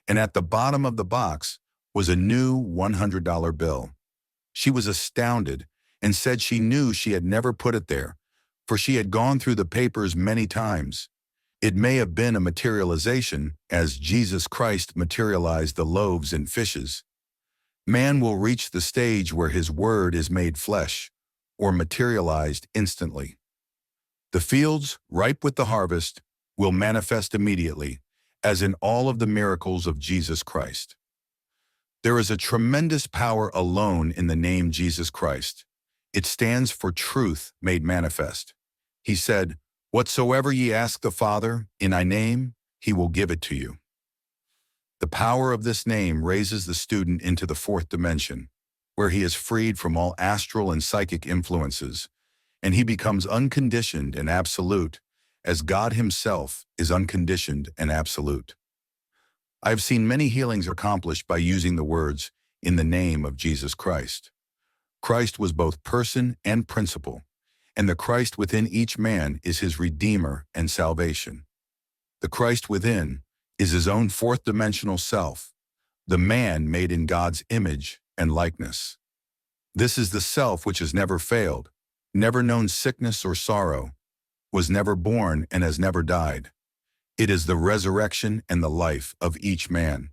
and at the bottom of the box was a new $100 bill. She was astounded and said she knew she had never put it there, for she had gone through the papers many times. It may have been a materialization, as Jesus Christ materialized the loaves and fishes. Man will reach the stage where his word is made flesh, or materialized instantly. The fields, ripe with the harvest, will manifest immediately, as in all of the miracles of Jesus Christ. There is a tremendous power alone in the name Jesus Christ. It stands for truth made manifest. He said, "Whatsoever ye ask the Father in my name, he will give it to you." The power of this name raises the student into the fourth dimension, where he is freed from all astral and psychic influences, and he becomes unconditioned and absolute, as God himself is unconditioned and absolute. I have seen many healings accomplished by using the words, "in the name of Jesus Christ." Christ was both person and principle, and the Christ within each man is his Redeemer and salvation. The Christ within is his own fourth-dimensional self, the man made in God's image and likeness. This is the self which has never failed, never known sickness or sorrow, was never born and has never died. It is the resurrection and the life of each man.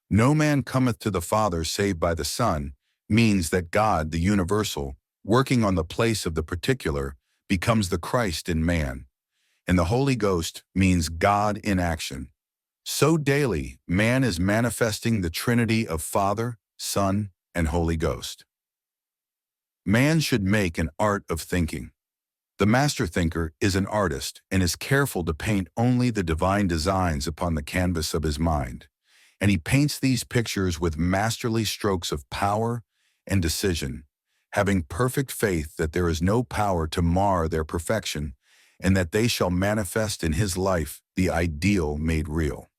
No man cometh to the Father save by the Son means that God, the universal, working on the place of the particular, becomes the Christ in man. And the Holy Ghost means God in action. So daily, man is manifesting the Trinity of Father, Son, and Holy Ghost. Man should make an art of thinking. The master thinker is an artist and is careful to paint only the divine designs upon the canvas of his mind, and he paints these pictures with masterly strokes of power and decision, having perfect faith that there is no power to mar their perfection, and that they shall manifest in his life the ideal made real.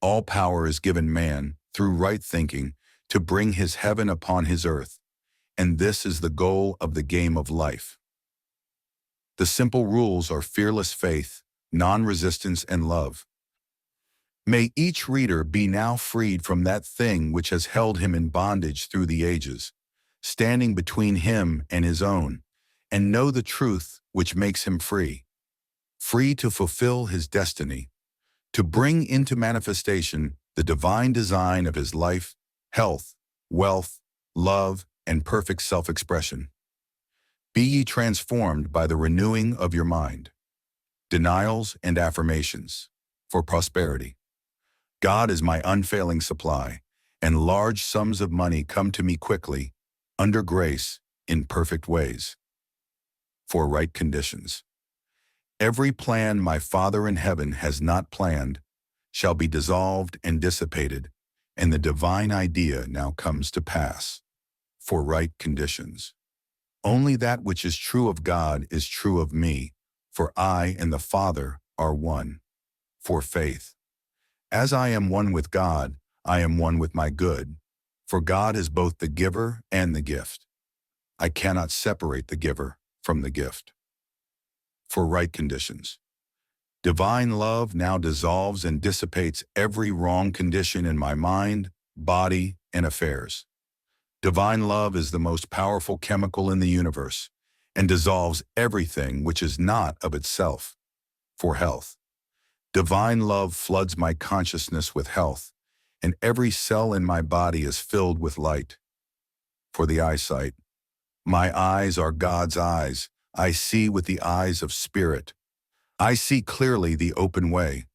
All power is given man, through right thinking, to bring his heaven upon his earth, and this is the goal of the game of life. The simple rules are fearless faith, non-resistance, and love. May each reader be now freed from that thing which has held him in bondage through the ages, standing between him and his own, and know the truth which makes him free. Free to fulfill his destiny, to bring into manifestation the divine design of his life, health, wealth, love, and perfect self-expression. Be ye transformed by the renewing of your mind. Denials and affirmations for prosperity. God is my unfailing supply, and large sums of money come to me quickly, under grace, in perfect ways. For right conditions. Every plan my Father in heaven has not planned shall be dissolved and dissipated, and the divine idea now comes to pass. For right conditions. Only that which is true of God is true of me, for I and the Father are one. For faith. As I am one with God, I am one with my good, for God is both the giver and the gift. I cannot separate the giver from the gift. For right conditions. Divine love now dissolves and dissipates every wrong condition in my mind, body, and affairs. Divine love is the most powerful chemical in the universe, and dissolves everything which is not of itself, for health. Divine love floods my consciousness with health, and every cell in my body is filled with light. For the eyesight, my eyes are God's eyes. I see with the eyes of spirit. I see clearly the open way.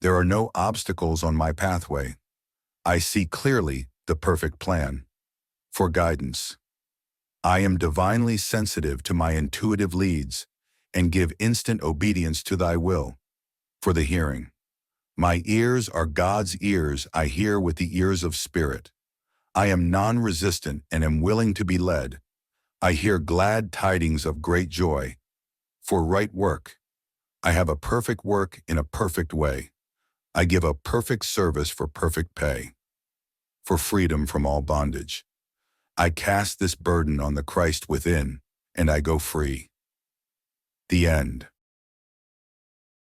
There are no obstacles on my pathway. I see clearly the perfect plan. For guidance, I am divinely sensitive to my intuitive leads and give instant obedience to thy will. For the hearing, my ears are God's ears. I hear with the ears of spirit. I am non-resistant and am willing to be led. I hear glad tidings of great joy. For right work, I have a perfect work in a perfect way. I give a perfect service for perfect pay. For freedom from all bondage, I cast this burden on the Christ within, and I go free. The end.